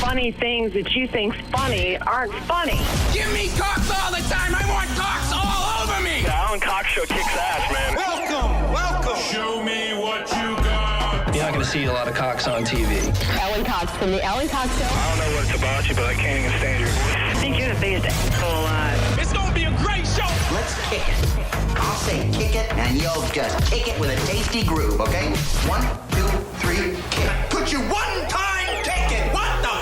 funny things that you think's funny aren't funny. Give me cocks all the time. I want cocks all over me. The Alan Cox Show kicks ass, man. Welcome. Show me what you got. You're not going to see a lot of cocks on TV. Alan Cox from the Alan Cox Show. I don't know what it's about you, but I can't even stand your voice. I think you're the biggest asshole alive. It's gonna be a great show. Let's kick it. I'll say kick it, and you'll just kick it with a tasty groove, okay? 1, 2, 3, kick. Could you one time kick it? What the?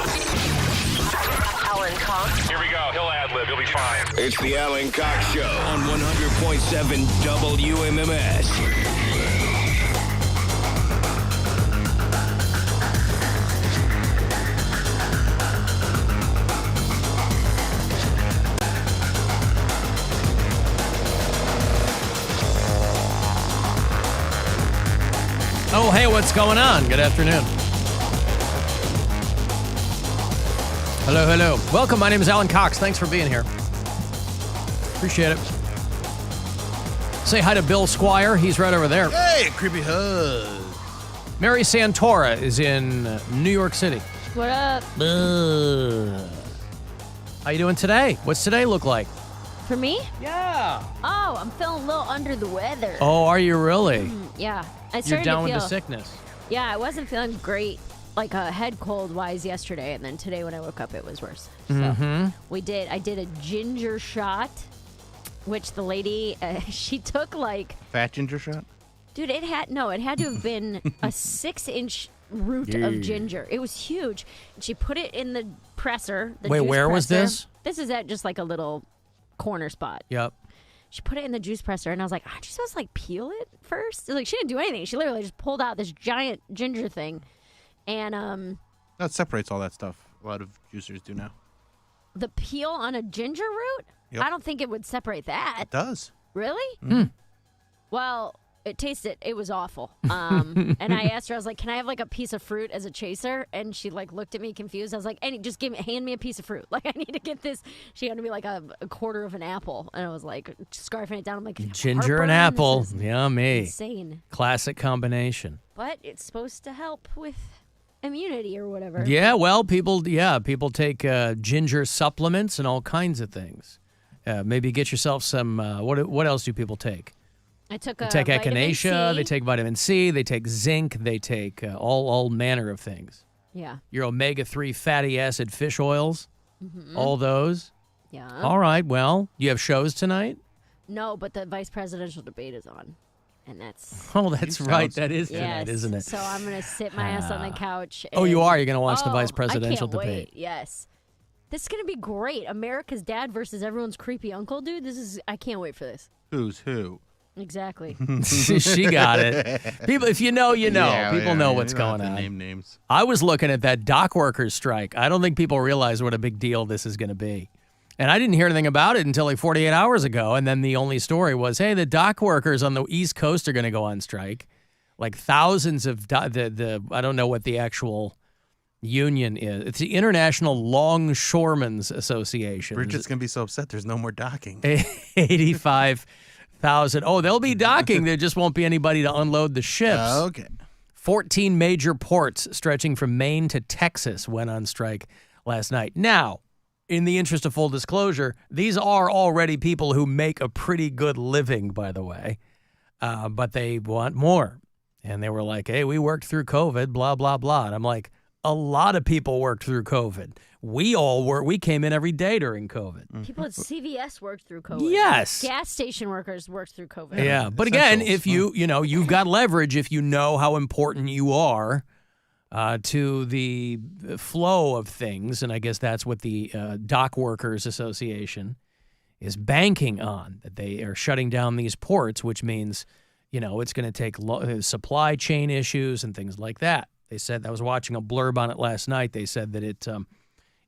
Alan Cox. Here we go. He'll ad-lib. He'll be fine. It's the Alan Cox Show on 100.7 WMMS. Oh, hey, what's going on? Good afternoon. Hello. Welcome. My name is Alan Cox. Thanks for being here. Appreciate it. Say hi to Bill Squire. He's right over there. Hey, creepy hug. Mary Santora is in New York City. What up? How you doing today? What's today look like? For me? Yeah. Oh, I'm feeling a little under the weather. Oh, are you really? Yeah. I You're started down to feel, with the sickness. Yeah, I wasn't feeling great, like head cold-wise yesterday, and then today when I woke up, it was worse. So I did a ginger shot, which the lady, she took like... Fat ginger shot? Dude, it had to have been a 6-inch root of ginger. It was huge. And she put it in the presser. Wait, where was this? This is at just like a little corner spot. Yep. She put it in the juice presser, and I was like, aren't you supposed to, like, peel it first? Like, she didn't do anything. She literally just pulled out this giant ginger thing. And, That separates all that stuff. A lot of juicers do now. the peel on a ginger root? Yep. I don't think it would separate that. It does. Really? Well, it was awful. And I asked her, I was like, can I have like a piece of fruit as a chaser? And she like looked at me confused. I was like, just hand me a piece of fruit. Like, I need to get this. She handed me like a quarter of an apple. And I was like scarfing it down. I'm like, Ginger and heartburn? apple. This is Yummy. insane. Classic combination. But it's supposed to help with immunity or whatever. Yeah, well, people take ginger supplements and all kinds of things. Maybe get yourself some, what else do people take? I took They take vitamin echinacea, C. they take vitamin C, they take zinc, they take all manner of things. Yeah. Your omega-3 fatty acid fish oils, all those. Yeah. All right, well, you have shows tonight? No, but the vice presidential debate is on. And that's... Oh, that's right. That is tonight, Yes. isn't it? So I'm going to sit my ass on the couch. Oh, you and- are? You're going to watch the vice I presidential can't debate? wait. Yes. This is going to be great. America's dad versus everyone's creepy uncle, dude. I can't wait for this. Who's who? Exactly. She got it. People, if you know, you know. Yeah, People yeah, know you what's don't have going to on. Name names. I was looking at that dock workers strike. I don't think people realize what a big deal this is going to be. And I didn't hear anything about it until like 48 hours ago. And then the only story was, hey, the dock workers on the East Coast are going to go on strike. Like thousands of I don't know what the actual union is. It's the International Longshoremen's Association. Bridget's going to be so upset there's no more docking. 85,000. Oh, they'll be docking. There just won't be anybody to unload the ships. Okay. 14 major ports stretching from Maine to Texas went on strike last night. Now, in the interest of full disclosure, these are already people who make a pretty good living, by the way, but they want more. And they were like, hey, we worked through COVID, blah, blah, blah. And I'm like, a lot of people worked through COVID. We came in every day during COVID. People at CVS worked through COVID. Yes. Gas station workers worked through COVID. Yeah, but again, if you've got leverage, if you know how important you are to the flow of things, and I guess that's what the Dock Workers Association is banking on, that they are shutting down these ports, which means, it's going to take supply chain issues and things like that. They said, I was watching a blurb on it last night, they said that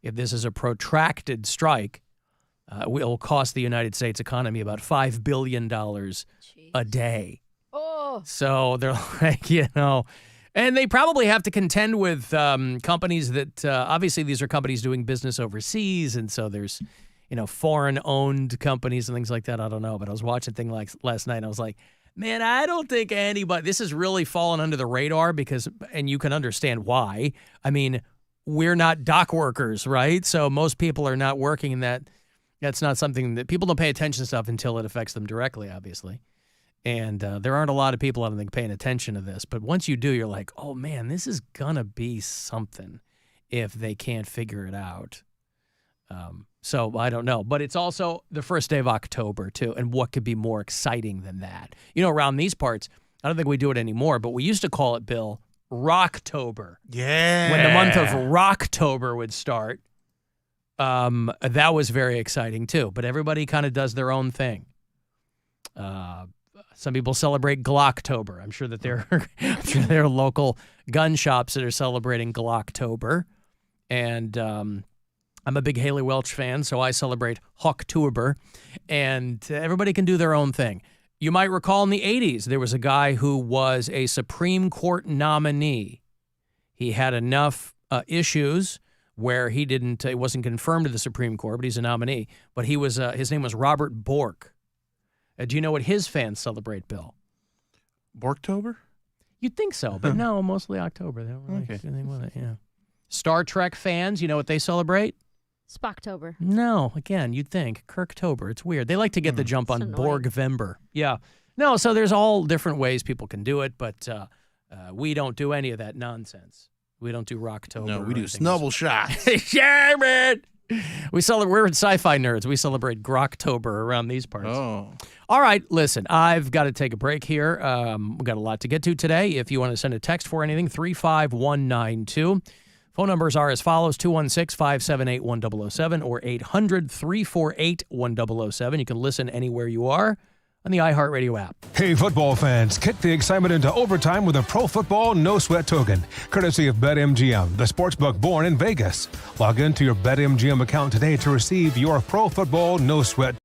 if this is a protracted strike, it will cost the United States economy about $5 billion a day. Oh. So they're like, and they probably have to contend with companies that, obviously these are companies doing business overseas, and so there's, foreign-owned companies and things like that. I don't know, but I was watching a thing like last night, and I was like, man, I don't think anybody, this has really fallen under the radar and you can understand why. I mean, we're not dock workers, right? So most people are not working in that. That's not something that people don't pay attention to stuff until it affects them directly, obviously. And there aren't a lot of people, I don't think, paying attention to this. But once you do, you're like, oh, man, this is going to be something if they can't figure it out. So I don't know. But it's also the first day of October, too. And what could be more exciting than that? You know, around these parts, I don't think we do it anymore, but we used to call it, Bill, Rocktober. Yeah. When the month of Rocktober would start, that was very exciting, too. But everybody kind of does their own thing. Some people celebrate Glocktober. I'm sure that there are local gun shops that are celebrating Glocktober. And I'm a big Haley Welch fan, so I celebrate Hawktober. And everybody can do their own thing. You might recall in the 80s, there was a guy who was a Supreme Court nominee. He had enough issues where he wasn't confirmed to the Supreme Court, but he's a nominee. But he was his name was Robert Bork. Do you know what his fans celebrate, Bill? Borktober? You'd think so, but no, mostly October. They don't really do anything with it, yeah. Star Trek fans, you know what they celebrate? Spocktober. No, again, you'd think. Kirktober. It's weird. They like to get the jump on Borgvember. Yeah. No, so there's all different ways people can do it, but we don't do any of that nonsense. We don't do Rocktober. No, we do snubble shots. Yeah, man. We're sci-fi nerds. We celebrate Grocktober around these parts. Oh. All right, listen, I've got to take a break here. We've got a lot to get to today. If you want to send a text for anything, 35192. Phone numbers are as follows, 216-578-1007 or 800-348-1007. You can listen anywhere you are on the iHeartRadio app. Hey, football fans, kick the excitement into overtime with a Pro Football No Sweat token, courtesy of BetMGM, the sportsbook born in Vegas. Log into your BetMGM account today to receive your Pro Football No Sweat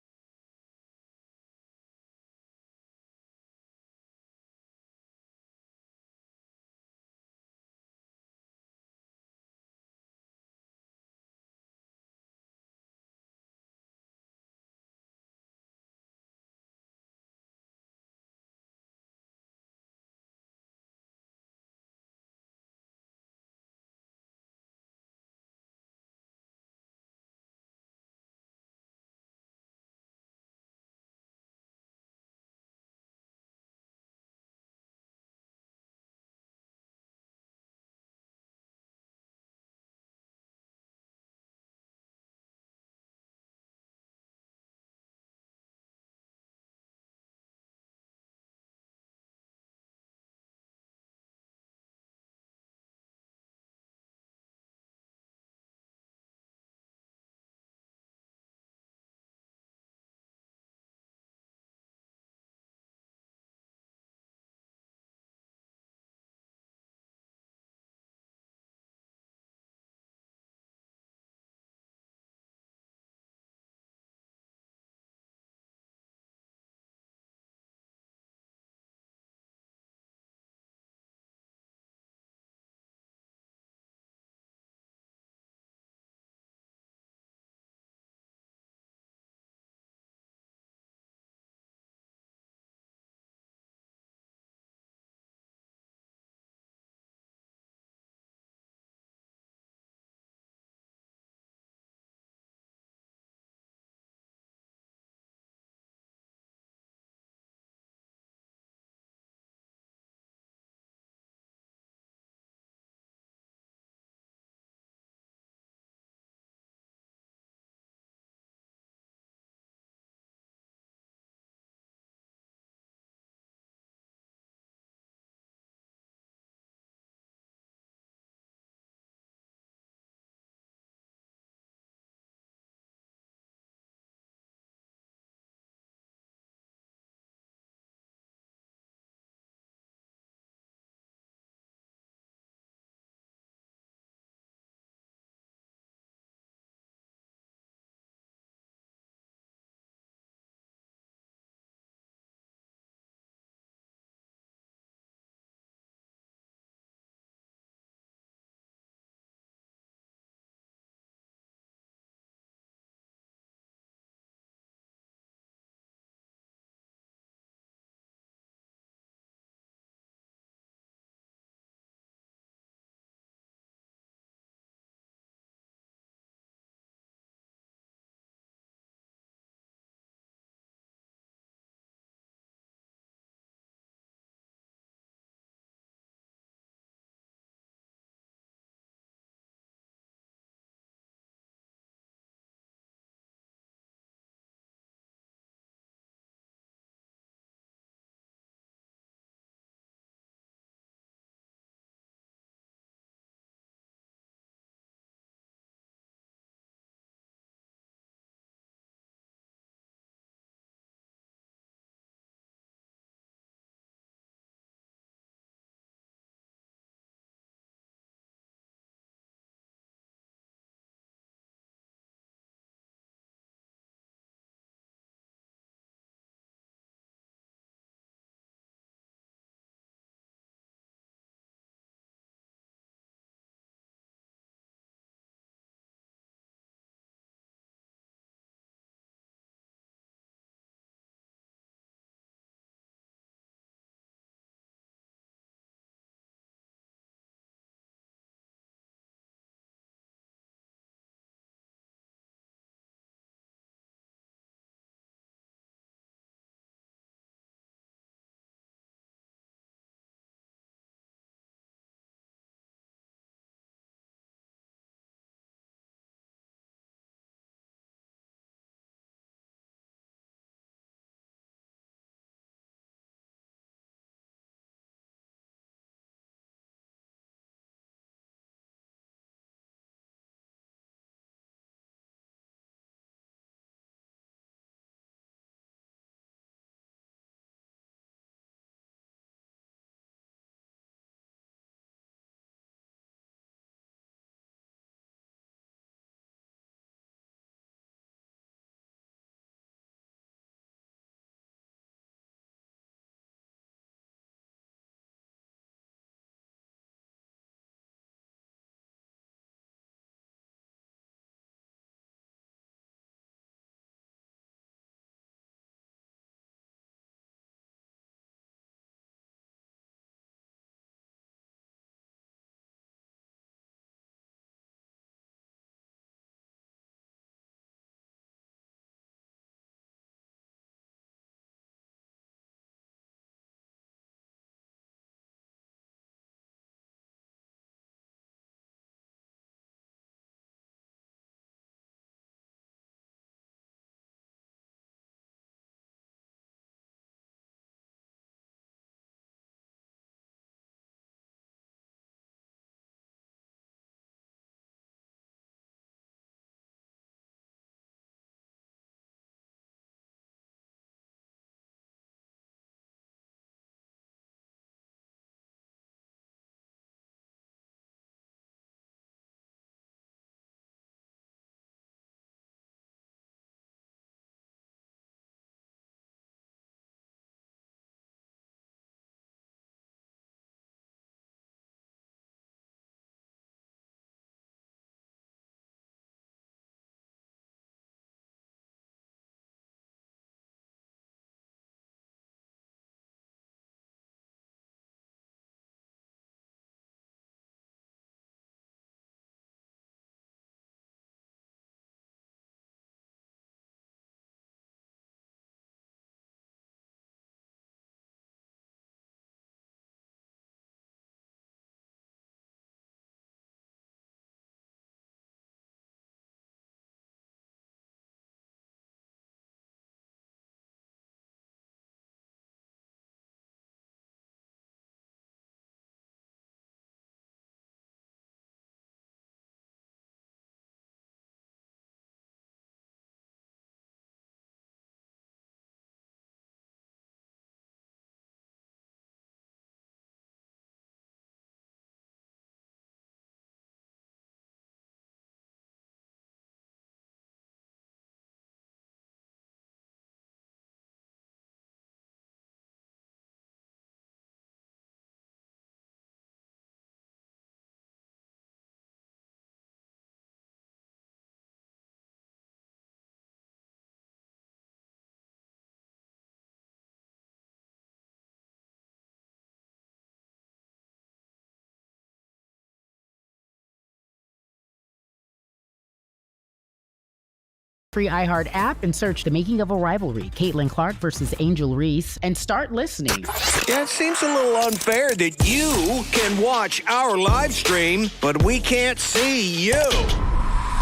Free iHeart app and search The Making of a Rivalry, Caitlin Clark versus Angel Reese, and start listening. Yeah, it seems a little unfair that you can watch our live stream, but we can't see you.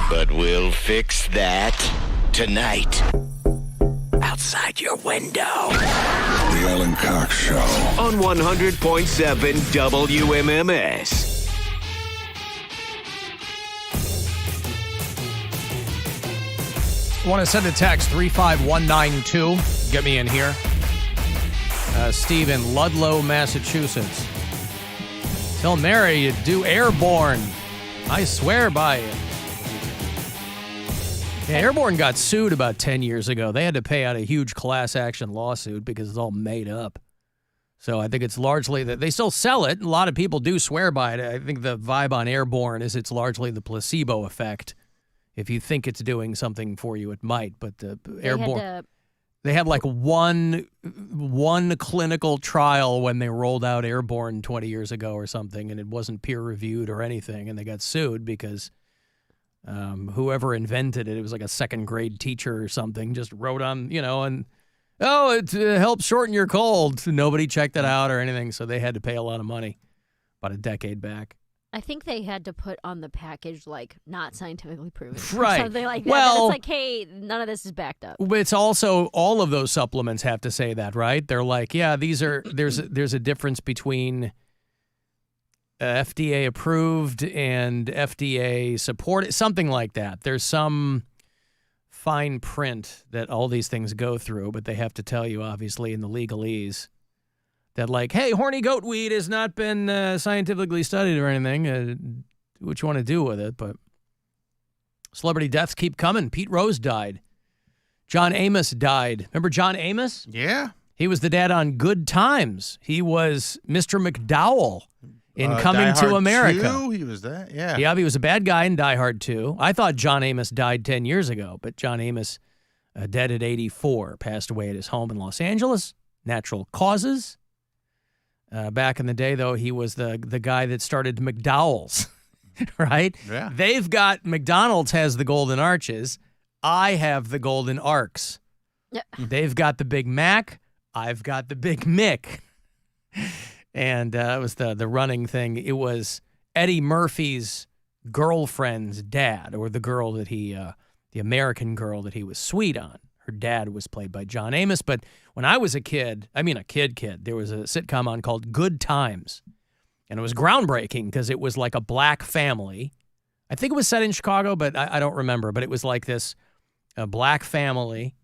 But we'll fix that tonight. Outside your window. The Alan Cox Show. On 100.7 WMMS. Want to send a text 35192. Get me in here. Steve in Ludlow, Massachusetts. Tell Mary you do Airborne. I swear by it. Yeah, Airborne got sued about 10 years ago. They had to pay out a huge class action lawsuit because it's all made up. So I think it's largely that they still sell it. A lot of people do swear by it. I think the vibe on Airborne is it's largely the placebo effect. If you think it's doing something for you, it might. But the Airborne, they had like one clinical trial when they rolled out Airborne 20 years ago or something, and it wasn't peer reviewed or anything, and they got sued because whoever invented it, it was like a second grade teacher or something, just wrote on, and it helps shorten your cold. Nobody checked it out or anything, so they had to pay a lot of money about a decade back. I think they had to put on the package, like, not scientifically proven. Right. Something like that. Well, it's like, hey, none of this is backed up. It's also, all of those supplements have to say that, right? They're like, yeah, there's a difference between FDA approved and FDA supported, something like that. There's some fine print that all these things go through, but they have to tell you, obviously, in the legalese. That like, hey, horny goat weed has not been scientifically studied or anything. Do what you want to do with it. But celebrity deaths keep coming. Pete Rose died. John Amos died. Remember John Amos? Yeah. He was the dad on Good Times. He was Mr. McDowell in Coming to America. 2, he was that, yeah. Yeah, he was a bad guy in Die Hard 2. I thought John Amos died 10 years ago, but John Amos, dead at 84, passed away at his home in Los Angeles. Natural causes. Back in the day, though, he was the guy that started McDowell's, right? Yeah. They've got, McDonald's has the Golden Arches. I have the Golden Arcs. Yeah. They've got the Big Mac. I've got the Big Mick. And it was the running thing. It was Eddie Murphy's girlfriend's dad, or the girl that the American girl that he was sweet on. Her dad was played by John Amos. But when I was a kid, there was a sitcom on called Good Times. And it was groundbreaking because it was like a black family. I think it was set in Chicago, but I don't remember. But it was like this black family.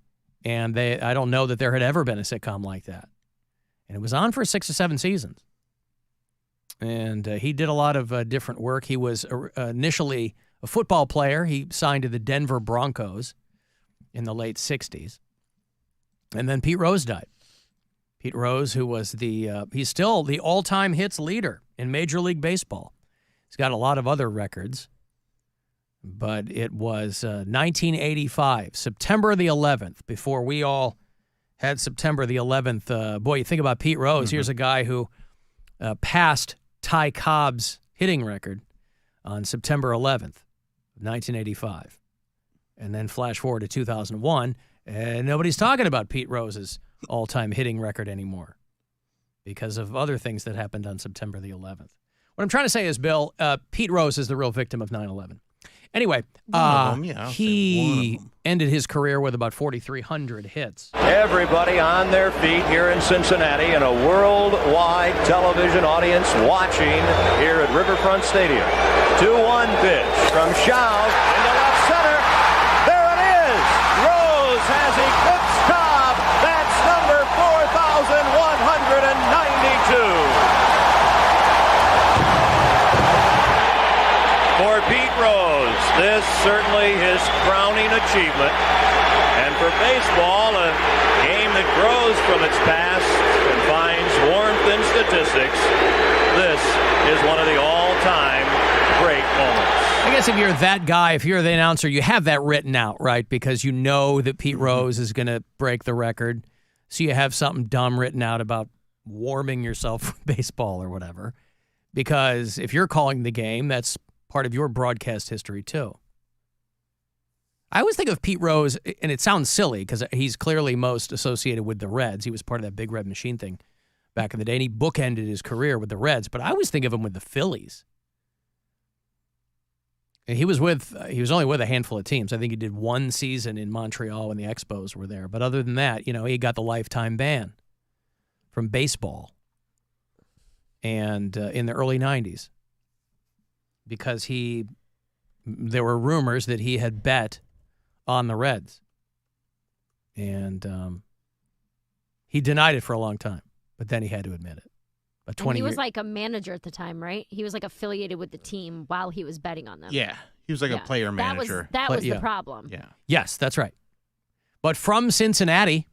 And I don't know that there had ever been a sitcom like that. And it was on for 6 or 7 seasons. And he did a lot of different work. He was initially a football player. He signed to the Denver Broncos in the late 60s. And then Pete Rose died. Pete Rose, who was he's still the all-time hits leader in Major League Baseball. He's got a lot of other records. But it was 1985, September the 11th, before we all had September the 11th. Boy, you think about Pete Rose. Here's a guy who passed Ty Cobb's hitting record on September 11th, 1985. And then flash forward to 2001, and nobody's talking about Pete Rose's all-time hitting record anymore because of other things that happened on September the 11th. What I'm trying to say is, Bill, Pete Rose is the real victim of 9/11. Anyway, he ended his career with about 4,300 hits. Everybody on their feet here in Cincinnati and a worldwide television audience watching here at Riverfront Stadium. 2-1 pitch from Shaw into left center. There it is. Rose has eclipsed Cobb. That's number 4,192. For Pete Rose, this certainly his crowning achievement. And for baseball, a game that grows from its past and finds warmth in statistics, this is one of the all-time great moments. I guess if you're that guy, if you're the announcer, you have that written out, right? Because you know that Pete Rose is going to break the record. So you have something dumb written out about warming yourself with baseball or whatever. Because if you're calling the game, that's part of your broadcast history, too. I always think of Pete Rose, and it sounds silly because he's clearly most associated with the Reds. He was part of that Big Red Machine thing back in the day, and he bookended his career with the Reds. But I always think of him with the Phillies. And he was only with a handful of teams. I think he did one season in Montreal when the Expos were there. But other than that, he got the lifetime ban from baseball, and in the early 90s, because there were rumors that he had bet on the Reds. And he denied it for a long time, but then he had to admit it. And he was like a manager at the time, right? He was like affiliated with the team while he was betting on them. Yeah, he was like a player manager. That was the problem. Yeah. Yes, that's right. But from Cincinnati,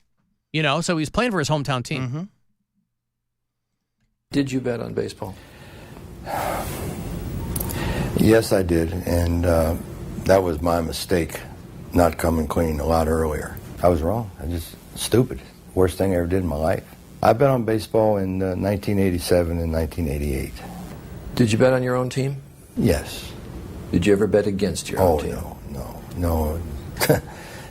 so he's playing for his hometown team. Mm-hmm. Did you bet on baseball? Yes, I did, and that was my mistake, not coming clean a lot earlier. I was wrong. I just stupid. Worst thing I ever did in my life. I bet on baseball in 1987 and 1988. Did you bet on your own team? Yes. Did you ever bet against your own team? No.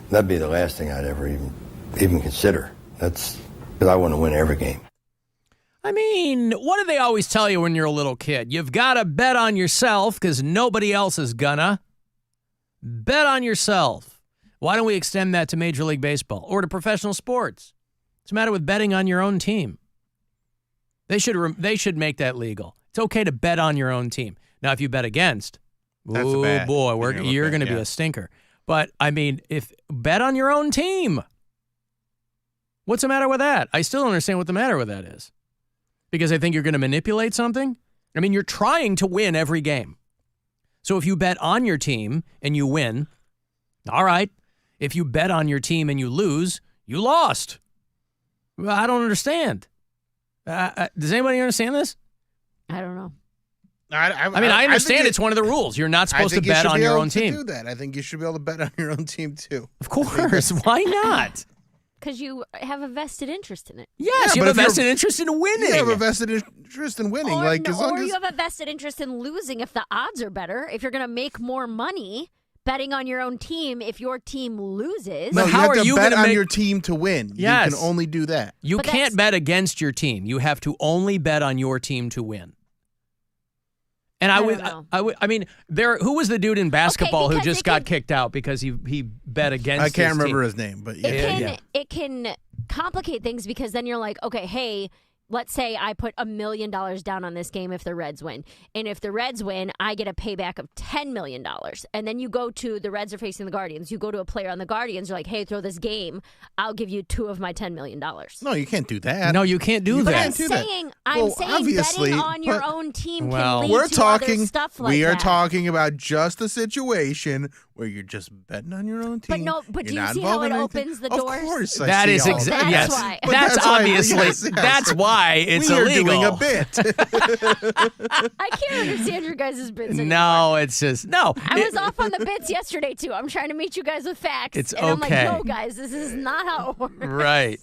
That'd be the last thing I'd ever even consider. That's because I want to win every game. I mean, what do they always tell you when you're a little kid? You've got to bet on yourself because nobody else is gonna. Bet on yourself. Why don't we extend that to Major League Baseball or to professional sports? What's the matter with betting on your own team? They should make that legal. It's okay to bet on your own team. Now, if you bet against, you're going to be a stinker. But, I mean, if bet on your own team, what's the matter with that? I still don't understand what the matter with that is. Because I think you're going to manipulate something? I mean, you're trying to win every game. So if you bet on your team and you win, all right. If you bet on your team and you lose, you lost. Well, I don't understand. Does anybody understand this? I don't know. I understand it's one of the rules. You're not supposed to bet on your own team. Do that. I think you should be able to bet on your own team too. Of course. Why not? Because you have a vested interest in it. Yes, you have a vested interest in winning. You have a vested interest in winning. Or you have a vested interest in losing if the odds are better. If you're going to make more money betting on your own team if your team loses. No, how you have are you bet going on to your team to win. Yes. You can only do that. You can't bet against your team. You have to only bet on your team to win. And I mean, who was the dude in basketball who just got kicked out because he bet against? I can't remember team? his name, but it can complicate things because then you're like, okay, hey, let's say I put $1 million down on this game if the Reds win. And if the Reds win, I get a payback of $10 million. And then you go to the Reds are facing the Guardians. You go to a player on the Guardians. You're like, hey, throw this game. I'll give you 2 of my $10 million. No, you can't do that. No, you can't do but that. I'm saying betting on your own team can lead to other stuff like that. We are talking about just a situation where you're just betting on your own team. But do you see how it opens the doors? Of course, that is exactly yes. That's obviously that's why it's illegal. Doing a bit. I can't understand your guys' bits anymore. No, it's just no. I was off on the bits yesterday too. I'm trying to meet you guys with facts. It's and okay. I'm like, no, guys, this is not how it works. Right.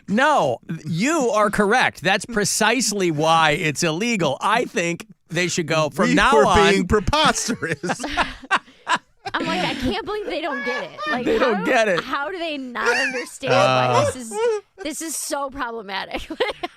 No, you are correct. That's precisely why it's illegal. I think they should go from now on. We're being preposterous. I'm like, I can't believe they don't get it. Like, they don't get it. How do they not understand why this is so problematic?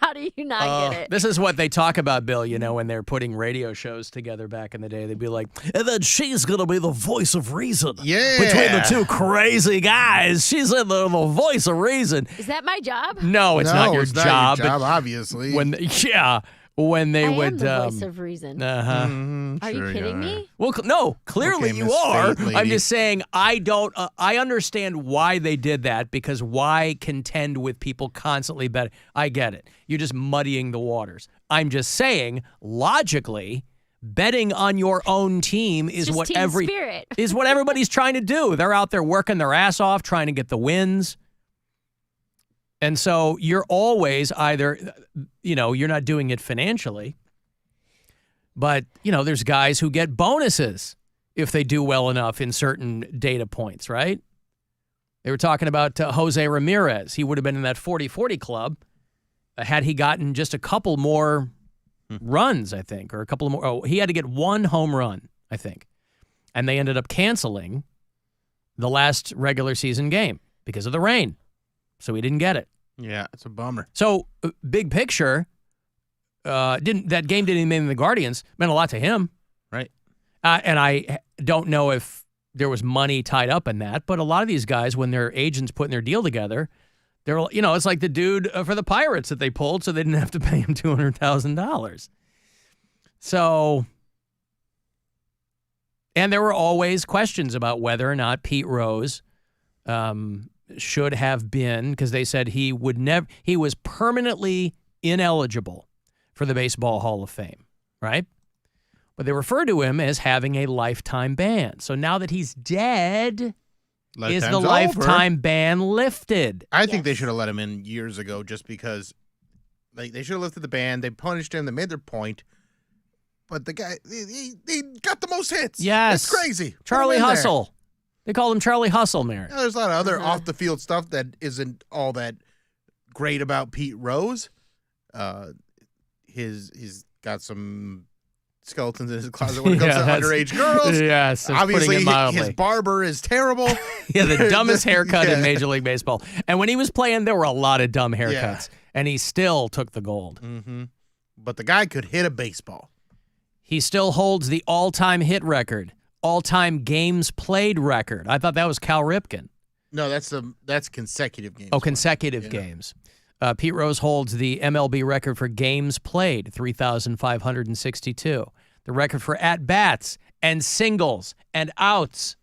How do you not get it? This is what they talk about, Bill, when they're putting radio shows together back in the day. They'd be like, and then she's going to be the voice of reason. Yeah. Between the two crazy guys. She's the voice of reason. Is that my job? No, it's not your job. Not your job, obviously. When they would. Am the voice of reason. Are you kidding me? Well, no, clearly okay, you Miss are. Fate Lady. I'm just saying I don't. I understand why they did that because why contend with people constantly betting? I get it. You're just muddying the waters. I'm just saying logically, betting on your own team is just what team spirit. is what everybody's trying to do. They're out there working their ass off trying to get the wins. And so you're always either, you're not doing it financially, but, there's guys who get bonuses if they do well enough in certain data points, right? They were talking about Jose Ramirez. He would have been in that 40-40 club had he gotten just a couple more runs, I think, or a couple more. Oh, he had to get 1 home run, I think. And they ended up canceling the last regular season game because of the rain. So he didn't get it. Yeah, it's a bummer. So, big picture, that game didn't even mean the Guardians. Meant a lot to him. Right. And I don't know if there was money tied up in that, but a lot of these guys, when their agent's putting their deal together, they're, it's like the dude for the Pirates that they pulled, so they didn't have to pay him $200,000. So, and there were always questions about whether or not Pete Rose should have been, because they said he was permanently ineligible for the Baseball Hall of Fame, right? But they refer to him as having a lifetime ban. So now that he's dead, is the lifetime ban lifted? I think they should have let him in years ago just because they should have lifted the ban. They punished him. They made their point. But the guy, he got the most hits. Yes. It's crazy. Charlie Hustle. They call him Charlie Hustle, Mary. There's a lot of other off-the-field stuff that isn't all that great about Pete Rose. He's got some skeletons in his closet when it comes to underage girls. Yes, obviously his barber is terrible. Yeah, the dumbest haircut in Major League Baseball. And when he was playing, there were a lot of dumb haircuts, and he still took the gold. Mm-hmm. But the guy could hit a baseball. He still holds the all-time hit record, all-time games played record. I thought that was Cal Ripken. No, that's consecutive games. Oh, consecutive games. Pete Rose holds the MLB record for games played, 3,562. The record for at-bats and singles and outs.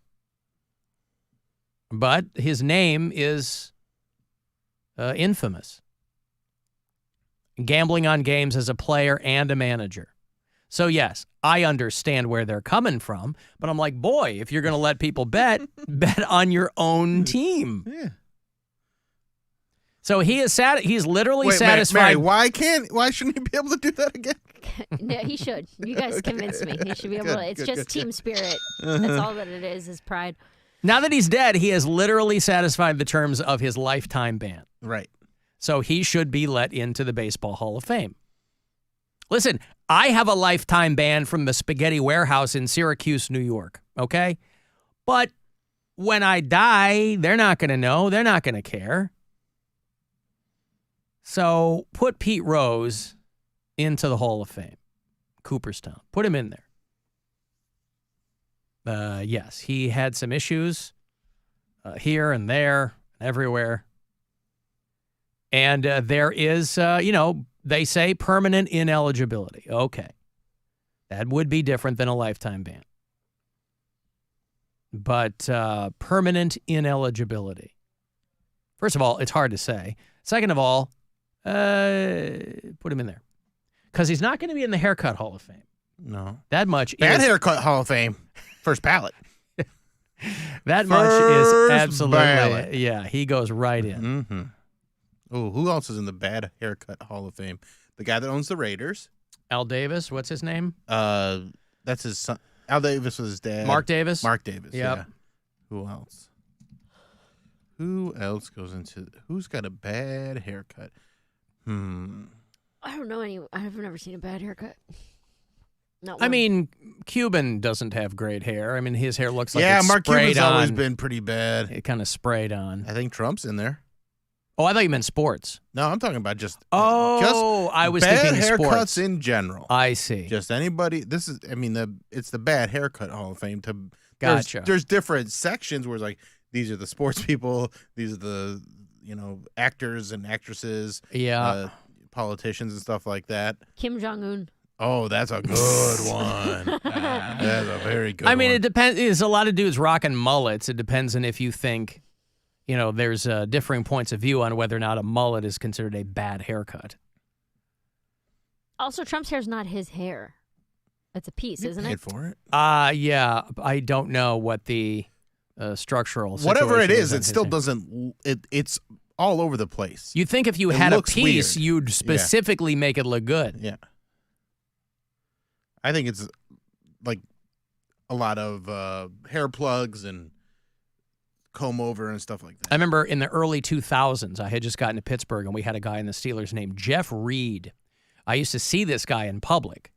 But his name is infamous. Gambling on games as a player and a manager. So, yes, I understand where they're coming from, but I'm like, boy, if you're going to let people bet on your own team. Yeah. So he is he's literally Mary, satisfied. why shouldn't he be able to do that again? No, he should. You guys convinced me. He should be able to. It's just team spirit. That's all that it is pride. Now that he's dead, he has literally satisfied the terms of his lifetime ban. Right. So he should be let into the Baseball Hall of Fame. Listen, I have a lifetime ban from the Spaghetti Warehouse in Syracuse, New York, okay? But when I die, they're not going to know. They're not going to care. So put Pete Rose into the Hall of Fame, Cooperstown. Put him in there. Yes, he had some issues here and there, everywhere. And there is, they say permanent ineligibility. Okay. That would be different than a lifetime ban. But permanent ineligibility. First of all, it's hard to say. Second of all, put him in there. Because he's not going to be in the Haircut Hall of Fame. No. That much Bad is... Haircut Hall of Fame. First ballot. That much is absolutely... Ballot. Yeah, he goes right in. Mm-hmm. Oh, who else is in the Bad Haircut Hall of Fame? The guy that owns the Raiders. Al Davis, what's his name? That's his son. Al Davis was his dad. Mark Davis? Mark Davis, yep. Yeah. Who else? Who else goes into... Who's got a bad haircut? I don't know any... I've never seen a bad haircut. Not one. I mean, Cuban doesn't have great hair. I mean, his hair looks like it's Mark sprayed Cuban's on. always been pretty bad. It kind of sprayed on. I think Trump's in there. Oh, I thought you meant sports. No, I'm talking about just I was bad thinking haircuts sports in general. I see. Just anybody. This is, I mean, it's the Bad Haircut Hall of Fame. Gotcha. There's different sections where it's like these are the sports people, these are the actors and actresses, politicians and stuff like that. Kim Jong-un. Oh, that's a good one. That's a very good one. I mean, it depends. There's a lot of dudes rocking mullets. It depends on if you think. There's differing points of view on whether or not a mullet is considered a bad haircut. Also, Trump's hair is not his hair. It's a piece, isn't it? Paid for it. Yeah. I don't know what the structural situation whatever it is, on it his still hair. doesn't. It's all over the place. You'd think if you It had a looks piece, weird. you'd specifically make it look good. Yeah. I think it's like a lot of hair plugs and comb over and stuff like that. I remember in the early 2000s, I had just gotten to Pittsburgh, and we had a guy in the Steelers named Jeff Reed. I used to see this guy in public,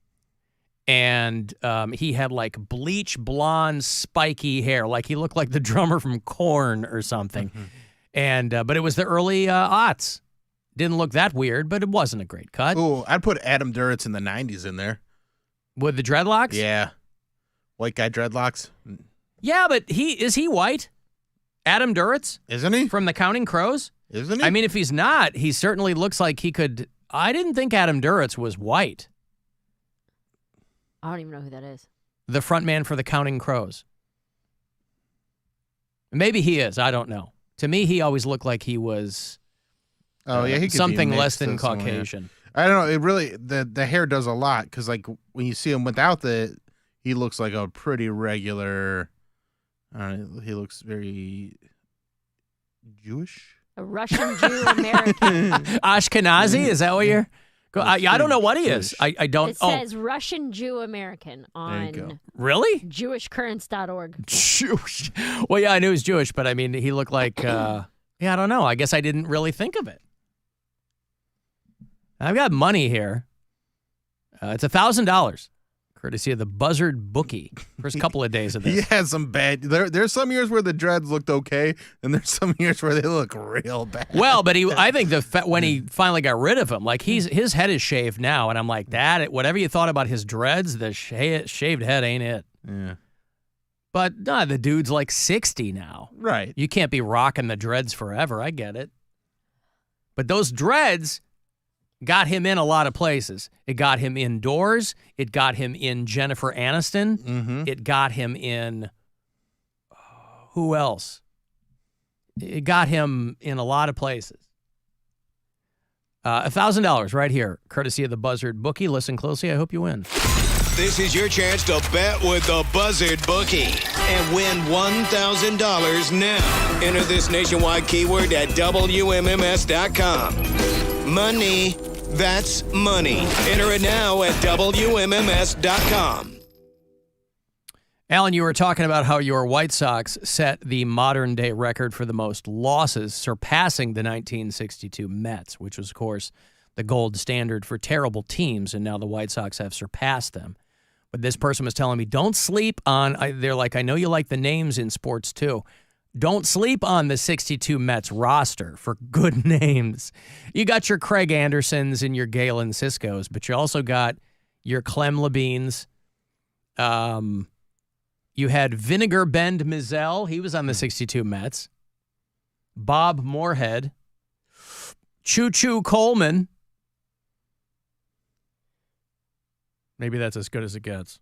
and he had like bleach blonde, spiky hair, like he looked like the drummer from Korn or something. And but it was the early aughts. Didn't look that weird, but it wasn't a great cut. Ooh, I'd put Adam Duritz in the 90s in there. With the dreadlocks? Yeah. White guy dreadlocks. Yeah, but is he white? Adam Duritz? Isn't he? From the Counting Crows? Isn't he? I mean, if he's not, he certainly looks like he could. I didn't think Adam Duritz was white. I don't even know who that is. The front man for the Counting Crows. Maybe he is. I don't know. To me, he always looked like he was he could something be less than mixed in Caucasian. I don't know. It really, the hair does a lot because, like, when you see him without he looks like a pretty regular. He looks very Jewish. A Russian Jew American. Ashkenazi? Is that what you're? I don't know what he is. I don't. It says Russian Jew American on really JewishCurrents.org. Jewish. Well, yeah, I knew he was Jewish, but I mean, he looked like. Yeah, I don't know. I guess I didn't really think of it. I've got money here. It's $1,000, courtesy of the Buzzard bookie. First couple of days of this. He has some bad. There's some years where the dreads looked okay, and there's some years where they look real bad. Well, but I think when he finally got rid of him, like his head is shaved now, and I'm like, whatever you thought about his dreads, the shaved head ain't it. Yeah. But no, the dude's like 60 now. Right. You can't be rocking the dreads forever. I get it. But those dreads got him in a lot of places. It got him indoors. It got him in Jennifer Aniston. Mm-hmm. It got him in who else? It got him in a lot of places. $1,000 right here, courtesy of the Buzzard bookie. Listen closely. I hope you win. This is your chance to bet with the Buzzard bookie and win $1,000 now. Enter this nationwide keyword at WMMS.com. Money. That's money. Enter it now at WMMS.com. Alan, you were talking about how your White Sox set the modern-day record for the most losses, surpassing the 1962 Mets, which was, of course, the gold standard for terrible teams, and now the White Sox have surpassed them. But this person was telling me, don't sleep on, they're like, I know you like the names in sports, too. Don't sleep on the 62 Mets roster for good names. You got your Craig Andersons and your Galen Ciscos, but you also got your Clem Labines. You had Vinegar Bend Mizell. He was on the 62 Mets. Bob Moorhead. Choo Choo Coleman. Maybe that's as good as it gets.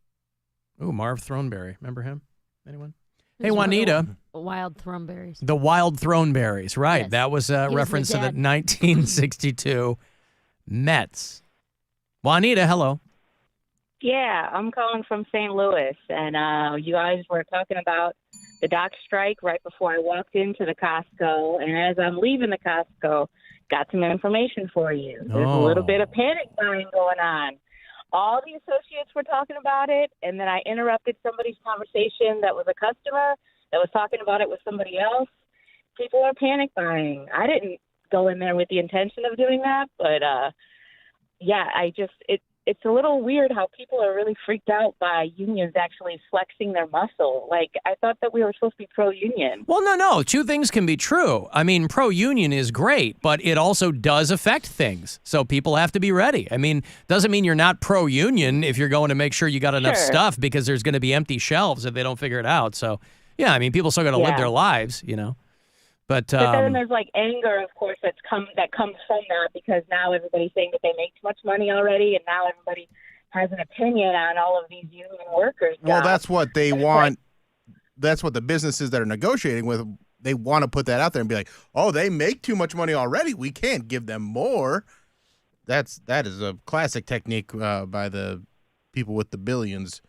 Ooh, Marv Throneberry. Remember him? Anyone? Hey, Juanita. Wild Throneberries. The Wild Throneberries, right. Yes. That was a reference to the 1962 Mets. Juanita, hello. Yeah, I'm calling from St. Louis, and you guys were talking about the dock strike right before I walked into the Costco, and as I'm leaving the Costco, got some information for you. There's a little bit of panic buying going on. All the associates were talking about it, and then I interrupted somebody's conversation that was a customer that was talking about it with somebody else. People are panic buying. I didn't go in there with the intention of doing that, but it's a little weird how people are really freaked out by unions actually flexing their muscle. Like, I thought that we were supposed to be pro-union. Well, no. Two things can be true. I mean, pro-union is great, but it also does affect things. So people have to be ready. I mean, doesn't mean you're not pro-union if you're going to make sure you got enough stuff, because there's going to be empty shelves if they don't figure it out. So, yeah, I mean, people still got to live their lives, you know. But then there's like anger, of course, that comes from that, because now everybody's saying that they make too much money already, and now everybody has an opinion on all of these union workers. Well, that's what they want. That's what the businesses that are negotiating with, they want to put that out there and be like, oh, they make too much money already. We can't give them more. That is a classic technique by the people with the billions.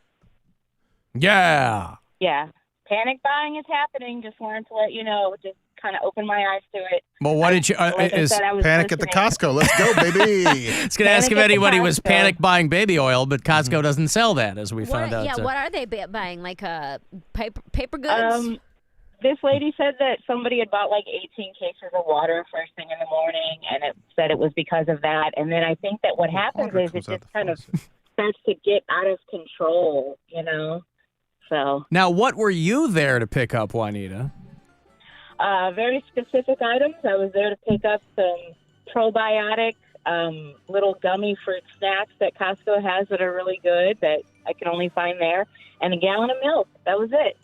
Yeah. Yeah. Panic buying is happening. Just wanted to let you know. Just kind of open my eyes to it. Well, why did you? Panic at the Costco. Let's go, baby. I was going to ask if anybody was panic buying baby oil, but Costco doesn't sell that, as we found out. Yeah, what are they buying? Like paper goods? This lady said that somebody had bought like 18 cases of water first thing in the morning, and it said it was because of that. And then I think that what happens is it just kind of starts to get out of control, So Now, what were you there to pick up, Juanita? very specific items. I was there to pick up some probiotic little gummy fruit snacks that Costco has that are really good that I can only find there, and a gallon of milk. That was it.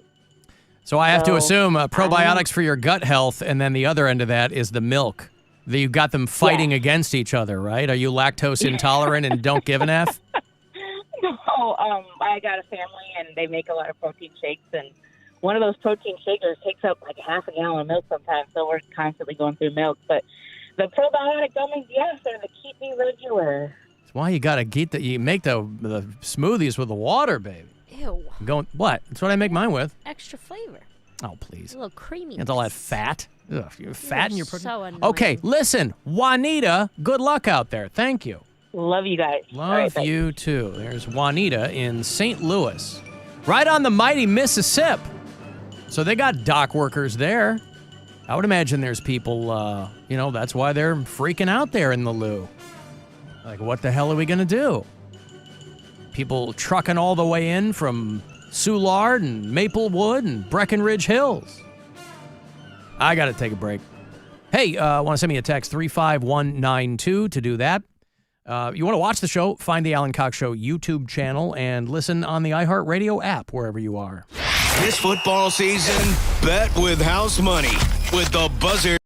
So I have to assume probiotics for your gut health, and then the other end of that is the milk. You got them fighting against each other, right? Are you lactose intolerant and don't give an F? No, I got a family, and they make a lot of protein shakes, and one of those protein shakers takes up like half a gallon of milk sometimes, so we're constantly going through milk. But the probiotic gummies, yes, they're the keep me regular. That's why you got to you make the smoothies with the water, baby. Ew. What? That's what I make mine with. Extra flavor. Oh, please. A little creamy. It's all that fat. Ugh, you're fat in your protein. So annoying. Okay, listen, Juanita, good luck out there. Thank you. Love you guys. Love you too. There's Juanita in St. Louis, right on the mighty Mississippi. So they got dock workers there. I would imagine there's people, that's why they're freaking out there in the loo. Like, what the hell are we going to do? People trucking all the way in from Soulard and Maplewood and Breckenridge Hills. I got to take a break. Hey, want to send me a text, 35192 to do that. You want to watch the show, find the Alan Cox Show YouTube channel and listen on the iHeartRadio app wherever you are. This football season, bet with house money with the Buzzard.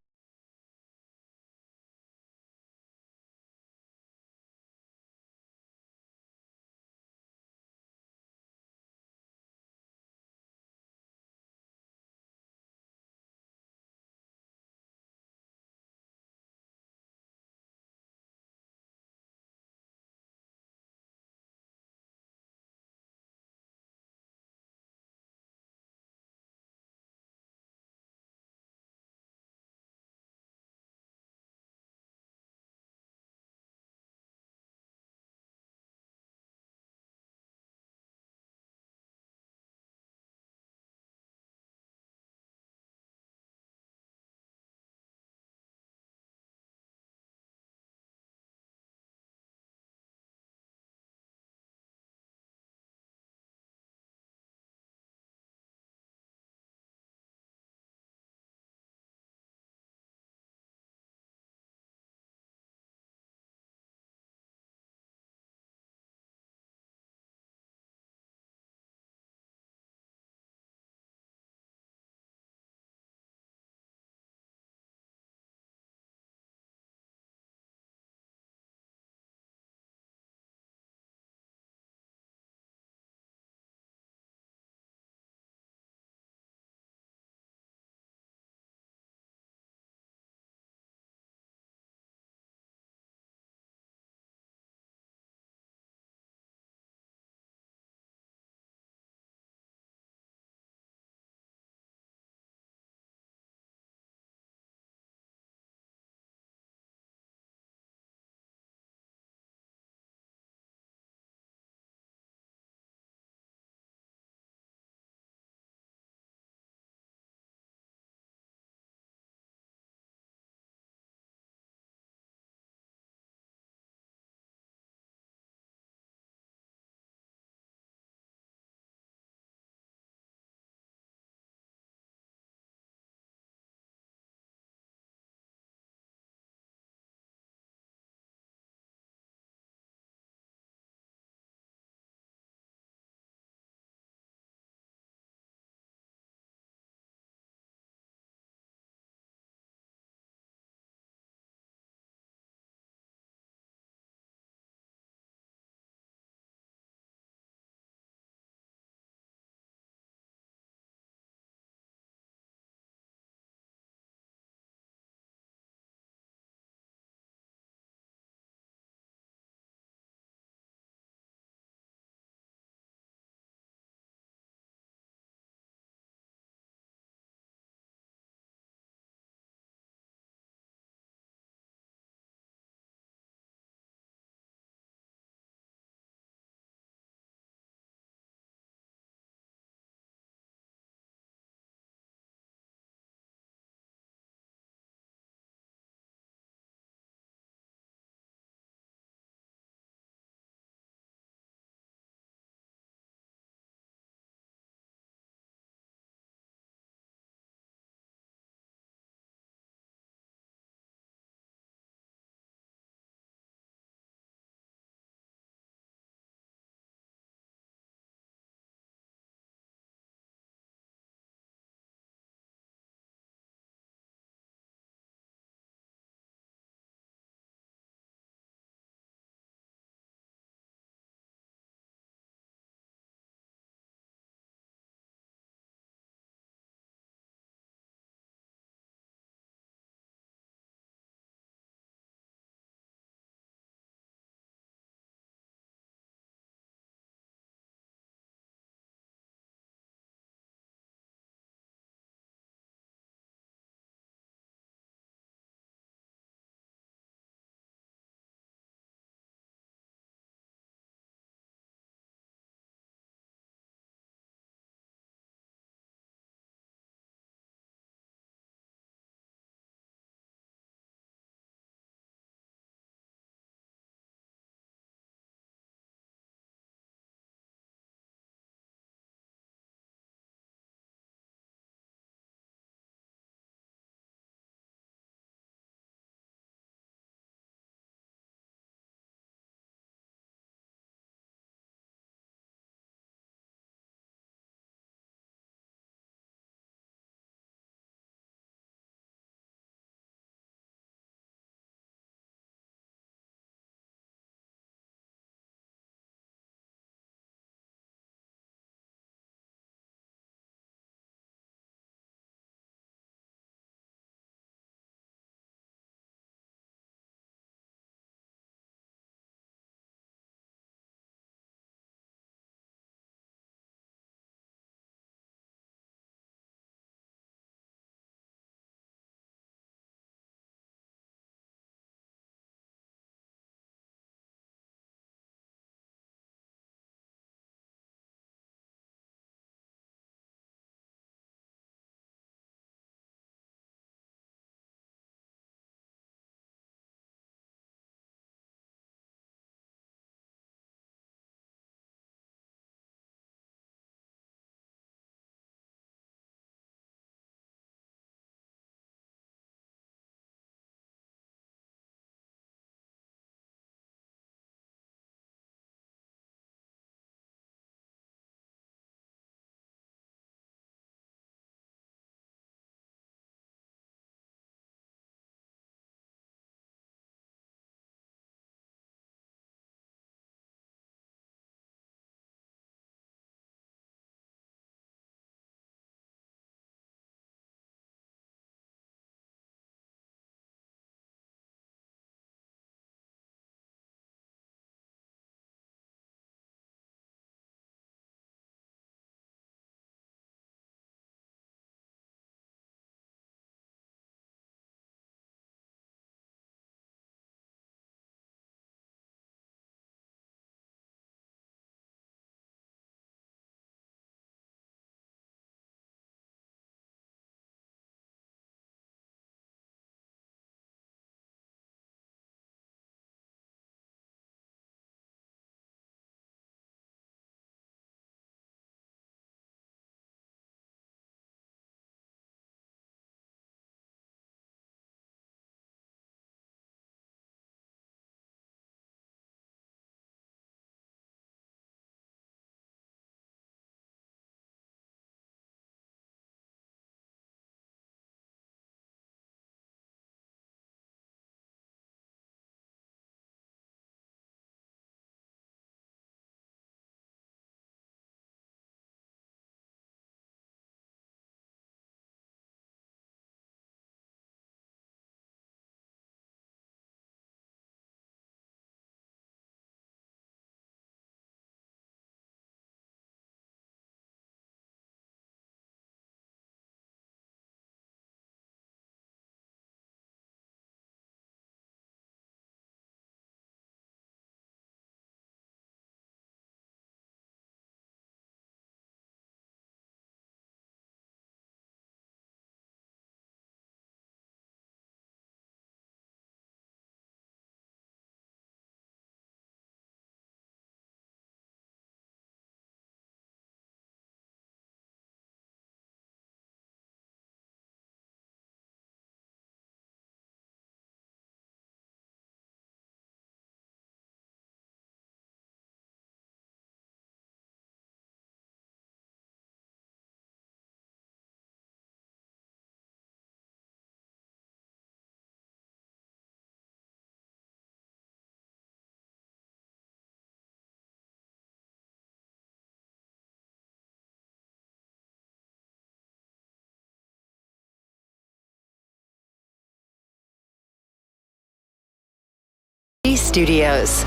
Studios.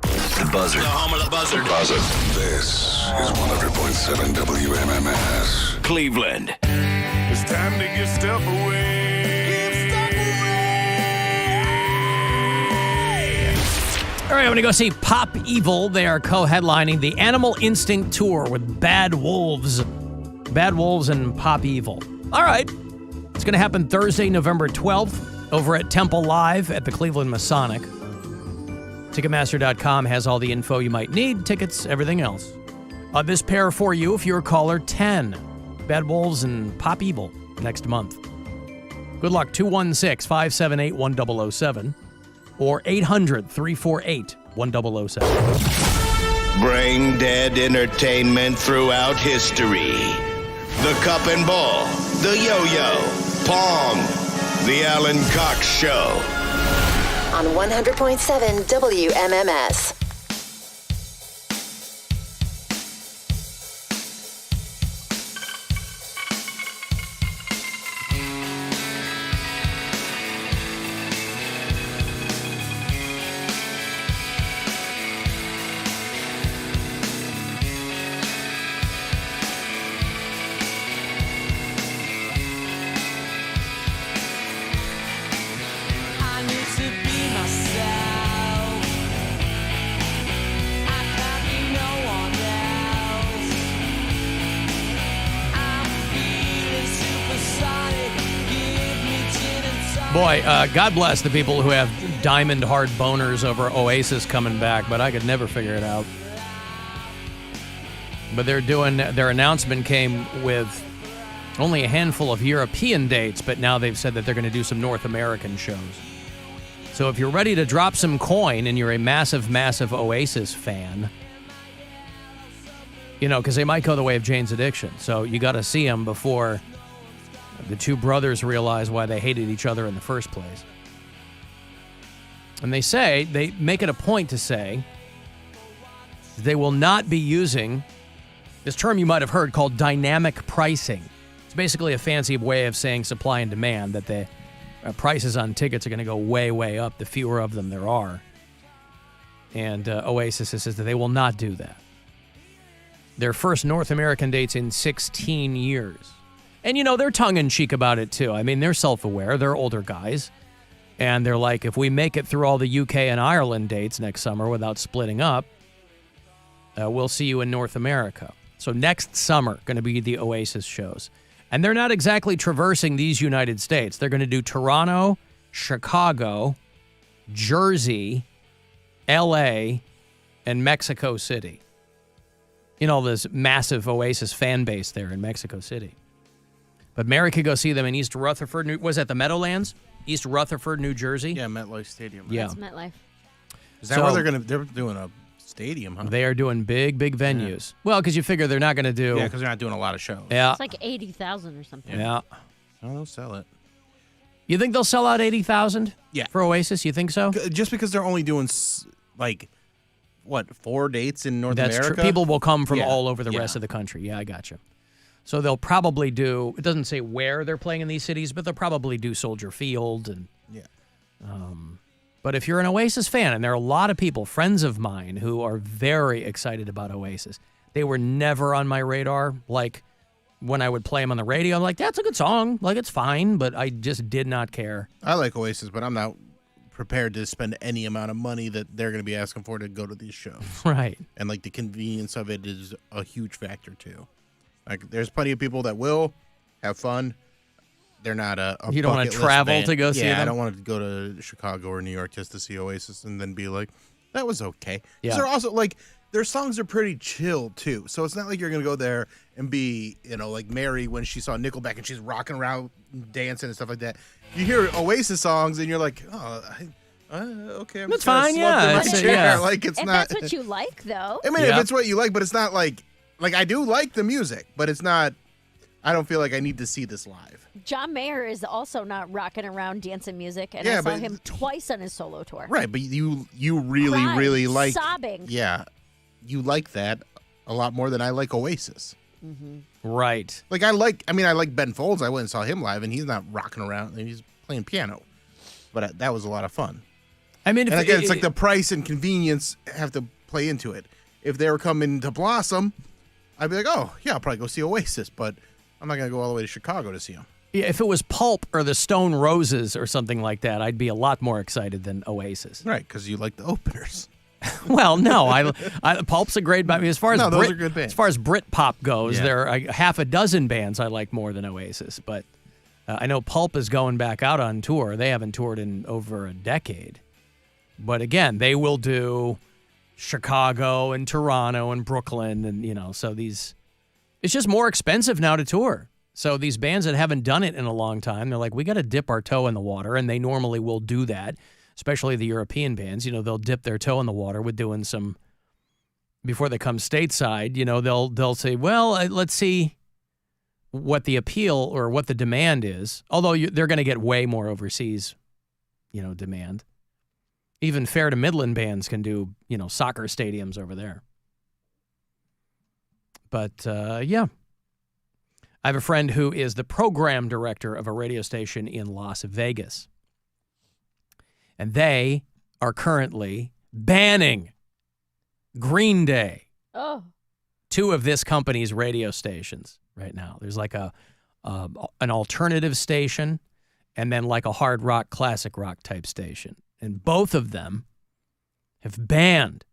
The Buzzard. The home of the Buzzard. Buzzard. This is 100.7 WMMS. Cleveland. It's time to give stuff away. All right, I'm going to go see Pop Evil. They are co-headlining the Animal Instinct Tour with Bad Wolves. Bad Wolves and Pop Evil. All right. It's going to happen Thursday, November 12th over at Temple Live at the Cleveland Masonic. Ticketmaster.com has all the info you might need, tickets, everything else. This pair for you if you're caller 10. Bad Wolves and Pop Evil next month. Good luck, 216-578-1007 or 800-348-1007. Brain dead entertainment throughout history. The Cup and Ball, the Yo-Yo, Pong, the Alan Cox Show. On 100.7 WMMS. Boy, God bless the people who have diamond hard boners over Oasis coming back, but I could never figure it out. But their announcement came with only a handful of European dates, but now they've said that they're going to do some North American shows. So if you're ready to drop some coin and you're a massive, massive Oasis fan, because they might go the way of Jane's Addiction. So you got to see them before the two brothers realize why they hated each other in the first place. And they make it a point to say they will not be using this term you might have heard called dynamic pricing. It's basically a fancy way of saying supply and demand, that the prices on tickets are going to go way, way up the fewer of them there are. And Oasis says that they will not do that. Their first North American dates in 16 years. And, they're tongue-in-cheek about it, too. I mean, they're self-aware. They're older guys. And they're like, if we make it through all the UK and Ireland dates next summer without splitting up, we'll see you in North America. So next summer, going to be the Oasis shows. And they're not exactly traversing these United States. They're going to do Toronto, Chicago, Jersey, L.A., and Mexico City. This massive Oasis fan base there in Mexico City. But Mary could go see them in East Rutherford. Was that the Meadowlands? East Rutherford, New Jersey? Yeah, MetLife Stadium. Yeah. That's MetLife. Is that where they're doing a stadium, huh? They are doing big, big venues. Yeah. Well, because you figure they're not going to do... Yeah, because they're not doing a lot of shows. Yeah. It's like 80,000 or something. Yeah. Oh, they'll sell it. You think they'll sell out 80,000? Yeah. For Oasis? You think so? Just because they're only doing, 4 dates in North America? That's true. People will come from all over the rest of the country. Yeah, I got you. So they'll probably do, it doesn't say where they're playing in these cities, but they'll probably do Soldier Field. But if you're an Oasis fan, and there are a lot of people, friends of mine, who are very excited about Oasis, they were never on my radar. Like, when I would play them on the radio, I'm like, that's a good song. Like, it's fine, but I just did not care. I like Oasis, but I'm not prepared to spend any amount of money that they're going to be asking for to go to these shows. Right. And, the convenience of it is a huge factor, too. Like, there's plenty of people that will have fun. They're not a you don't want to travel to go see them? Yeah, I don't want to go to Chicago or New York just to see Oasis and then be like, that was okay. Yeah. They're also, their songs are pretty chill, too. So it's not like you're going to go there and be, like Mary when she saw Nickelback and she's rocking around, dancing and stuff like that. You hear Oasis songs and you're like, okay. That's fine, yeah. It's If not. that's what you like, though. I mean, if it's what you like, but it's not like I do like the music, but it's not, I don't feel like I need to see this live. John Mayer is also not rocking around dancing music, and I saw him twice on his solo tour. Right, but you really, Cried, really like... sobbing. Yeah, you like that a lot more than I like Oasis. Mm-hmm. Right. I like Ben Folds. I went and saw him live, and he's not rocking around, and he's playing piano. But that was a lot of fun. I mean, and again, it's like the price and convenience have to play into it. If they were coming to Blossom, I'd be like, oh, yeah, I'll probably go see Oasis, but I'm not going to go all the way to Chicago to see them. Yeah, if it was Pulp or the Stone Roses or something like that, I'd be a lot more excited than Oasis. Right, because you like the openers. Well, no, Pulp's a great band. I mean, as far as those are good bands. As far as Brit pop goes, there are half a dozen bands I like more than Oasis. But I know Pulp is going back out on tour. They haven't toured in over a decade. But again, they will do Chicago and Toronto and Brooklyn, and so it's just more expensive now to tour. So these bands that haven't done it in a long time, they're like, we got to dip our toe in the water, and they normally will do that. Especially the European bands, they'll dip their toe in the water with doing some, before they come stateside, they'll say, well, let's see what the appeal or what the demand is. Although they're going to get way more overseas, demand. Even fair to Midland bands can do, soccer stadiums over there. But, yeah. I have a friend who is the program director of a radio station in Las Vegas. And they are currently banning Green Day. Oh. 2 of this company's radio stations right now. There's like an alternative station and then like a hard rock, classic rock type station. And both of them have banned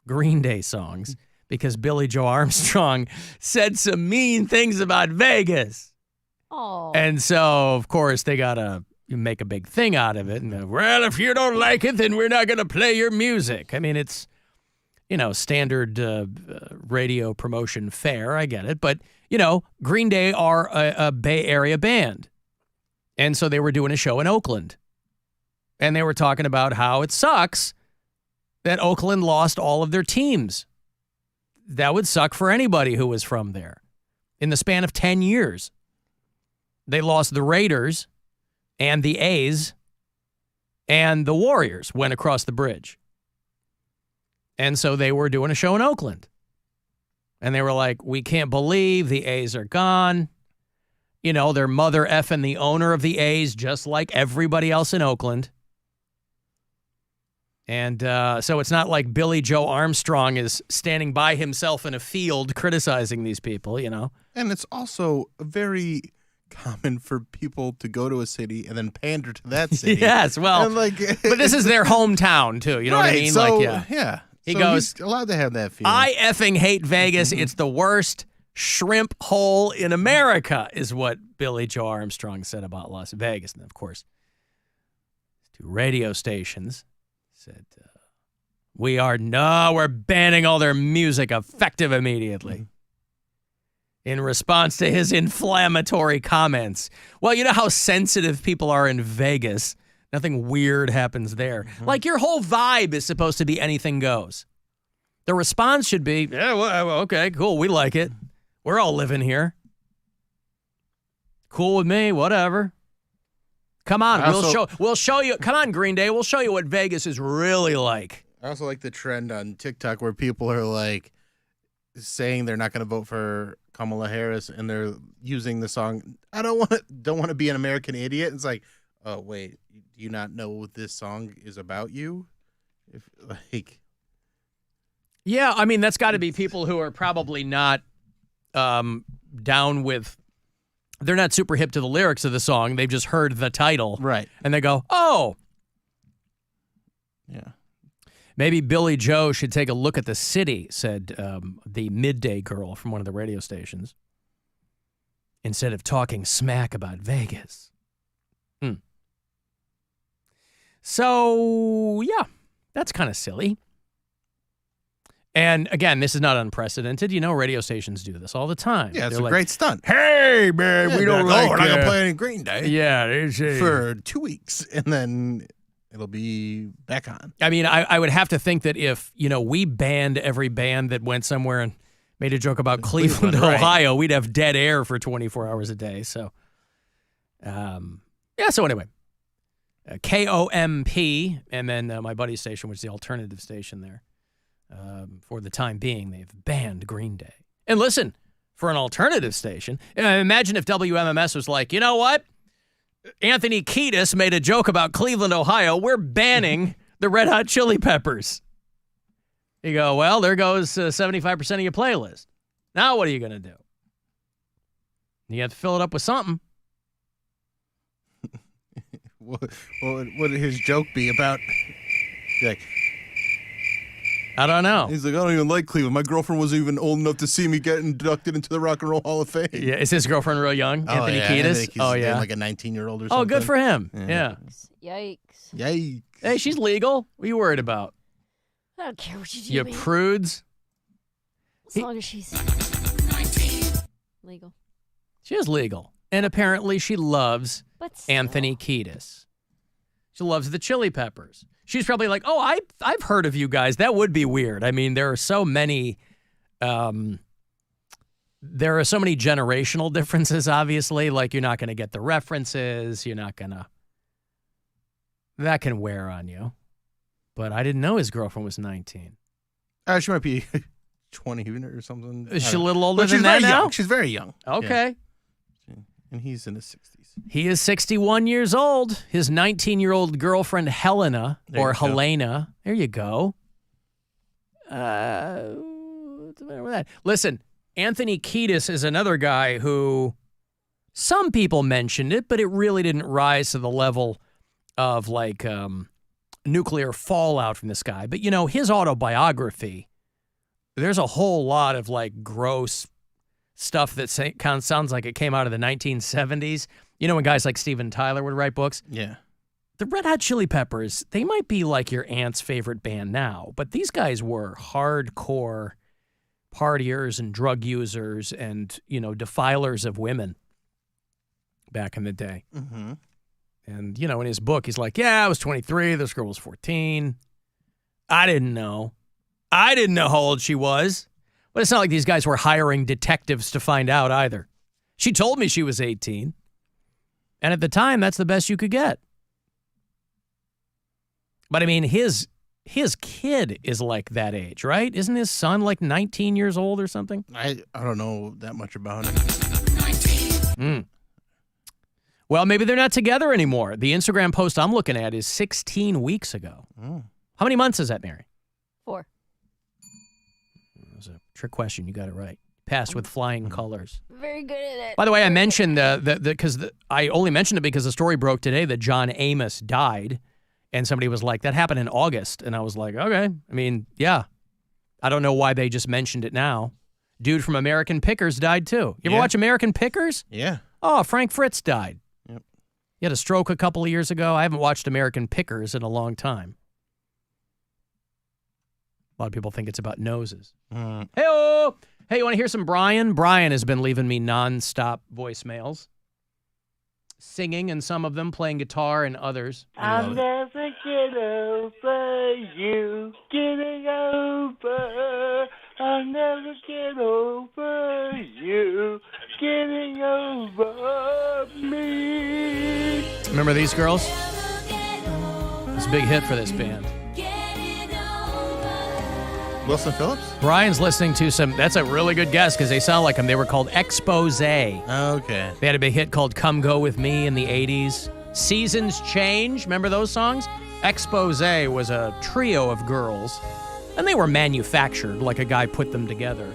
Green Day songs because Billy Joe Armstrong said some mean things about Vegas. Oh. And so, of course, they got to make a big thing out of it. And, well, if you don't like it, then we're not going to play your music. I mean, it's, standard radio promotion fare. I get it. But, Green Day are a Bay Area band. And so they were doing a show in Oakland. And they were talking about how it sucks that Oakland lost all of their teams. That would suck for anybody who was from there. In the span of 10 years, they lost the Raiders and the A's and the Warriors went across the bridge. And so they were doing a show in Oakland. And they were like, we can't believe the A's are gone. Their mother effing the owner of the A's, just like everybody else in Oakland. And so it's not like Billy Joe Armstrong is standing by himself in a field criticizing these people, And it's also very common for people to go to a city and then pander to that city. Yes, well, but this is their hometown, too. You know what I mean? So, yeah. He so goes, he's allowed to have that feeling. I effing hate Vegas. It's the worst shrimp hole in America, is what Billy Joe Armstrong said about Las Vegas. And, of course, 2 radio stations said, we're banning all their music effective immediately. In response to his inflammatory comments. Well, you know how sensitive people are in Vegas. Nothing weird happens there. Like, your whole vibe is supposed to be anything goes. The response should be, yeah, well, okay, cool, we like it. We're all living here. Cool with me, whatever. Come on, we'll show you. Come on, Green Day, we'll show you what Vegas is really like. I also like the trend on TikTok where people are like saying they're not going to vote for Kamala Harris, and they're using the song "I don't want to be an American idiot." It's like, oh wait, do you not know what this song is about? Yeah, I mean that's got to be people who are probably not down with. They're not super hip to the lyrics of the song. They've just heard the title, right? And they go, "Oh, yeah." Maybe Billy Joe should take a look at the city," said the midday girl from one of the radio stations, "instead of talking smack about Vegas." So, yeah, that's kind of silly. And, again, this is not unprecedented. Radio stations do this all the time. Yeah, it's a great stunt. Hey, man, we don't like we're not going to play any Green Day. Yeah. For 2 weeks, and then it'll be back on. I mean, I would have to think that if, we banned every band that went somewhere and made a joke about Cleveland, Ohio, we'd have dead air for 24 hours a day. So, so anyway, KOMP, and then my buddy's station, which is the alternative station there. For the time being, they've banned Green Day. And listen, for an alternative station, imagine if WMMS was like, you know what? Anthony Kiedis made a joke about Cleveland, Ohio. We're banning the Red Hot Chili Peppers. You go, well, there goes 75% of your playlist. Now what are you going to do? You have to fill it up with something. What would his joke be about? Like, I don't know. He's like, I don't even like Cleveland. My girlfriend wasn't even old enough to see me get inducted into the Rock and Roll Hall of Fame. Yeah, is his girlfriend real young? Anthony yeah. Kiedis? Oh, yeah. Like a 19-year-old or something. Oh, good for him. Yeah. Yikes. Yikes. Hey, she's legal. What are you worried about? I don't care what you do. You man. prudes. As long as she's legal. She is legal. And apparently she loves But still. Anthony Kiedis. She loves the Chili Peppers. She's probably like, oh, I've heard of you guys. That would be weird. I mean, there are so many generational differences, obviously. Like, you're not going to get the references. You're not going to. That can wear on you. But I didn't know his girlfriend was 19. She might be 20 or something. Is she a little older But than she's that very now? young. She's very young. Okay. Yeah. And he's in his 60s. He is 61 years old. His 19-year-old girlfriend, Helena, or Helena. There you go. What's the matter with that? Listen, Anthony Kiedis is another guy who some people mentioned it, but it really didn't rise to the level of like nuclear fallout from this guy. But, you know, his autobiography, there's a whole lot of like gross stuff that kind of sounds like it came out of the 1970s. You know, when guys like Steven Tyler would write books? Yeah. The Red Hot Chili Peppers, they might be like your aunt's favorite band now, but these guys were hardcore partiers and drug users and, you know, defilers of women back in the day. Mm-hmm. And, you know, in his book, he's like, yeah, I was 23. This girl was 14. I didn't know. I didn't know how old she was. But it's not like these guys were hiring detectives to find out either. She told me she was 18. And at the time, that's the best you could get. But I mean, his kid is like that age, right? Isn't his son like 19 years old or something? I don't know that much about him. 19. Well, maybe they're not together anymore. The Instagram post I'm looking at is 16 weeks ago. Oh. How many months is that, Mary? 4. It was a trick question. You got it right. Passed with flying colors. Very good at it. By the way, I mentioned I only mentioned it because the story broke today that John Amos died, and somebody was like, that happened in August, and I was like, okay. I mean, yeah. I don't know why they just mentioned it now. Dude from American Pickers died too. You ever watch American Pickers? Yeah. Oh, Frank Fritz died. Yep. He had a stroke a couple of years ago. I haven't watched American Pickers in a long time. A lot of people think it's about noses. Hey-oh! Hey, you want to hear some Brian? Brian has been leaving me nonstop voicemails. Singing in some of them, playing guitar in others. I'll never get over you, getting over. I'll never get over you, getting over me. Remember these girls? It's a big hit for this band. Wilson Phillips? Brian's listening to some, that's a really good guess because they sound like them. They were called Expose. Okay. They had a big hit called Come Go With Me in the 80s. Seasons Change, remember those songs? Expose was a trio of girls, and they were manufactured, like a guy put them together.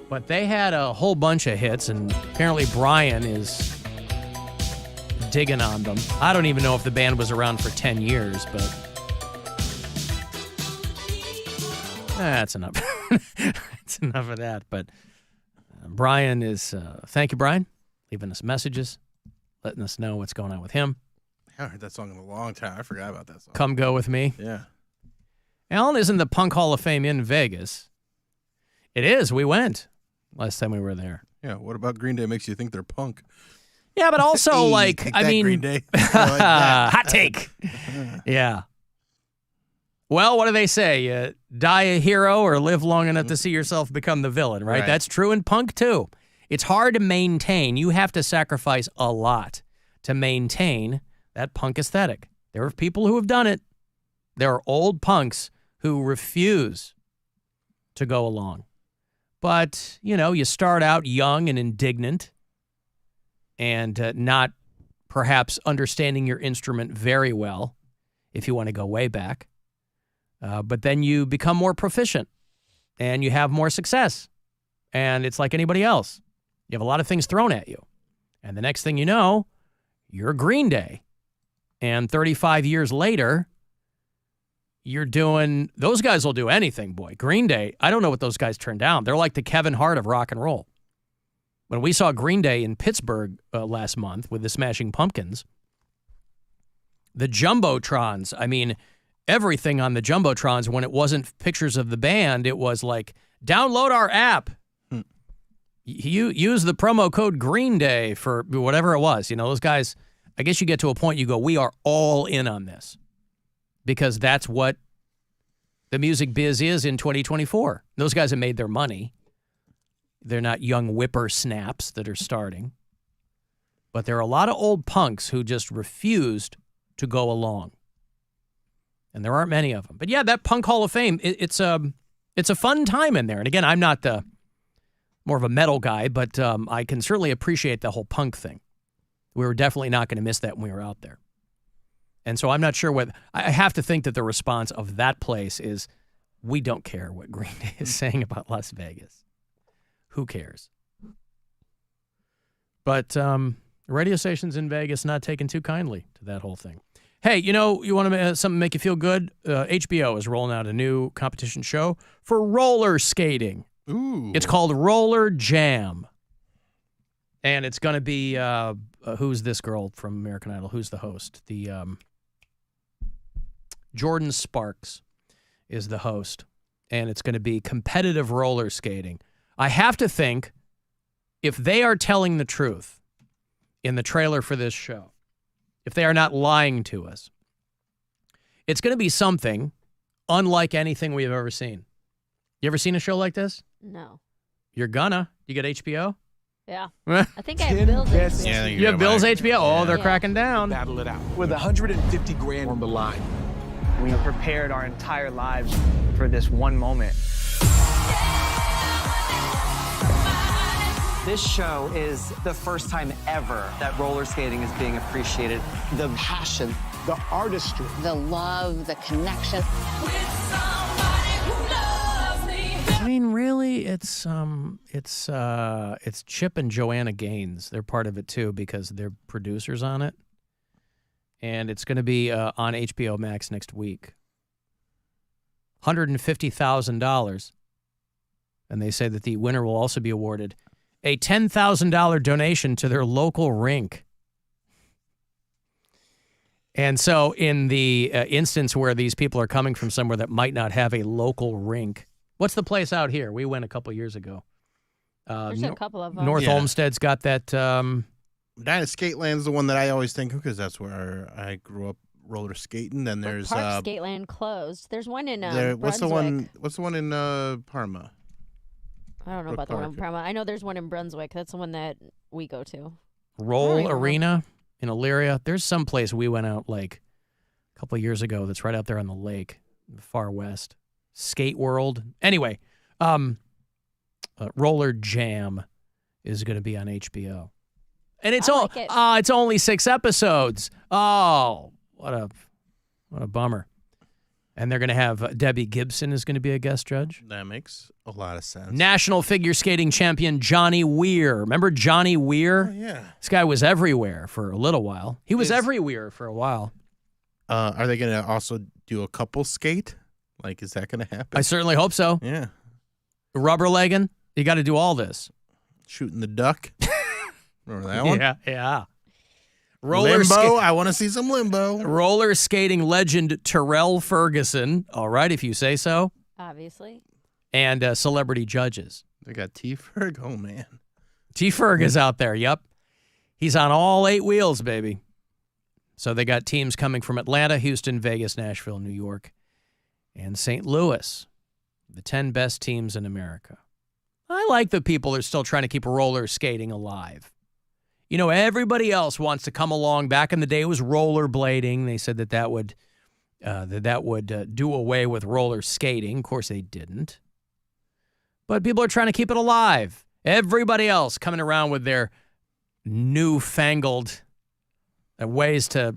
But they had a whole bunch of hits, and apparently Brian is digging on them. I don't even know if the band was around for 10 years, but that's enough. That's enough of that. But Brian is, thank you, Brian, leaving us messages, letting us know what's going on with him. I haven't heard that song in a long time. I forgot about that song. Come Go With Me. Yeah. Alan is in the Punk Hall of Fame in Vegas. It is. We went last time we were there. Yeah. What about Green Day makes you think they're punk? Yeah, but also, like, I mean, Green Day. Hot take. Yeah. Well, what do they say? You die a hero or live long enough to see yourself become the villain, right? That's true in punk, too. It's hard to maintain. You have to sacrifice a lot to maintain that punk aesthetic. There are people who have done it. There are old punks who refuse to go along. But, you know, you start out young and indignant and not perhaps understanding your instrument very well, if you want to go way back. But then you become more proficient and you have more success. And it's like anybody else. You have a lot of things thrown at you. And the next thing you know, you're Green Day. And 35 years later, you're doing, those guys will do anything, boy. Green Day, I don't know what those guys turned down. They're like the Kevin Hart of rock and roll. When we saw Green Day in Pittsburgh last month with the Smashing Pumpkins, the Jumbotrons, I mean, everything on the Jumbotrons, when it wasn't pictures of the band, it was like, download our app. You use the promo code Green Day for whatever it was. You know, those guys, I guess you get to a point you go, we are all in on this. Because that's what the music biz is in 2024. Those guys have made their money. They're not young whippersnaps that are starting. But there are a lot of old punks who just refused to go along. And there aren't many of them. But yeah, that Punk Hall of Fame, it's a fun time in there. And again, I'm not more of a metal guy, but I can certainly appreciate the whole punk thing. We were definitely not going to miss that when we were out there. And so I'm not sure what, I have to think that the response of that place is, we don't care what Green Day is saying about Las Vegas. Who cares? But radio stations in Vegas not taking too kindly to that whole thing. Hey, you know, you want to something make you feel good? HBO is rolling out a new competition show for roller skating. Ooh. It's called Roller Jam. And it's going to be, who's this girl from American Idol? Who's the host? Jordan Sparks is the host. And it's going to be competitive roller skating. I have to think, if they are telling the truth in the trailer for this show, if they are not lying to us, it's going to be something unlike anything we've ever seen. You ever seen a show like this? No. You're gonna. You get HBO? Yeah. I think I have Bill's HBO. Yeah, You have Bill's HBO? Oh, they're cracking down. Battle it out. With $150,000 on the line. We prepared our entire lives for this one moment. This show is the first time ever that roller skating is being appreciated. The passion, the artistry, the love, the connection. I mean, really, it's Chip and Joanna Gaines. They're part of it too because they're producers on it, and it's going to be on HBO Max next week. $150,000, and they say that the winner will also be awarded a $10,000 donation to their local rink. And so, in the instance where these people are coming from somewhere that might not have a local rink. What's the place out here? We went a couple years ago. There's a couple of them. North Olmsted's got that. Dinah Skateland's the one that I always think of because that's where I grew up roller skating. Then there's Park Skateland closed. There's one in what's the Brunswick. one in Parma? I don't know about the one in Parma. I know there's one in Brunswick. That's the one that we go to. Roll Arena in Elyria. There's some place we went out like a couple of years ago that's right out there on the lake, far west. Skate World. Anyway, Roller Jam is going to be on HBO. And it's it's only 6 episodes. Oh, what a bummer. And they're going to have Debbie Gibson is going to be a guest judge. That makes a lot of sense. National figure skating champion Johnny Weir. Remember Johnny Weir? Oh, yeah. This guy was everywhere for a little while. He was everywhere for a while. Are they going to also do a couple skate? Like, is that going to happen? I certainly hope so. Yeah. Rubber legging. You got to do all this. Shooting the duck. Remember that one? Yeah. Limbo. I want to see some limbo. Roller skating legend Terrell Ferguson. All right, if you say so. Obviously. And celebrity judges. They got T-Ferg. Oh, man. T-Ferg is out there. Yep. He's on all 8 wheels, baby. So they got teams coming from Atlanta, Houston, Vegas, Nashville, New York, and St. Louis. The 10 best teams in America. I like that people are still trying to keep roller skating alive. You know, everybody else wants to come along. Back in the day, it was rollerblading. They said that would do away with roller skating. Of course, they didn't. But people are trying to keep it alive. Everybody else coming around with their newfangled ways to,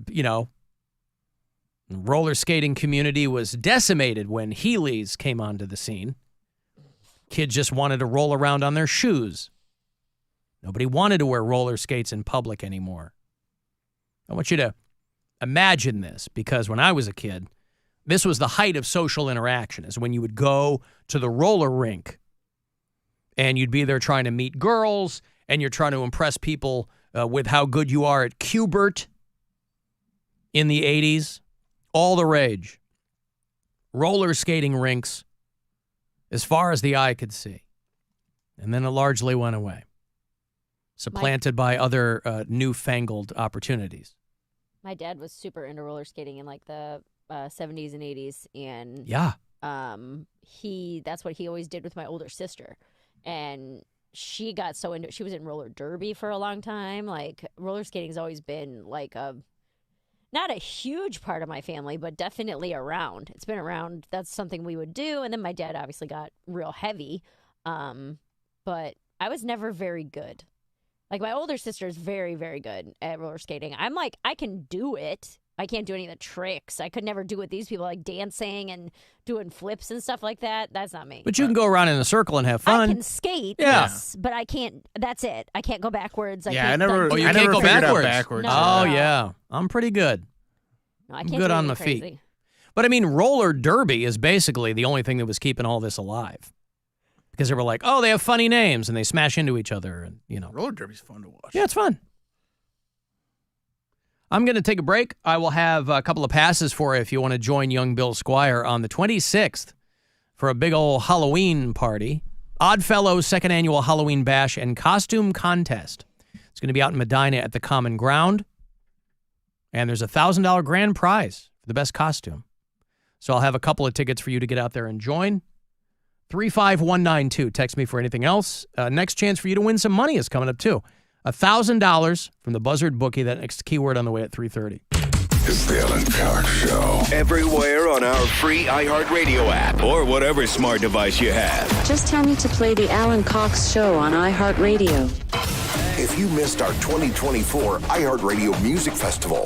roller skating community was decimated when Heelys came onto the scene. Kids just wanted to roll around on their shoes. Nobody wanted to wear roller skates in public anymore. I want you to imagine this, because when I was a kid, this was the height of social interaction, is when you would go to the roller rink and you'd be there trying to meet girls and you're trying to impress people with how good you are at Q*bert in the 80s. All the rage. Roller skating rinks as far as the eye could see. And then it largely went away, supplanted by other newfangled opportunities. My dad was super into roller skating in like the 70s and 80s, and that's what he always did with my older sister. And she got so into it. She was in roller derby for a long time. Like, roller skating's always been like not a huge part of my family, but definitely around. It's been around. That's something we would do. And then my dad obviously got real heavy, but I was never very good. Like, my older sister is very, very good at roller skating. I'm like, I can do it. I can't do any of the tricks. I could never do what these people like dancing and doing flips and stuff like that. That's not me. But you can go around in a circle and have fun. I can skate, yes, but I can't. That's it. I can't go backwards. I can't never go backwards. No. Oh, yeah. I'm pretty good. No, I I'm can't good do on my anything feet. crazy. But I mean, roller derby is basically the only thing that was keeping all this alive. Because they were like, oh, they have funny names, and they smash into each other, and Roller derby's fun to watch. Yeah, it's fun. I'm going to take a break. I will have a couple of passes for you if you want to join young Bill Squire on the 26th for a big old Halloween party. Oddfellows' second annual Halloween bash and costume contest. It's going to be out in Medina at the Common Ground. And there's a $1,000 grand prize for the best costume. So I'll have a couple of tickets for you to get out there and join. 35192. Text me for anything else. Next chance for you to win some money is coming up, too. $1,000 from the Buzzard bookie. That next keyword on the way at 3:30. It's the Alan Cox Show. Everywhere on our free iHeartRadio app or whatever smart device you have. Just tell me to play the Alan Cox Show on iHeartRadio. If you missed our 2024 iHeartRadio Music Festival,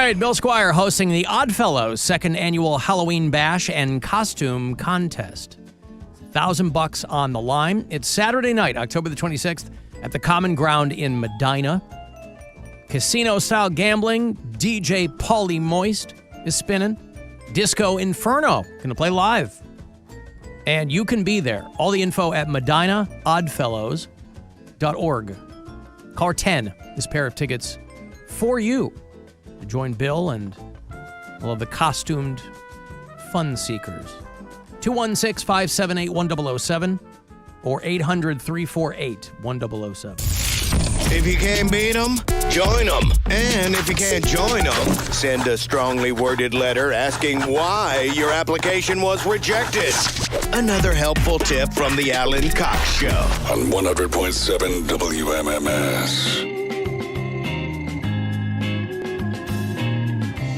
right, Bill Squire hosting the Oddfellows' second annual Halloween Bash and Costume Contest. $1,000 on the line. It's Saturday night, October the 26th, at the Common Ground in Medina. Casino-style gambling. DJ Pauly Moist is spinning. Disco Inferno gonna play live. And you can be there. All the info at medinaoddfellows.org. Caller 10 is a pair of tickets for you to join Bill and all of the costumed fun seekers. 216-578-1007 or 800-348-1007. If you can't beat them, join them. And if you can't join them, send a strongly worded letter asking why your application was rejected. Another helpful tip from the Alan Cox Show. On 100.7 WMMS.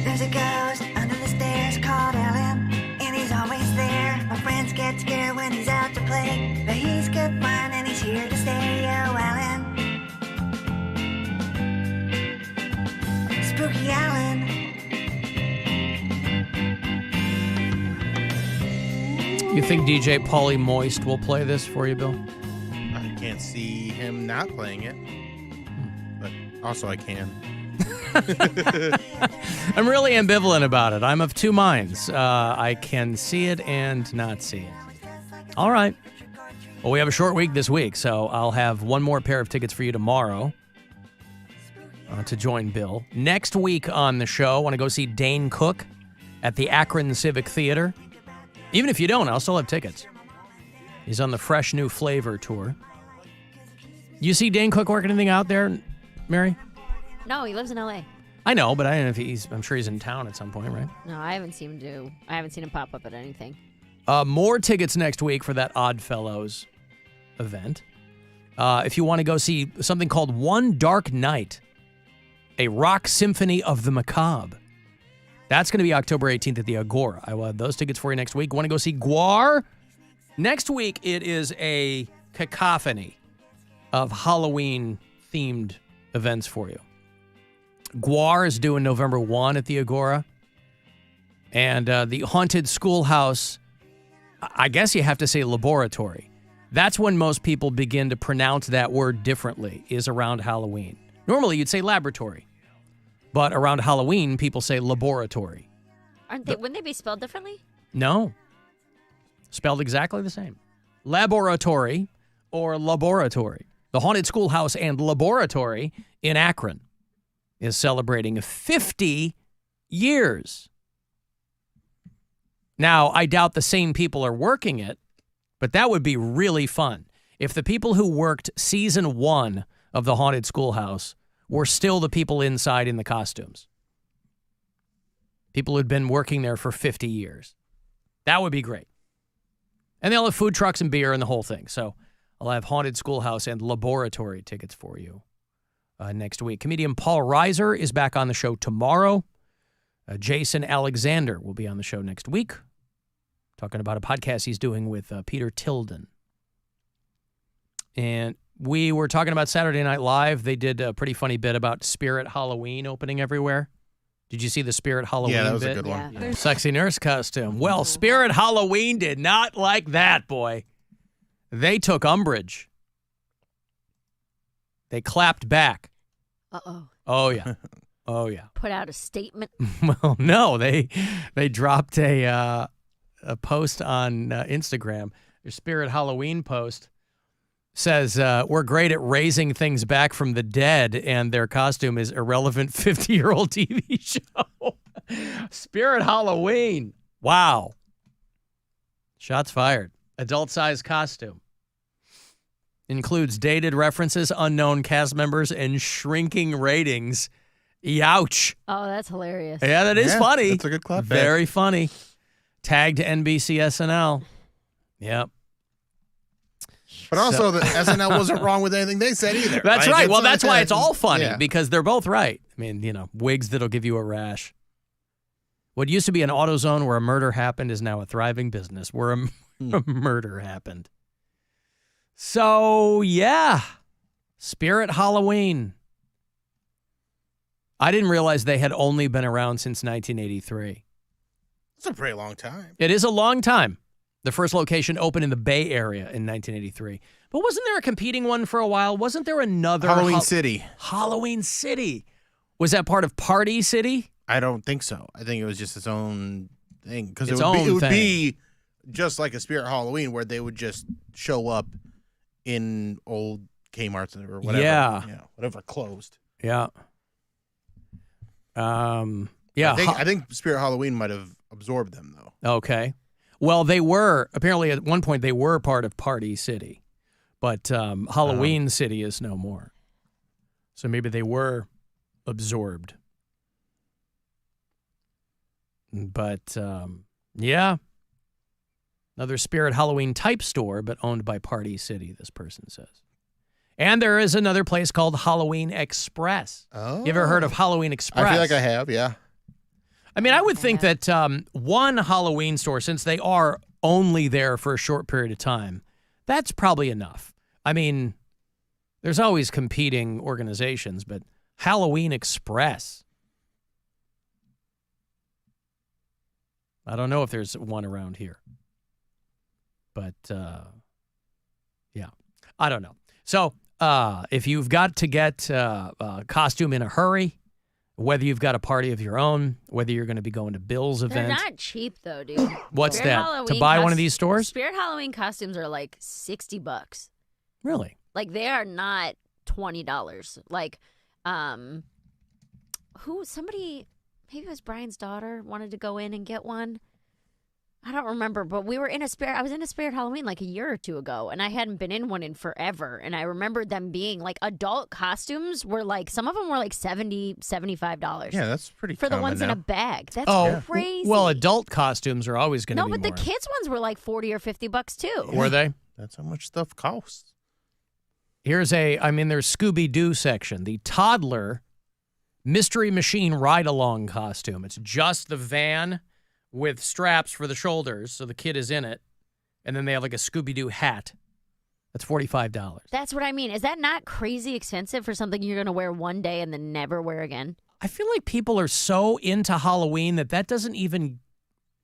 There's a ghost under the stairs called Alan, and he's always there. My friends get scared when he's out to play, but he's good fun and he's here to stay. Oh, Alan. Spooky Alan. You think DJ Pauly Moist will play this for you, Bill? I can't see him not playing it, but also I can. I'm really ambivalent about it. I'm of two minds. I can see it and not see it. All right. Well, we have a short week this week, so I'll have one more pair of tickets for you tomorrow to join Bill. Next week on the show, I want to go see Dane Cook at the Akron Civic Theater. Even if you don't, I'll still have tickets. He's on the Fresh New Flavor tour. You see Dane Cook work anything out there, Mary? No, he lives in L.A. I know, but I don't know if I'm sure he's in town at some point, right? No, I haven't seen him pop up at anything. More tickets next week for that Oddfellows event. If you want to go see something called One Dark Night, a rock symphony of the macabre. That's going to be October 18th at the Agora. I will have those tickets for you next week. Want to go see Guar? Next week, it is a cacophony of Halloween-themed events for you. Guar is due November 1 at the Agora. And the Haunted Schoolhouse, I guess you have to say laboratory. That's when most people begin to pronounce that word differently, is around Halloween. Normally, you'd say laboratory. But around Halloween, people say laboratory. Wouldn't they be spelled differently? No. Spelled exactly the same. Laboratory or laboratory. The Haunted Schoolhouse and Laboratory in Akron is celebrating 50 years. Now, I doubt the same people are working it, but that would be really fun. If the people who worked season 1 of the Haunted Schoolhouse were still the people inside in the costumes. People who'd been working there for 50 years. That would be great. And they'll have food trucks and beer and the whole thing. So I'll have Haunted Schoolhouse and Laboratory tickets for you next week. Comedian Paul Reiser is back on the show tomorrow. Jason Alexander will be on the show next week, talking about a podcast he's doing with Peter Tilden. And we were talking about Saturday Night Live. They did a pretty funny bit about Spirit Halloween opening everywhere. Did you see the Spirit Halloween bit? Yeah, that was a good one. Yeah. Sexy nurse costume. Well, Spirit Halloween did not like that, boy. They took umbrage. They clapped back. Uh-oh. Oh, yeah. Oh, yeah. Put out a statement. Well, no. They dropped a post on Instagram. Their Spirit Halloween post says, we're great at raising things back from the dead, and their costume is irrelevant 50-year-old TV show. Spirit Halloween. Wow. Shots fired. Adult-sized costume. Includes dated references, unknown cast members, and shrinking ratings. Youch. Oh, that's hilarious. Yeah, that is funny. That's a good clap. Very funny. Tagged NBC SNL. Yep. But also, the SNL wasn't wrong with anything they said either. That's Like, right. it's Well, like that's why it's all funny, Yeah. because they're both right. I mean, wigs that'll give you a rash. What used to be an AutoZone where a murder happened is now a thriving business where a murder happened. So, yeah. Spirit Halloween. I didn't realize they had only been around since 1983. It's a pretty long time. It is a long time. The first location opened in the Bay Area in 1983. But wasn't there a competing one for a while? Wasn't there another? Halloween City. Halloween City. Was that part of Party City? I don't think so. I think it was just its own thing. Because Its it own would thing. be just like a Spirit Halloween where they would just show up in old Kmart's or whatever. Yeah. Whatever closed. Yeah. Yeah. I think Spirit Halloween might have absorbed them, though. Okay. Well, they were, apparently at one point, they were part of Party City. But Halloween City is no more. So maybe they were absorbed. But, yeah. Another Spirit Halloween type store, but owned by Party City, this person says. And there is another place called Halloween Express. Oh. You ever heard of Halloween Express? I feel like I have, yeah. I mean, I would think that one Halloween store, since they are only there for a short period of time, that's probably enough. I mean, there's always competing organizations, but Halloween Express. I don't know if there's one around here. But, yeah, I don't know. So if you've got to get a costume in a hurry, whether you've got a party of your own, whether you're going to be going to Bill's event. They're not cheap, though, dude. What's Spirit that? Halloween To buy one of these stores? Spirit Halloween costumes are like $60. Really? Like, they are not $20. Like, somebody, maybe it was Brian's daughter, wanted to go in and get one. I don't remember, but I was in a Spirit Halloween like a year or two ago, and I hadn't been in one in forever. And I remember them being like adult costumes were like, some of them were like $70, $75. Yeah, that's pretty for the common ones in now. a bag. That's crazy. Well, adult costumes are always going to No, be but more. the kids' ones were like $40 or $50 too. Were they? That's how much stuff costs. There's Scooby-Doo section. The toddler Mystery Machine ride-along costume. It's just the van with straps for the shoulders, so the kid is in it. And then they have like a Scooby-Doo hat. That's $45. That's what I mean. Is that not crazy expensive for something you're going to wear one day and then never wear again? I feel like people are so into Halloween that doesn't even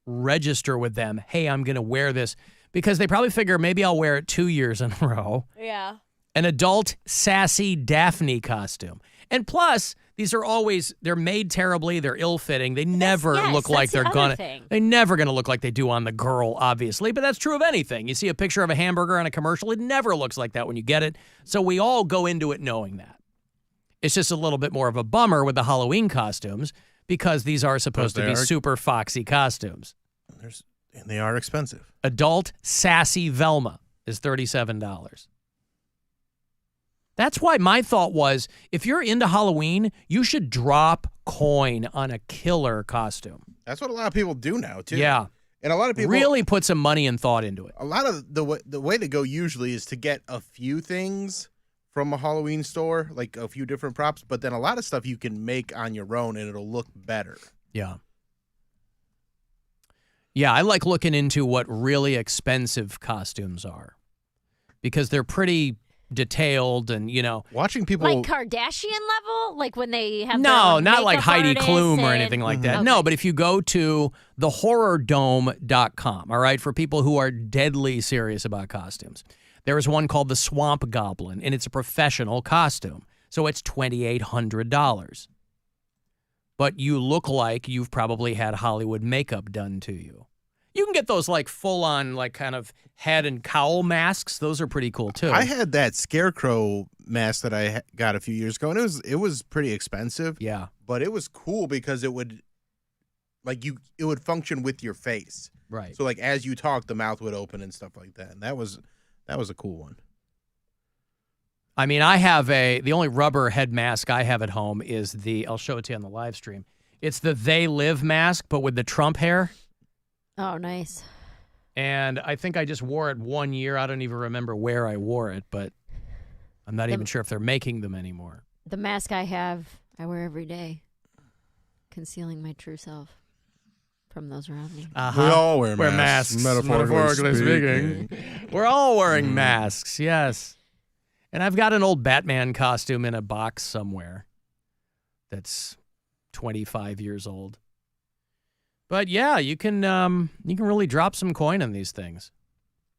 register with them. Hey, I'm going to wear this. Because they probably figure maybe I'll wear it 2 years in a row. Yeah. An adult sassy Daphne costume. And plus, these are always, they're made terribly, they're ill-fitting. They never look like they're gonna, they're never going to look like they do on the girl, obviously. But that's true of anything. You see a picture of a hamburger on a commercial, it never looks like that when you get it. So we all go into it knowing that. It's just a little bit more of a bummer with the Halloween costumes because these are supposed to be super foxy costumes. And they are expensive. Adult sassy Velma is $37. That's why my thought was, if you're into Halloween, you should drop coin on a killer costume. That's what a lot of people do now, too. Yeah. And a lot of people really put some money and thought into it. A lot of the way to go usually is to get a few things from a Halloween store, like a few different props, but then a lot of stuff you can make on your own and it'll look better. Yeah. Yeah, I like looking into what really expensive costumes are because they're pretty detailed and, watching people like Kardashian level, like when they have not their like Heidi makeup Klum or artists anything like that. Okay. No, but if you go to thehorrordome.com, all right, for people who are deadly serious about costumes, there is one called the Swamp Goblin, and it's a professional costume, so it's $2,800. But you look like you've probably had Hollywood makeup done to you. You can get those like full-on like kind of head and cowl masks. Those are pretty cool too. I had that scarecrow mask that I got a few years ago, and it was pretty expensive. Yeah, but it was cool because it would function with your face. Right. So like as you talk, the mouth would open and stuff like that, and that was a cool one. I mean, I have the only rubber head mask I have at home is I'll show it to you on the live stream. It's the They Live mask, but with the Trump hair. Oh, nice. And I think I just wore it 1 year. I don't even remember where I wore it, but I'm not even sure if they're making them anymore. The mask I wear every day, concealing my true self from those around me. Uh-huh. We all wear masks. Metaphorically speaking. We're all wearing masks, yes. And I've got an old Batman costume in a box somewhere that's 25 years old. But yeah, you can really drop some coin on these things.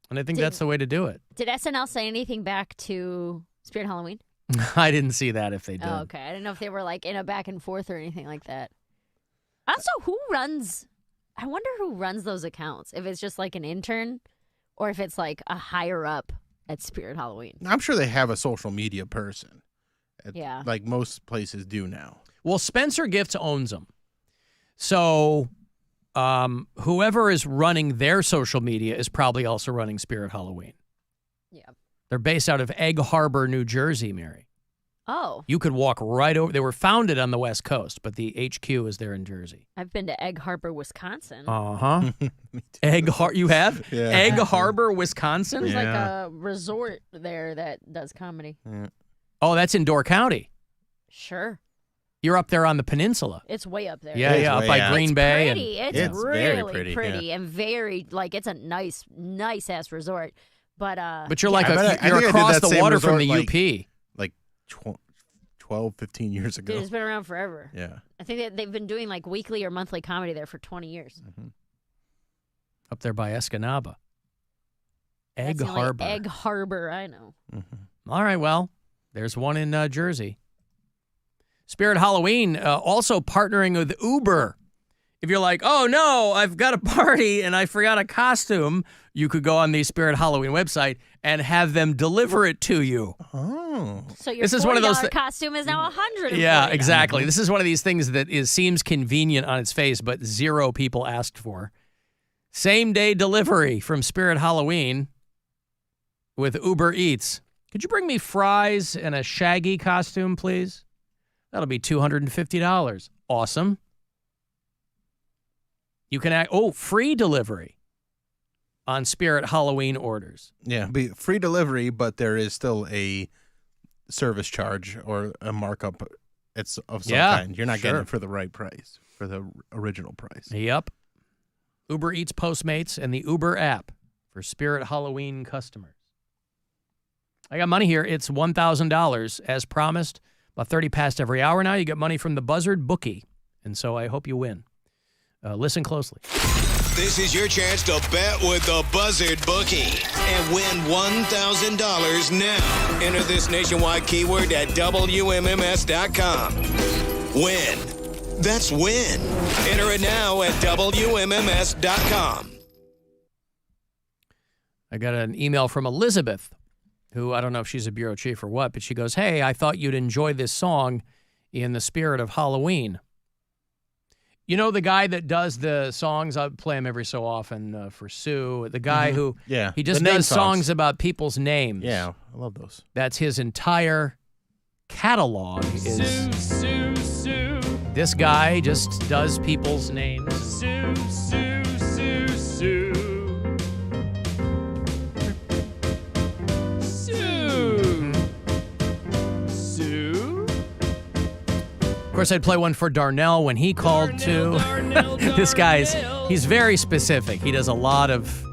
And I think that's the way to do it. Did SNL say anything back to Spirit Halloween? I didn't see that if they did. Oh, okay. I didn't know if they were like in a back and forth or anything like that. Also, I wonder who runs those accounts. If it's just like an intern or if it's like a higher up at Spirit Halloween. I'm sure they have a social media person. Yeah. Like most places do now. Well, Spencer Gifts owns them. So whoever is running their social media is probably also running Spirit Halloween. Yeah. They're based out of Egg Harbor, New Jersey, Mary. Oh. You could walk right over. They were founded on the West Coast, but the HQ is there in Jersey. I've been to Egg Harbor, Wisconsin. Uh-huh. You have? Yeah. Egg Harbor, Wisconsin? There's like a resort there that does comedy. Yeah. Oh, that's in Door County. Sure. You're up there on the peninsula. It's way up there. Yeah, up by Green Bay. Pretty. And It's really very pretty and very, like, it's a nice ass resort. But you're like I think I you're did across that the same water resort, from the like- UP. Like 12, 15 years ago. dude, it's been around forever. Yeah. I think that they've been doing like weekly or monthly comedy there for 20 years. Up there by Escanaba. Egg That's the only Harbor. Egg Harbor, I know. All right, well, there's one in Jersey. Spirit Halloween also partnering with Uber. If you're like, oh, no, I've got a party and I forgot a costume, you could go on the Spirit Halloween website and have them deliver it to you. Oh. So your This is one of those costume is now $100. Yeah, exactly. This is one of these things that seems convenient on its face, but zero people asked for. Same-day delivery from Spirit Halloween with Uber Eats. Could you bring me fries and a Shaggy costume, please? That'll be $250. Awesome. You can free delivery on Spirit Halloween orders. Yeah, be free delivery, but there is still a service charge or a markup. It's of some kind. You're not getting it for the right price, for the original price. Yep. Uber Eats, Postmates, and the Uber app for Spirit Halloween customers. I got money here. It's $1,000 as promised. About 30 past every hour now. You get money from the Buzzard bookie, and so I hope you win. Listen closely. This is your chance to bet with the Buzzard bookie and win $1,000 now. Enter this nationwide keyword at WMMS.com. Win. That's win. Enter it now at WMMS.com. I got an email from Elizabeth, who I don't know if she's a bureau chief or what, but she goes, hey, I thought you'd enjoy this song in the spirit of Halloween. You know the guy that does the songs? I play him every so often for Sue. The guy who he just does songs about people's names. Yeah, I love those. That's his entire catalog. Is Sue. this guy just does people's names? Sue. Of course, I'd play one for Darnell when he called too. This he's very specific. He does a lot of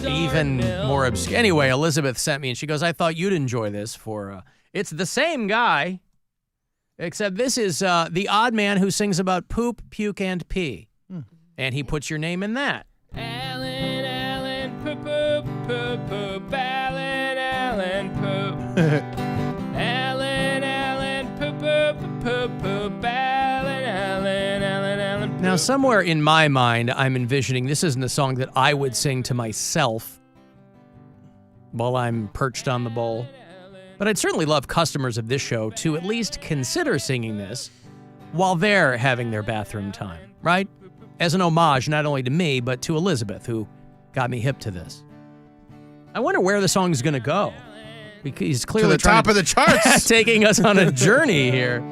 even more obscure. Anyway, Elizabeth sent me and she goes, I thought you'd enjoy this for, it's the same guy, except this is the odd man who sings about poop, puke, and pee. And he puts your name in that. Alan, poop, poop, poop, poop, Alan, poop. Now, somewhere in my mind, I'm envisioning this isn't a song that I would sing to myself while I'm perched on the bowl. But I'd certainly love customers of this show to at least consider singing this while they're having their bathroom time, right? As an homage not only to me, but to Elizabeth, who got me hip to this. I wonder where the song's going to go. Because he's clearly to the top of the charts. taking us on a journey here.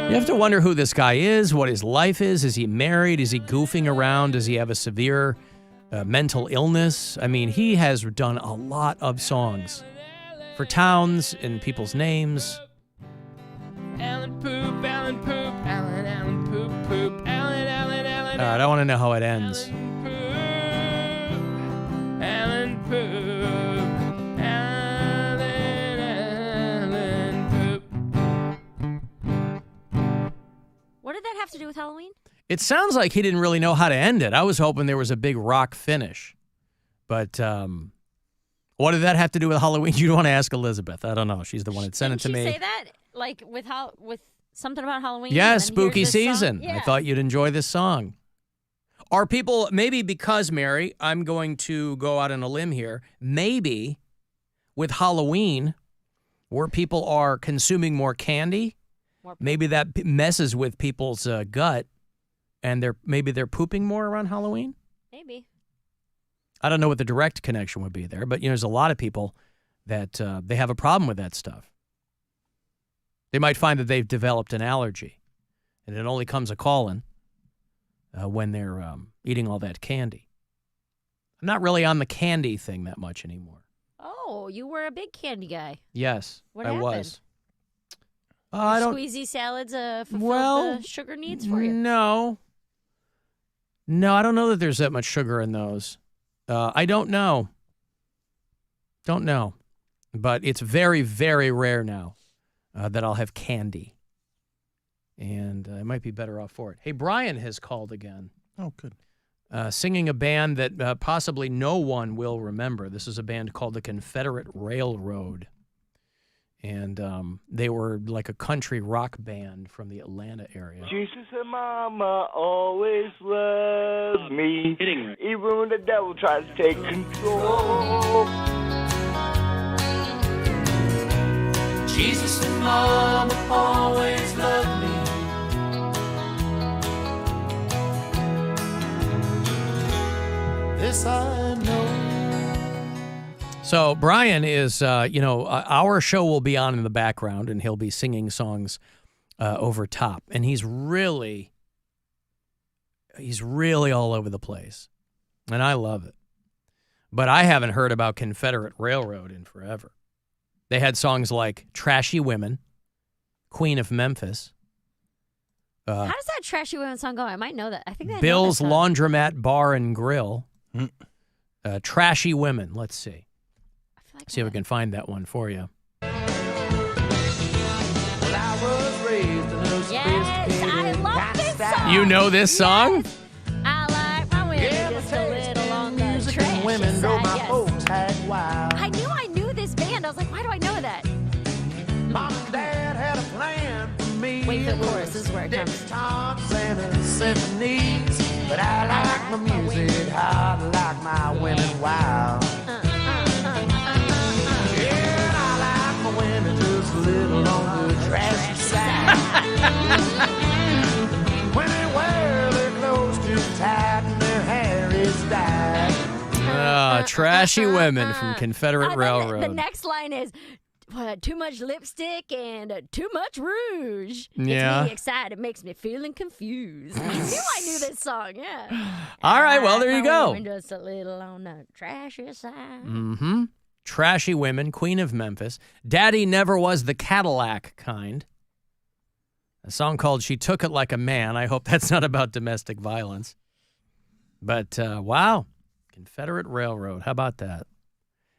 You have to wonder who this guy is, what his life is. Is he married? Is he goofing around? Does he have a severe mental illness? I mean, he has done a lot of songs for towns and people's names. Alan poop, Alan poop, Alan poop, poop, Alan. All right, I want to know how it ends. Alan poop, Alan. to do with Halloween? It sounds like he didn't really know how to end it. I was hoping there was a big rock finish. But what did that have to do with Halloween? You don't want to ask Elizabeth. I don't know. She's the one that sent it to me. Did she say that? Like with something about Halloween? Yeah, and spooky here's this season. song? Yeah. I thought you'd enjoy this song. Are people, maybe because, Mary, I'm going to go out on a limb here, maybe with Halloween, where people are consuming more candy, maybe that messes with people's gut, and maybe they're pooping more around Halloween? Maybe. I don't know what the direct connection would be there, but there's a lot of people that they have a problem with that stuff. They might find that they've developed an allergy, and it only comes a-calling when they're eating all that candy. I'm not really on the candy thing that much anymore. Oh, you were a big candy guy. Yes, What I happened? was. I don't. Squeezy salads fulfill the sugar needs for you? No, I don't know that there's that much sugar in those. I don't know. But it's very, very rare now that I'll have candy. And I might be better off for it. Hey, Brian has called again. Oh, good. Singing a band that possibly no one will remember. This is a band called the Confederate Railroad. And they were like a country rock band from the Atlanta area. Jesus and Mama always loved me, even when the devil tries to take control. Jesus and Mama always loved me. This I know. So Brian is, our show will be on in the background, and he'll be singing songs over top. And he's really all over the place. And I love it. But I haven't heard about Confederate Railroad in forever. They had songs like Trashy Women, Queen of Memphis. How does that Trashy Women song go? I might know that. I think I Bill's know that song. Laundromat Bar and Grill. Trashy Women. Let's see. See if we can find that one for you. Yes, I love this song. You know this song? I like my women just a little on the trashy women side. my Yes. folks had wild. I knew this band. I was like, why do I know that? Mom and Dad had a plan for me. Wait for the chorus. This is where it comes. Toms and symphonies. But I like my music hard, I like my women wild. Yeah, I like my women just a little on the trashy side. When they wear their clothes too tight and their hair is dyed. Trashy Women from Confederate Railroad. The next line is, too much lipstick and too much rouge. Yeah. Gets me excited. It makes me feeling confused. I knew I knew this song, yeah. All right, well, there you go. Just a little on the trashy side. Mm-hmm. Trashy Women, Queen of Memphis. Daddy Never Was the Cadillac Kind. A song called She Took It Like a Man. I hope that's not about domestic violence. But, wow. Confederate Railroad. How about that?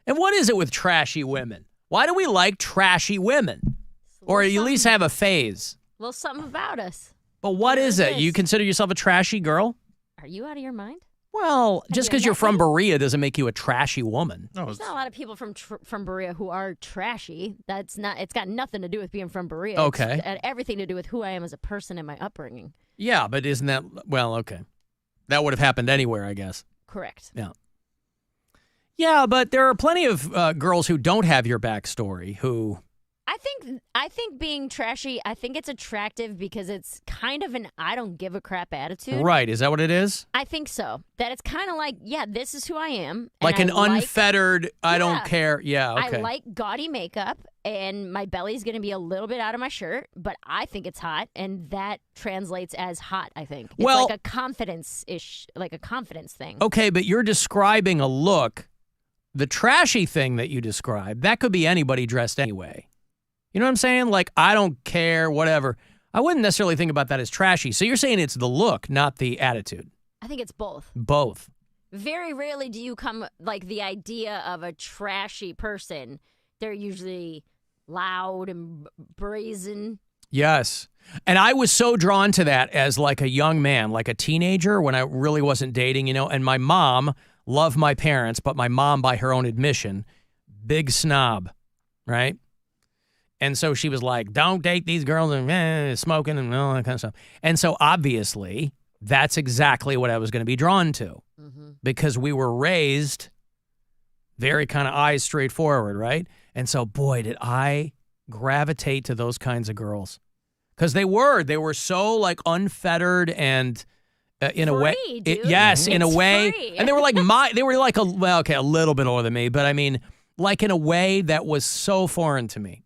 And what is it with trashy women? Why do we like trashy women? Or at least have a phase? A little something about us. But what is it? You consider yourself a trashy girl? Are you out of your mind? Well, just because you're from Berea doesn't make you a trashy woman. There's not a lot of people from Berea who are trashy. It's got nothing to do with being from Berea. Okay. It's everything to do with who I am as a person and my upbringing. Yeah, but isn't that, well, okay. That would have happened anywhere, I guess. Correct. Yeah. Yeah, but there are plenty of girls who don't have your backstory who... I think being trashy, I think it's attractive because it's kind of an I don't give a crap attitude. Right, is that what it is? I think so. That it's kind of like, yeah, this is who I am. Like and an unfettered, I don't care. Yeah, okay. I like gaudy makeup, and my belly's going to be a little bit out of my shirt, but I think it's hot, and that translates as hot, I think. It's like a confidence-ish, like a confidence thing. Okay, but you're describing a look. The trashy thing that you described, that could be anybody dressed anyway. You know what I'm saying? Like, I don't care, whatever. I wouldn't necessarily think about that as trashy. So you're saying it's the look, not the attitude. I think it's both. Both. Very rarely do you come, like, the idea of a trashy person. They're usually loud and brazen. Yes. And I was so drawn to that as like a young man, like a teenager when I really wasn't dating, and my mom loved my parents, but my mom, by her own admission, big snob, right? And so she was like, don't date these girls and smoking and all that kind of stuff. And so obviously that's exactly what I was going to be drawn to because we were raised very kind of eyes straight forward, right? And so, boy, did I gravitate to those kinds of girls. Because they were so like unfettered and in a way, yes, in a way, and they were like a little bit older than me, but I mean, like in a way that was so foreign to me.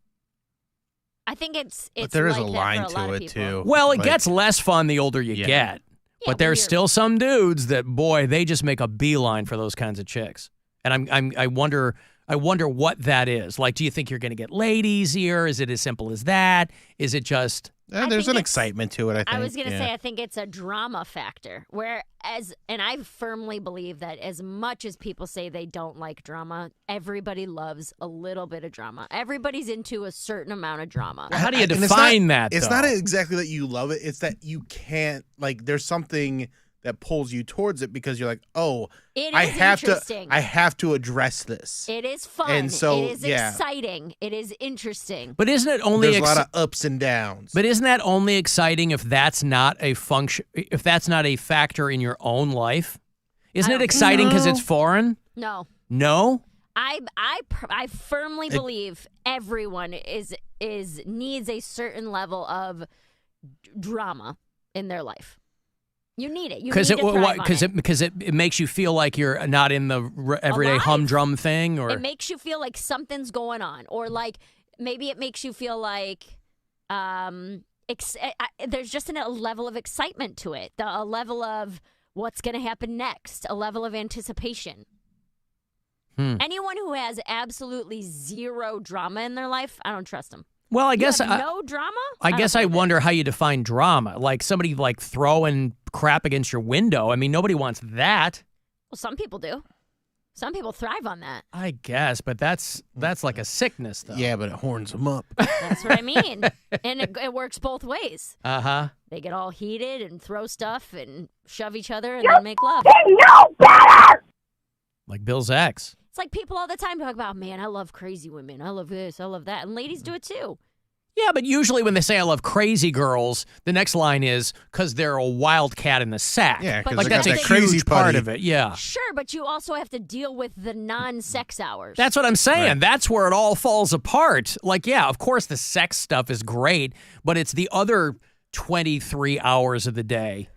I think it's But there is like a that line for a lot to of it people. too. Well, it Like- gets less fun the older you get, but there's still some dudes that, boy, they just make a beeline for those kinds of chicks, and I wonder what that is. Like, do you think you're going to get laid easier? Is it as simple as that? Is it just? There's an excitement to it, I think. I was going to say, I think it's a drama factor. And I firmly believe that as much as people say they don't like drama, everybody loves a little bit of drama. Everybody's into a certain amount of drama. How do you And it's define not- that, It's though? not exactly that you love it. It's that you can't, like, there's something that pulls you towards it because you're like, oh, It I is have interesting. I have to address this. It is fun. And so, it is yeah. exciting. It is interesting. But isn't it only There's a lot of ups and downs. But isn't that only exciting if that's not a function? If that's not a factor in your own life? Isn't it exciting because it's foreign? No. No. I firmly believe everyone needs a certain level of drama in their life. You need it. You need to thrive on it. Because it makes you feel like you're not in the everyday Alive. humdrum thing, or It makes you feel like something's going on, or like maybe it makes you feel like there's just a level of excitement to it, a level of what's going to happen next, a level of anticipation. Anyone who has absolutely zero drama in their life, I don't trust them. Well, I guess no drama. I guess I wonder how you define drama. Like somebody like throwing crap against your window. I mean, nobody wants that. Well, some people do. Some people thrive on that. I guess, but that's like a sickness, though. Yeah, but it horns them up. That's what I mean. And it works both ways. Uh-huh. They get all heated and throw stuff and shove each other and then make love. Like Bill's ex. It's like people all the time talk about, man, I love crazy women. I love this. I love that. And ladies do it too. Yeah, but usually when they say I love crazy girls, the next line is because they're a wildcat in the sack. Yeah, because like that's a huge part of it. Yeah. Sure, but you also have to deal with the non-sex hours. That's what I'm saying. Right. That's where it all falls apart. Like, yeah, of course the sex stuff is great, but it's the other 23 hours of the day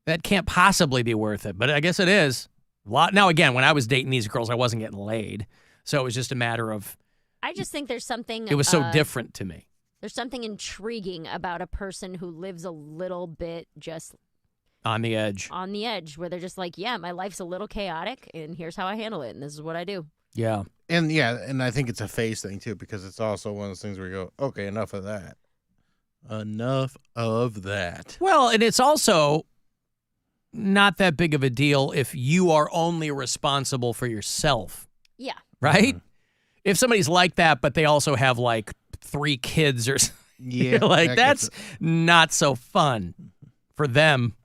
that can't possibly be worth it. But I guess it is. Now, again, when I was dating these girls, I wasn't getting laid. So it was just a matter of... I just think there's something... It was so different to me. There's something intriguing about a person who lives a little bit just... On the edge. On the edge, where they're just like, yeah, my life's a little chaotic, and here's how I handle it, and this is what I do. Yeah. And I think it's a phase thing, too, because it's also one of those things where you go, okay, enough of that. Enough of that. Well, and it's also... not that big of a deal if you are only responsible for yourself. Yeah. Right? If somebody's like that, but they also have like 3 kids or something, yeah, like that's not so fun for them.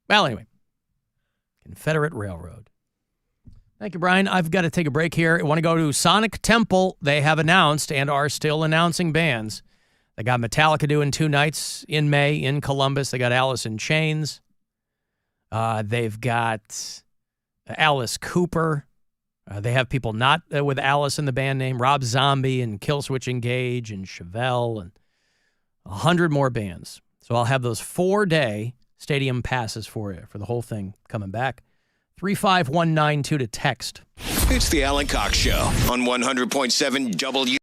Well, anyway, Confederate Railroad. Thank you, Brian. I've got to take a break here. I want to go to Sonic Temple. They have announced and are still announcing bands. They got Metallica doing 2 nights in May in Columbus. They got Alice in Chains. They've got Alice Cooper. They have people not with Alice in the band name. Rob Zombie and Killswitch Engage and Chevelle and 100 more bands. So I'll have those 4-day stadium passes for you for the whole thing coming back. 35192 to text. It's the Alan Cox Show on 100.7 W.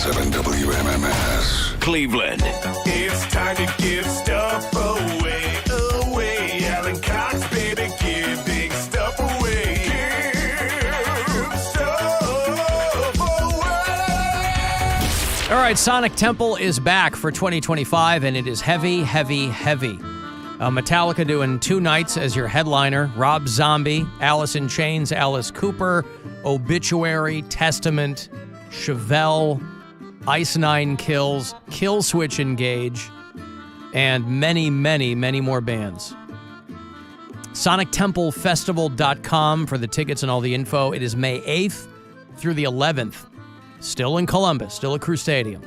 100.7 WMMS. Cleveland. It's time to give stuff away, away. Alan Cox, baby, giving stuff away. Give stuff away. All right, Sonic Temple is back for 2025, and it is heavy, heavy, heavy. Metallica doing 2 nights as your headliner. Rob Zombie, Alice in Chains, Alice Cooper, Obituary, Testament, Chevelle, Ice Nine Kills, Killswitch Engage, and many, many, many more bands. SonicTempleFestival.com for the tickets and all the info. It is May 8th through the 11th. Still in Columbus, still at Crew Stadium.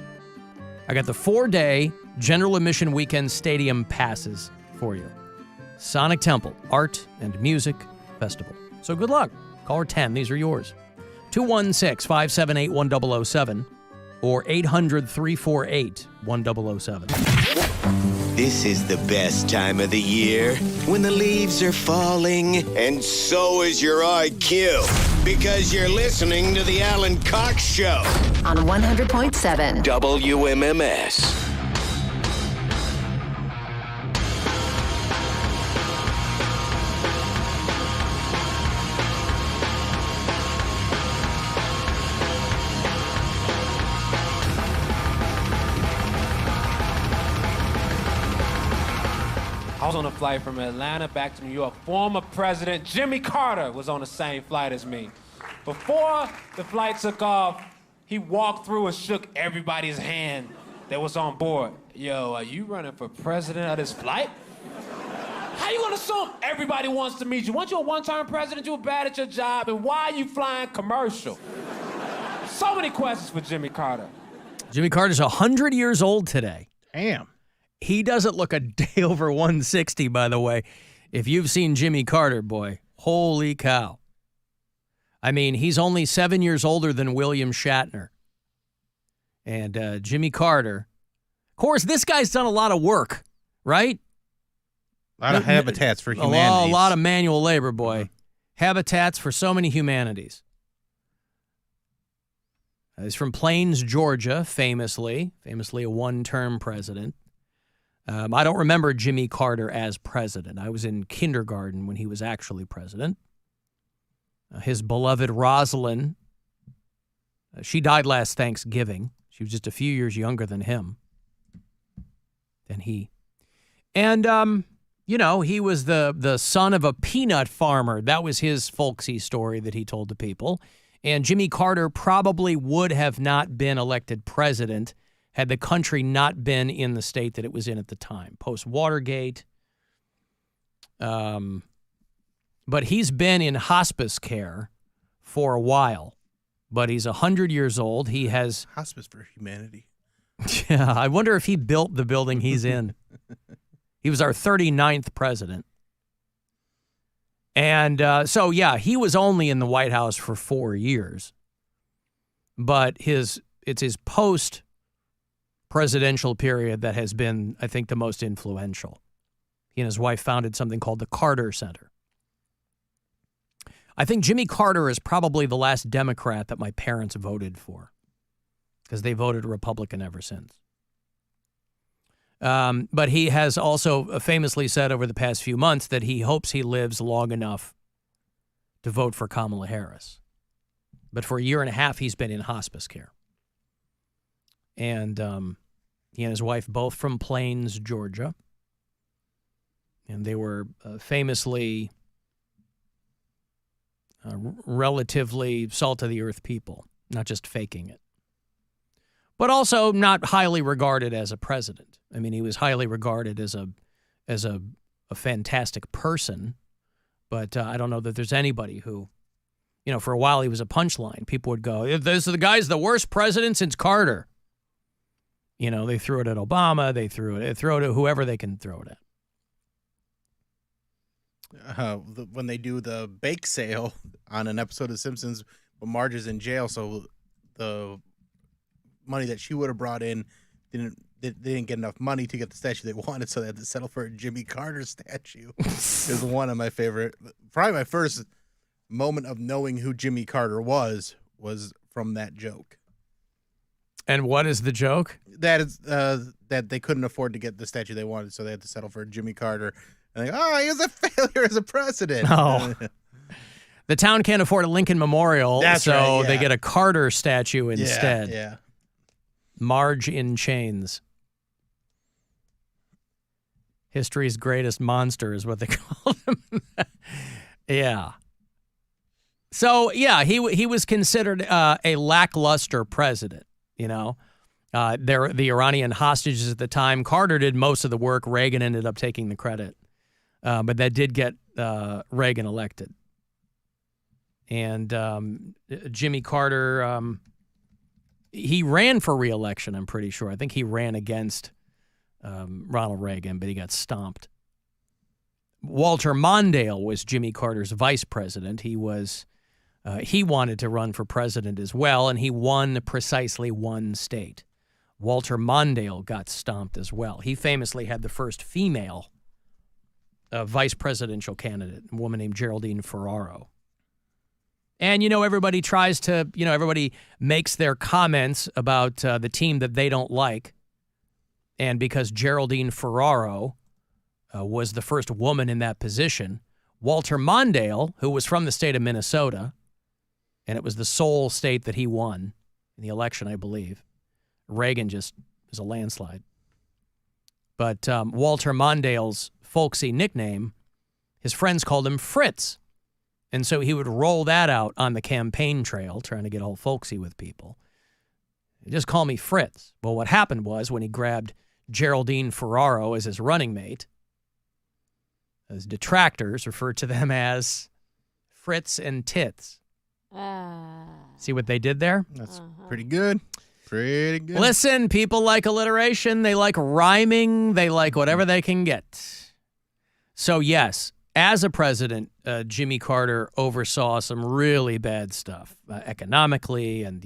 I got the 4-day general admission weekend stadium passes for you. Sonic Temple, Art and Music Festival. So good luck. Caller 10, these are yours. 216-578-1007 or 800-348-1007. This is the best time of the year when the leaves are falling, and so is your IQ, because you're listening to the Alan Cox Show On 100.7 WMMS. I was on a flight from Atlanta back to New York. Former President Jimmy Carter was on the same flight as me. Before the flight took off, he walked through and shook everybody's hand that was on board. Yo, are you running for president of this flight? How you gonna assume everybody wants to meet you? Weren't you a one-term president? You were bad at your job, and why are you flying commercial? So many questions for Jimmy Carter. Jimmy Carter's 100 years old today. Damn. He doesn't look a day over 160, by the way. If you've seen Jimmy Carter, boy, holy cow. I mean, he's only 7 years older than William Shatner. And Jimmy Carter, of course, this guy's done a lot of work, right? A lot of habitats for humanities. A lot of manual labor, boy. Habitats for so many humanities. He's from Plains, Georgia, famously a one-term president. I don't remember Jimmy Carter as president. I was in kindergarten when he was actually president. His beloved Rosalind, she died last Thanksgiving. She was just a few years younger than he. And, he was the son of a peanut farmer. That was his folksy story that he told to people. And Jimmy Carter probably would have not been elected president had the country not been in the state that it was in at the time, post-Watergate. But he's been in hospice care for a while. But he's 100 years old. He has... Hospice for Humanity. Yeah, I wonder if he built the building he's in. He was our 39th president. And he was only in the White House for 4 years. But it's his post-presidential period that has been, I think, the most influential. He and his wife founded something called the Carter Center. I think Jimmy Carter is probably the last Democrat that my parents voted for, because they voted Republican ever since. But he has also famously said over the past few months that he hopes he lives long enough to vote for Kamala Harris. But for a year and a half, he's been in hospice care. And he and his wife both from Plains, Georgia. And they were famously relatively salt-of-the-earth people, not just faking it. But also not highly regarded as a president. I mean, he was highly regarded as a fantastic person, but I don't know that there's anybody who, for a while he was a punchline. People would go, "This is the guy's the worst president since Carter." They threw it at Obama. They throw it at whoever they can throw it at. When they do the bake sale on an episode of Simpsons, when Marge is in jail, so the money that she would have brought in they didn't get enough money to get the statue they wanted, so they had to settle for a Jimmy Carter statue. Is one of my favorite. Probably my first moment of knowing who Jimmy Carter was from that joke. And what is the joke? That is that they couldn't afford to get the statue they wanted, so they had to settle for Jimmy Carter. And he was a failure as a president. Oh. The town can't afford a Lincoln Memorial, That's right, yeah. they get a Carter statue instead. Yeah. Marge in chains. History's greatest monster is what they called him. Yeah. So, yeah, he was considered a lackluster president, you know. The Iranian hostages at the time, Carter did most of the work. Reagan ended up taking the credit. But that did get Reagan elected. And Jimmy Carter, he ran for re-election, I'm pretty sure. I think he ran against Ronald Reagan, but he got stomped. Walter Mondale was Jimmy Carter's vice president. He wanted to run for president as well, and he won precisely one state. Walter Mondale got stomped as well. He famously had the first female vice presidential candidate, a woman named Geraldine Ferraro. And, everybody everybody makes their comments about the team that they don't like. And because Geraldine Ferraro was the first woman in that position, Walter Mondale, who was from the state of Minnesota, and it was the sole state that he won in the election, I believe. Reagan just was a landslide. But Walter Mondale's folksy nickname, his friends called him Fritz. And so he would roll that out on the campaign trail, trying to get all folksy with people. Just call me Fritz. Well, what happened was when he grabbed Geraldine Ferraro as his running mate, his detractors referred to them as Fritz and Tits. See what they did there? That's pretty good. Pretty good. Listen, people like alliteration. They like rhyming. They like whatever they can get. So, yes, as a president, Jimmy Carter oversaw some really bad stuff economically and,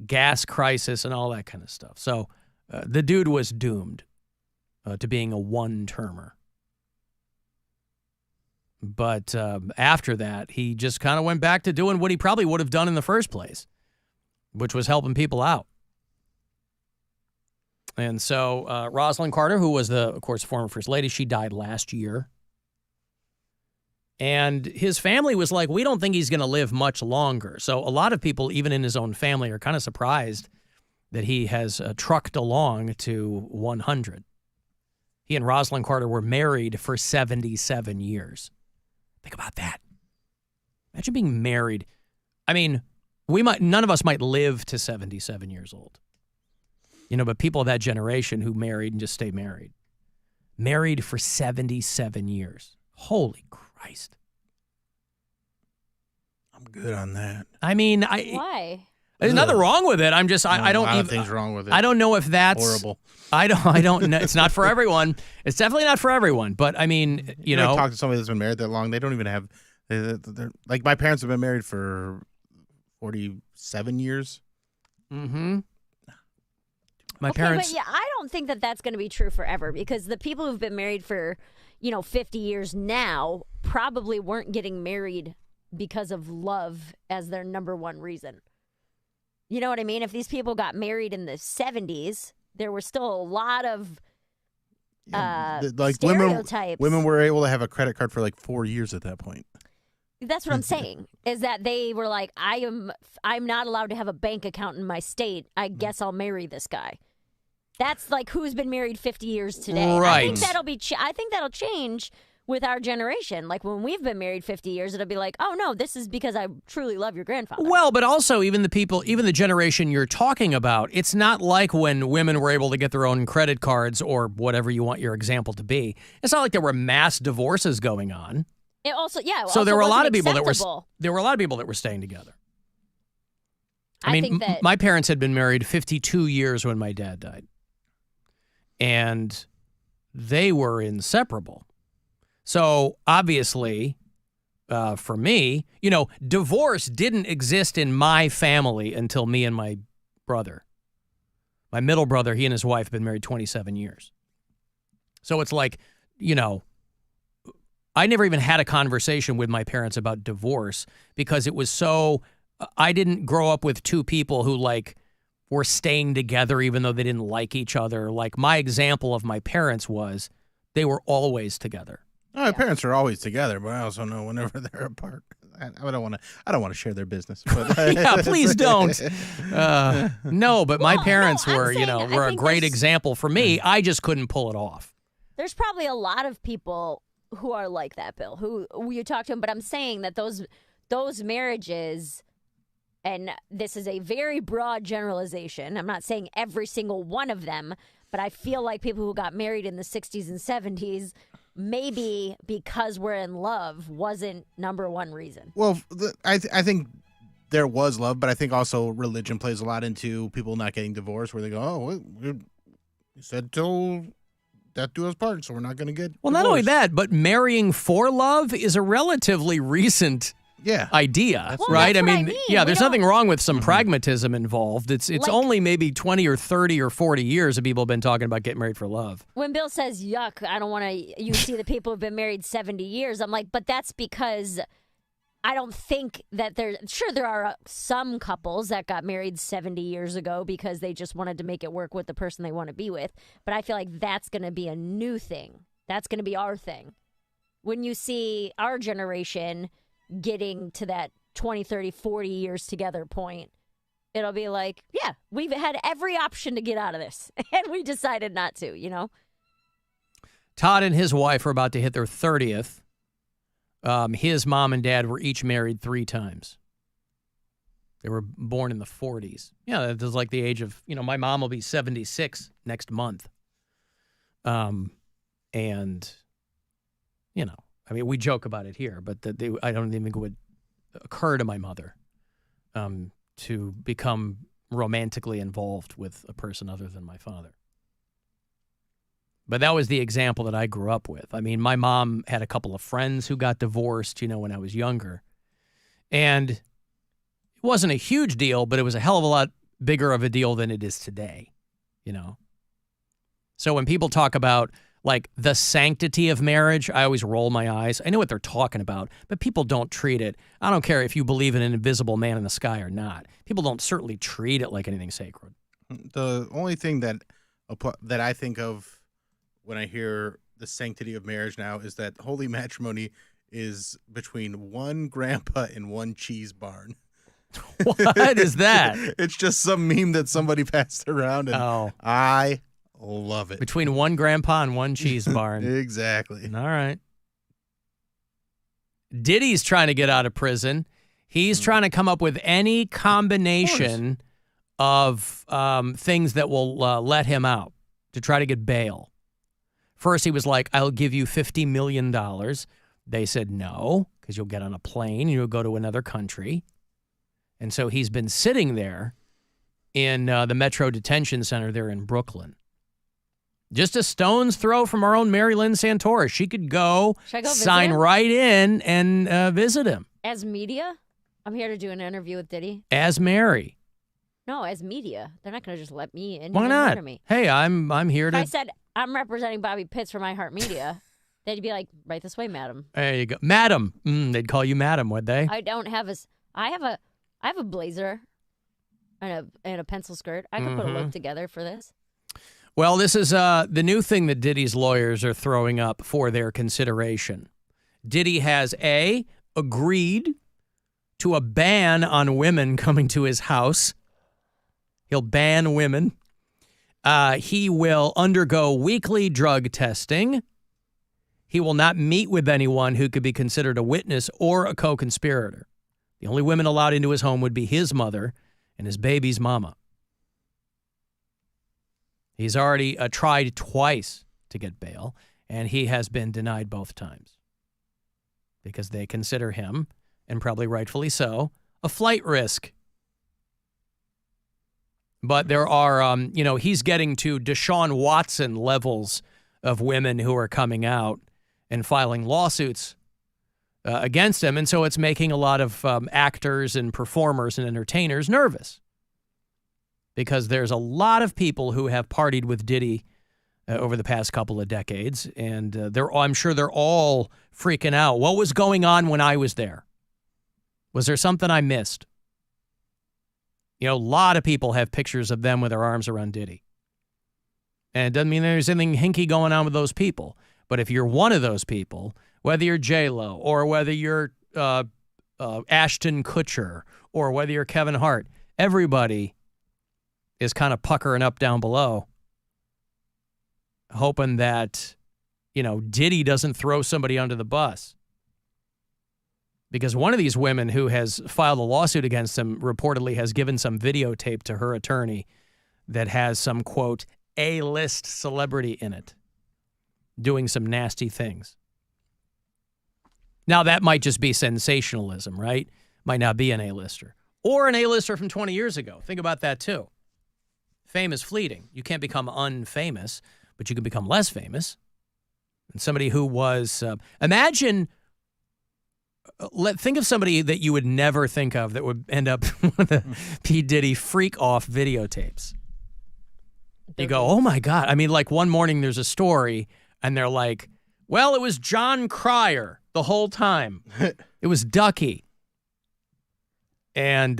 gas crisis and all that kind of stuff. So the dude was doomed to being a one-termer. But after that, he just kind of went back to doing what he probably would have done in the first place, which was helping people out. And so Rosalind Carter, who was of course, former First Lady, she died last year. And his family was like, we don't think he's going to live much longer. So a lot of people, even in his own family, are kind of surprised that he has trucked along to 100. He and Rosalind Carter were married for 77 years. Think about that. Imagine being married. I mean, none of us might live to 77 years old. But people of that generation who married and just stay married. Married for 77 years. Holy Christ. I'm good on that. I mean, why? There's nothing wrong with it. I'm just, I don't a lot even. of things wrong with it. I don't know if that's horrible. I don't know. It's not for everyone. It's definitely not for everyone. But I mean, you know, talk to somebody that's been married that long. They don't even have. They're like my parents have been married for 47 years. Mm-hmm. My parents. But yeah, I don't think that that's going to be true forever because the people who've been married for 50 years now probably weren't getting married because of love as their number one reason. You know what I mean? If these people got married in the 70s, there were still a lot of stereotypes. Women were able to have a credit card for like 4 years at that point. That's what I'm saying, is that they were like, I'm not allowed to have a bank account in my state. I guess I'll marry this guy. That's like who's been married 50 years today. Right. I think that'll change with our generation. Like when we've been married 50 years, it'll be like, oh no, this is because I truly love your grandfather. Well, but also even the generation you're talking about, it's not like when women were able to get their own credit cards or whatever you want your example to be. It's not like there were mass divorces going on. It also, yeah. So there were a lot of people acceptable. There were a lot of people that were staying together. I mean, think that my parents had been married 52 years when my dad died. And they were inseparable. So obviously, for me, divorce didn't exist in my family until me and my brother. My middle brother, he and his wife have been married 27 years. So it's like, I never even had a conversation with my parents about divorce because it was so, I didn't grow up with two people who were staying together even though they didn't like each other. Like my example of my parents was they were always together. My parents are always together, but I also know whenever they're apart. I don't want to share their business. But yeah, please don't. No, but my parents were a great example for me. I just couldn't pull it off. There's probably a lot of people who are like that, Bill, who you talk to them, but I'm saying that those marriages, and this is a very broad generalization. I'm not saying every single one of them, but I feel like people who got married in the 60s and 70s, maybe because we're in love, wasn't number one reason. Well, I think there was love, but I think also religion plays a lot into people not getting divorced, where they go, "Oh, we said till death do us part, so we're not going to get." Well, divorced. not only that, but marrying for love is a relatively recent idea, right? I mean, there's nothing wrong with some pragmatism involved. It's like, only maybe 20 or 30 or 40 years that people have been talking about getting married for love. When Bill says, yuck, I don't want to, you see the people who've been married 70 years, I'm like, but that's because I don't think that there are some couples that got married 70 years ago because they just wanted to make it work with the person they want to be with. But I feel like that's going to be a new thing. That's going to be our thing. When you see our generation getting to that 20, 30, 40 years together point, it'll be like, yeah, we've had every option to get out of this, and we decided not to, Todd and his wife are about to hit their 30th. His mom and dad were each married 3 times. They were born in the 40s. Yeah, that was like the age of, my mom will be 76 next month. We joke about it here, but I don't even think it would occur to my mother to become romantically involved with a person other than my father. But that was the example that I grew up with. I mean, my mom had a couple of friends who got divorced, when I was younger. And it wasn't a huge deal, but it was a hell of a lot bigger of a deal than it is today, So when people talk about like the sanctity of marriage, I always roll my eyes. I know what they're talking about, but people don't treat it. I don't care if you believe in an invisible man in the sky or not. People don't certainly treat it like anything sacred. The only thing that I think of when I hear the sanctity of marriage now is that holy matrimony is between one grandpa and one cheese barn. What is that? It's just some meme that somebody passed around, and I love it. Between one grandpa and one cheese barn. Exactly. All right. Diddy's trying to get out of prison. He's trying to come up with any combination of things that will let him out to try to get bail. First, he was like, I'll give you $50 million. They said no, because you'll get on a plane and you'll go to another country. And so he's been sitting there in the Metro Detention Center there in Brooklyn. Just a stone's throw from our own Mary Santora. She could go, sign right in and visit him. As media? I'm here to do an interview with Diddy. As Mary. No, as media. They're not going to just let me in. Why not? Me. Hey, I'm here to... If I said, I'm representing Bobby Pitts for iHeartMedia, they'd be like, right this way, madam. There you go. Madam. They'd call you madam, would they? I don't have a... I have a blazer and a pencil skirt. I could put a look together for this. Well, this is the new thing that Diddy's lawyers are throwing up for their consideration. Diddy has agreed to a ban on women coming to his house. He'll ban women. He will undergo weekly drug testing. He will not meet with anyone who could be considered a witness or a co-conspirator. The only women allowed into his home would be his mother and his baby's mama. He's already tried twice to get bail, and he has been denied both times because they consider him, and probably rightfully so, a flight risk. But there are, he's getting to Deshaun Watson levels of women who are coming out and filing lawsuits against him, and so it's making a lot of actors and performers and entertainers nervous. Because there's a lot of people who have partied with Diddy over the past couple of decades, and I'm sure they're all freaking out. What was going on when I was there? Was there something I missed? You know, a lot of people have pictures of them with their arms around Diddy. And it doesn't mean there's anything hinky going on with those people. But if you're one of those people, whether you're J-Lo or whether you're Ashton Kutcher or whether you're Kevin Hart, everybody is kind of puckering up down below, hoping that, you know, Diddy doesn't throw somebody under the bus. Because one of these women who has filed a lawsuit against him reportedly has given some videotape to her attorney that has some, quote, A-list celebrity in it doing some nasty things. Now, that might just be sensationalism, right? Might not be an A-lister. Or an A-lister from 20 years ago. Think about that, too. Fame is fleeting. You can't become unfamous, but you can become less famous. And somebody who was, imagine, think of somebody that you would never think of that would end up with the P. Diddy freak-off videotapes. You go, oh, my God. I mean, like one morning there's a story, and they're like, well, it was John Cryer the whole time. It was Ducky. And,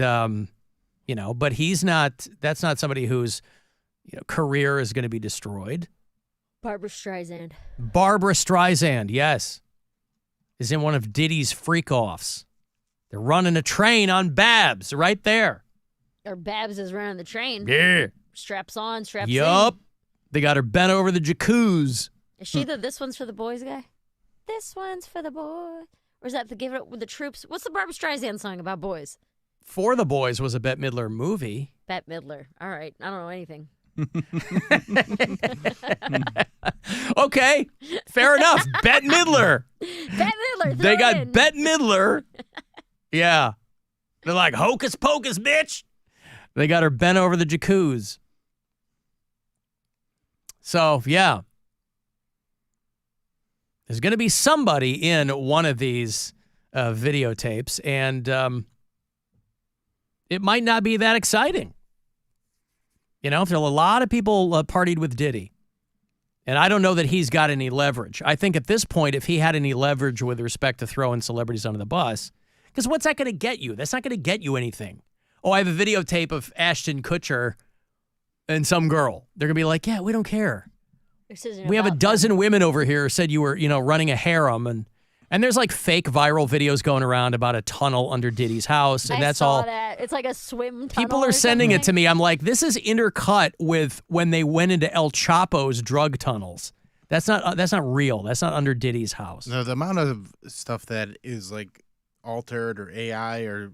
you know, but that's not somebody whose, you know, career is going to be destroyed. Barbra Streisand. Barbra Streisand, yes, is in one of Diddy's freak-offs. They're running a train on Babs right there. Or Babs is running the train. Yeah. Straps on, straps in. Yup. They got her bent over the jacuzzi. Is she the "This One's for the Boys" guy? This one's for the boys. Or is that the "Give It Up with the Troops"? What's the Barbra Streisand song about boys? For the Boys was a Bette Midler movie. Bette Midler. All right. I don't know anything. Okay. Fair enough. Bette Midler. Bette Midler. They got Bette Midler. Yeah. They're like, hocus pocus, bitch. They got her bent over the jacuzzi. So, yeah. There's going to be somebody in one of these videotapes, and it might not be that exciting. You know, if there are a lot of people partied with Diddy, and I don't know that he's got any leverage. I think at this point, if he had any leverage with respect to throwing celebrities under the bus, because what's that going to get you? That's not going to get you anything. Oh, I have a videotape of Ashton Kutcher and some girl. They're going to be like, yeah, we don't care. We have a dozen women over here who said you were, you know, running a harem, and there's like fake viral videos going around about a tunnel under Diddy's house, and that's all. That. It's like a swim tunnel. People are sending it to me. I'm like, this is intercut with when they went into El Chapo's drug tunnels. That's not real. That's not under Diddy's house. No, the amount of stuff that is like altered or AI or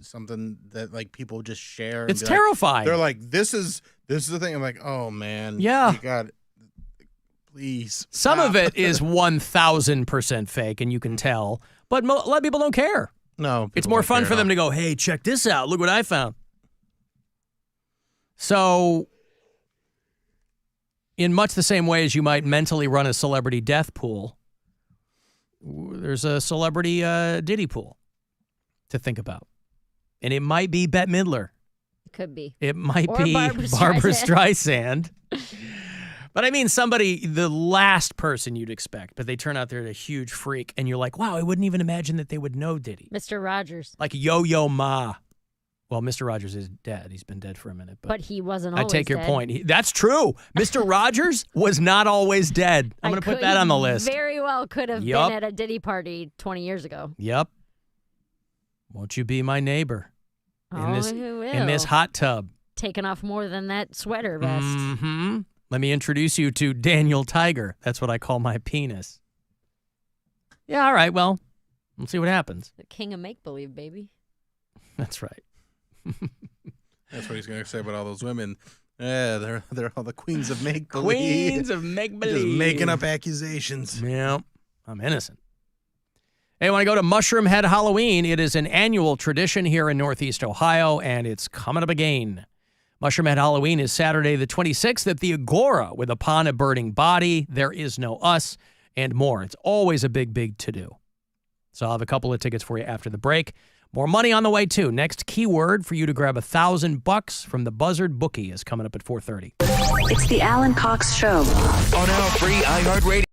something that like people just share. And it's terrifying. They're like, this is the thing. I'm like, oh man, yeah, you got. Please. Some of it is 1,000% fake, and you can tell. But a lot of people don't care. No. It's more fun for them to go, hey, check this out. Look what I found. So, in much the same way as you might mentally run a celebrity death pool, there's a celebrity Diddy pool to think about. And it might be Bette Midler. It could be. It might or be Barbra Streisand. But I mean, somebody, the last person you'd expect, but they turn out they're a huge freak, and you're like, wow, I wouldn't even imagine that they would know Diddy. Mr. Rogers. Like Yo-Yo Ma. Well, Mr. Rogers is dead. He's been dead for a minute. But he wasn't always dead. I take your point. That's true. Mr. Rogers was not always dead. I'm going to put that on the list. Very well could have been at a Diddy party 20 years ago. Yep. Won't you be my neighbor in this hot tub? Taking off more than that sweater vest. Mm-hmm. Let me introduce you to Daniel Tiger. That's what I call my penis. Yeah, all right, well, we'll see what happens. The king of make-believe, baby. That's right. That's what he's going to say about all those women. Yeah, they're all the queens of make-believe. Queens of make-believe. Just making up accusations. Yeah, I'm innocent. Hey, when I go to Mushroom Head Halloween, it is an annual tradition here in Northeast Ohio, and it's coming up again. Mushroom Head Halloween is Saturday the 26th at the Agora with Upon a Burning Body, There Is No Us, and more. It's always a big, big to-do. So I'll have a couple of tickets for you after the break. More money on the way, too. Next keyword for you to grab $1,000 from the Buzzard Bookie is coming up at 4:30. It's the Alan Cox Show. On our free iHeartRadio.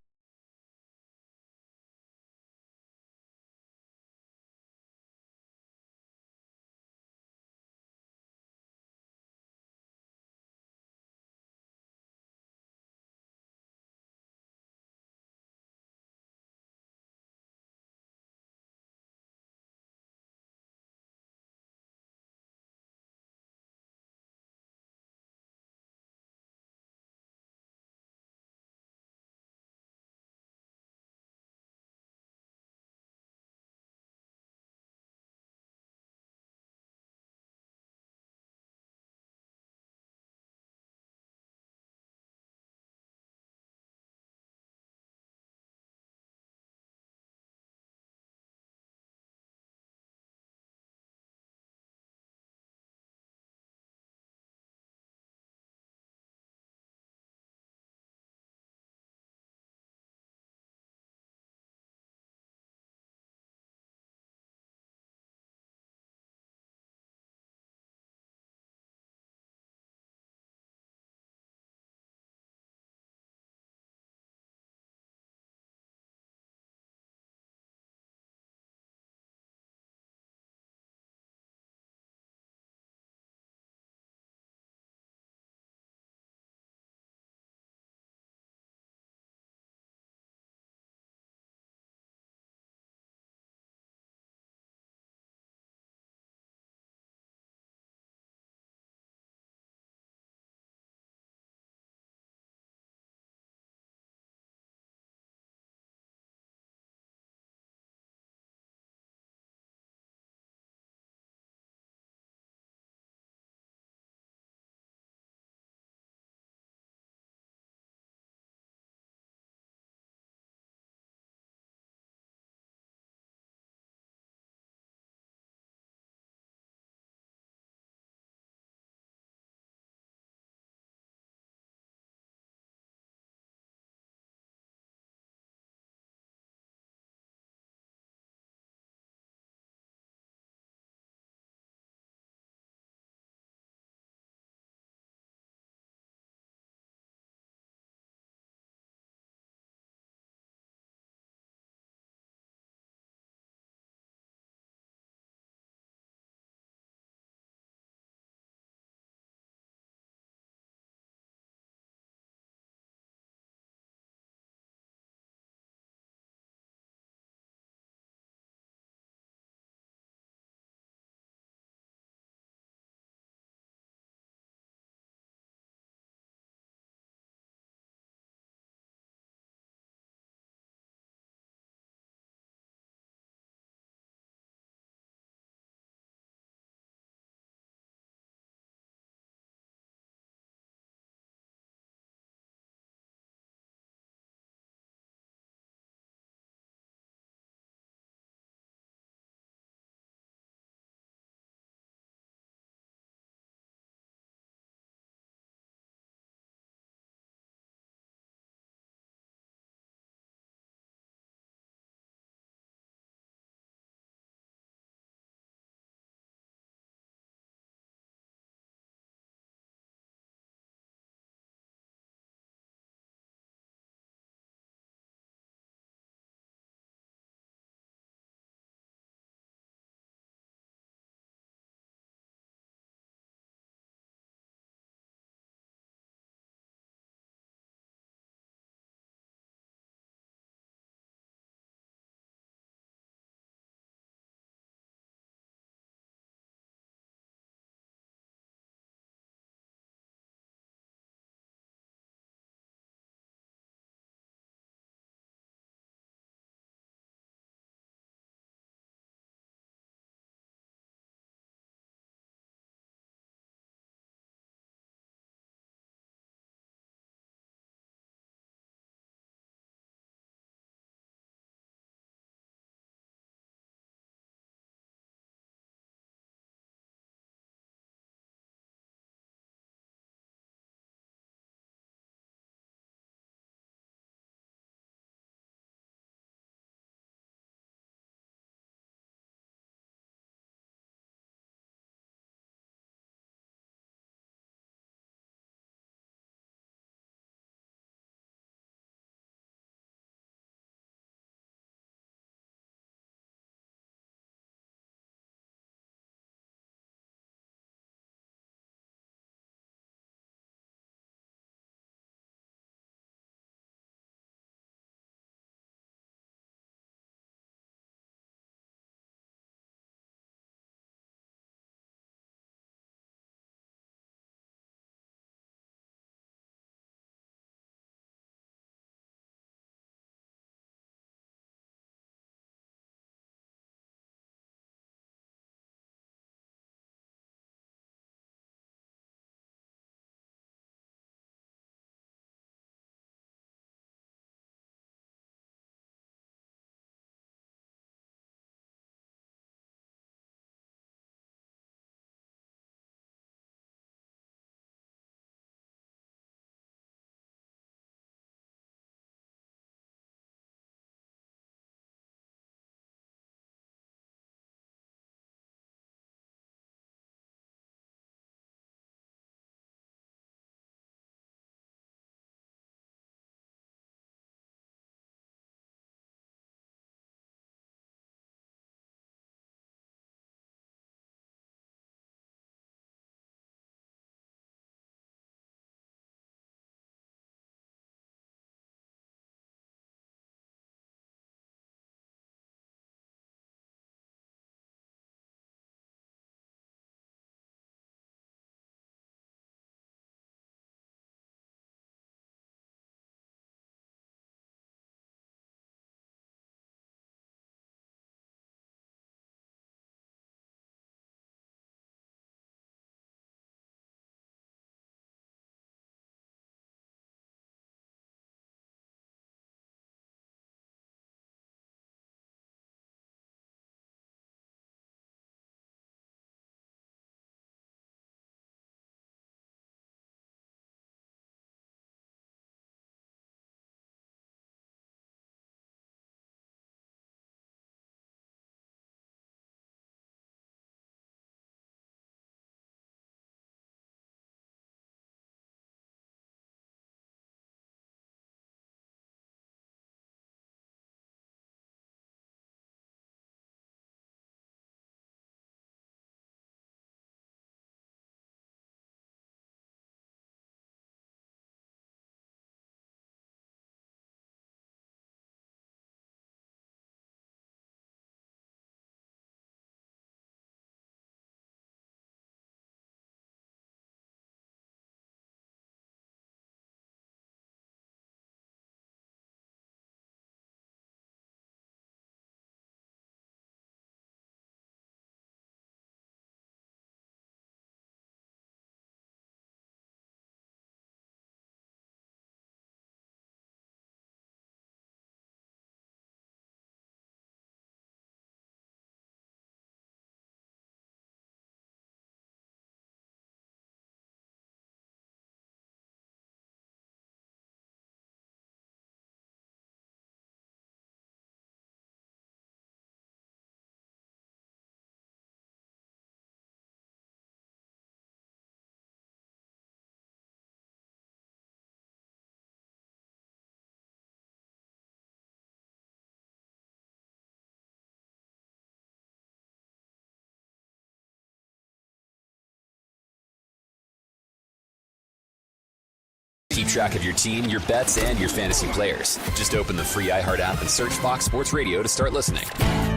keep track of your team, your bets, and your fantasy players. Just open the free iHeart app and search Fox Sports Radio to start listening.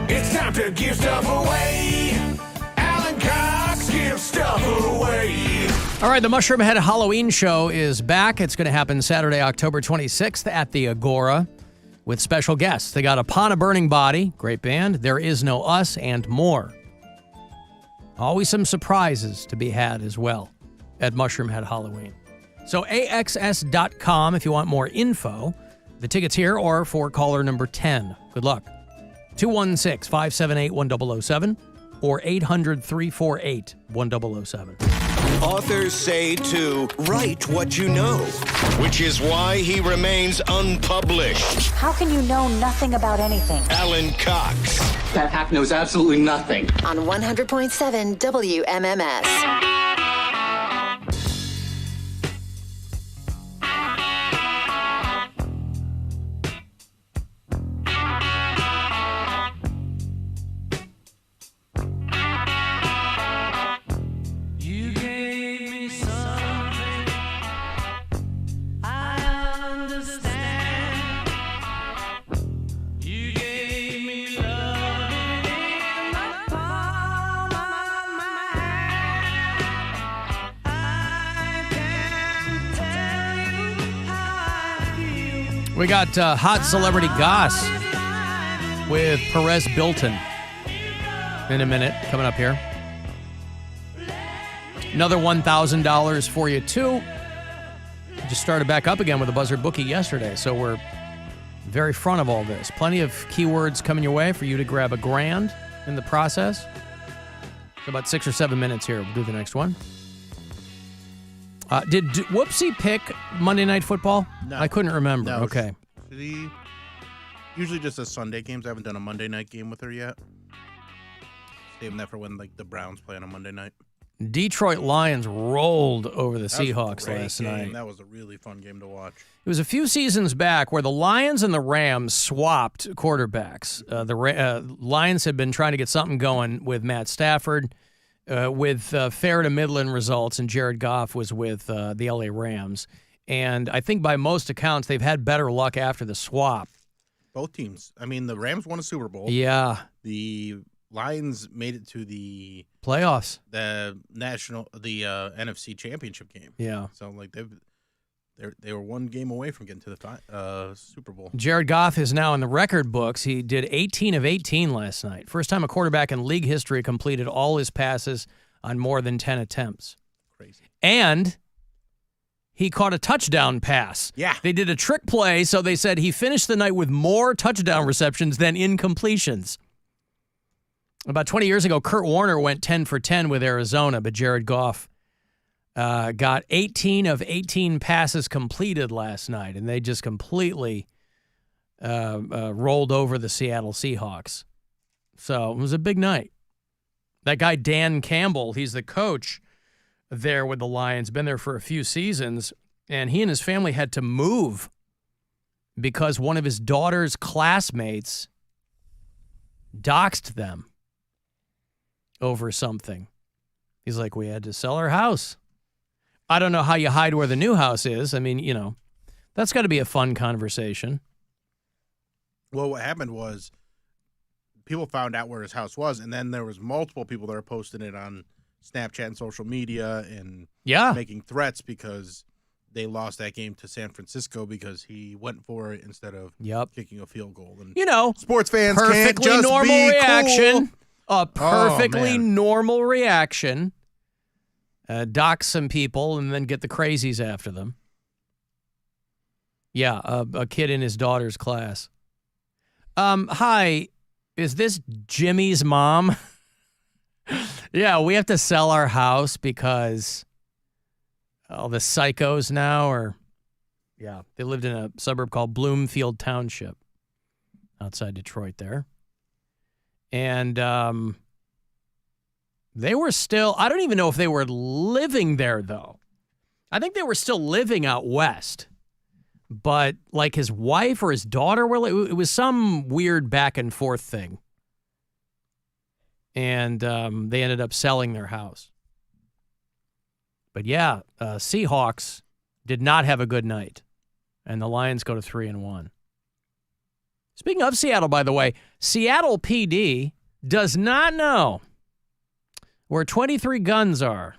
It's time to give stuff away. Alan Cox gives stuff away. All right, the Mushroom Head Halloween show is back. It's going to happen Saturday, October 26th at the Agora with special guests. They got Upon a Burning Body, great band, There Is No Us, and more. Always some surprises to be had as well at Mushroom Head Halloween. So AXS.com if you want more info. The tickets here are for caller number 10. Good luck. 216-578-1007 or 800-348-1007. Authors say to write what you know, which is why he remains unpublished. How can you know nothing about anything? Alan Cox. That hack knows absolutely nothing. On 100.7 WMMS. We got Hot Celebrity Goss with Perez Bilton in a minute, coming up here. Another $1,000 for you, too. Just started back up again with a Buzzard bookie yesterday, so we're very front of all this. Plenty of keywords coming your way for you to grab a grand in the process. So about 6 or 7 minutes here. We'll do the next one. Did Whoopsie pick Monday Night Football? No. I couldn't remember. No, Okay. She usually just does Sunday games. I haven't done a Monday night game with her yet. Saving that for when the Browns play on a Monday night. Detroit Lions rolled over the Seahawks last game. night. That was a really fun game to watch. It was a few seasons back where the Lions and the Rams swapped quarterbacks. The Lions had been trying to get something going with Matt Stafford, with fair to middling results, and Jared Goff was with the LA Rams. And I think by most accounts, they've had better luck after the swap. Both teams. I mean, the Rams won a Super Bowl. Yeah. The Lions made it to the playoffs, the NFC Championship game. Yeah. So they were one game away from getting to the Super Bowl. Jared Goff is now in the record books. He did 18 of 18 last night. First time a quarterback in league history completed all his passes on more than 10 attempts. Crazy. And he caught a touchdown pass. Yeah. They did a trick play, so they said he finished the night with more touchdown receptions than incompletions. About 20 years ago, Kurt Warner went 10 for 10 with Arizona, but Jared Goff got 18 of 18 passes completed last night, and they just completely rolled over the Seattle Seahawks. So it was a big night. That guy, Dan Campbell, he's the coach there with the Lions, been there for a few seasons, and he and his family had to move because one of his daughter's classmates doxed them over something. He's like, we had to sell our house. I don't know how you hide where the new house is. I mean, that's got to be a fun conversation. Well, what happened was people found out where his house was, and then there was multiple people that were posting it on Snapchat and social media and making threats because they lost that game to San Francisco because he went for it instead of kicking a field goal. And sports fans can't just normal be reaction. Cool. A perfectly normal reaction. Dox some people and then get the crazies after them. Yeah, a kid in his daughter's class. Hi, is this Jimmy's mom? Yeah, we have to sell our house because all the psychos now they lived in a suburb called Bloomfield Township outside Detroit there. And they were still, I don't even know if they were living there, though. I think they were still living out west. But like his wife or his daughter, it was some weird back and forth thing. And they ended up selling their house. But yeah, Seahawks did not have a good night. And the Lions go to 3-1. Speaking of Seattle, by the way, Seattle PD does not know where 23 guns are.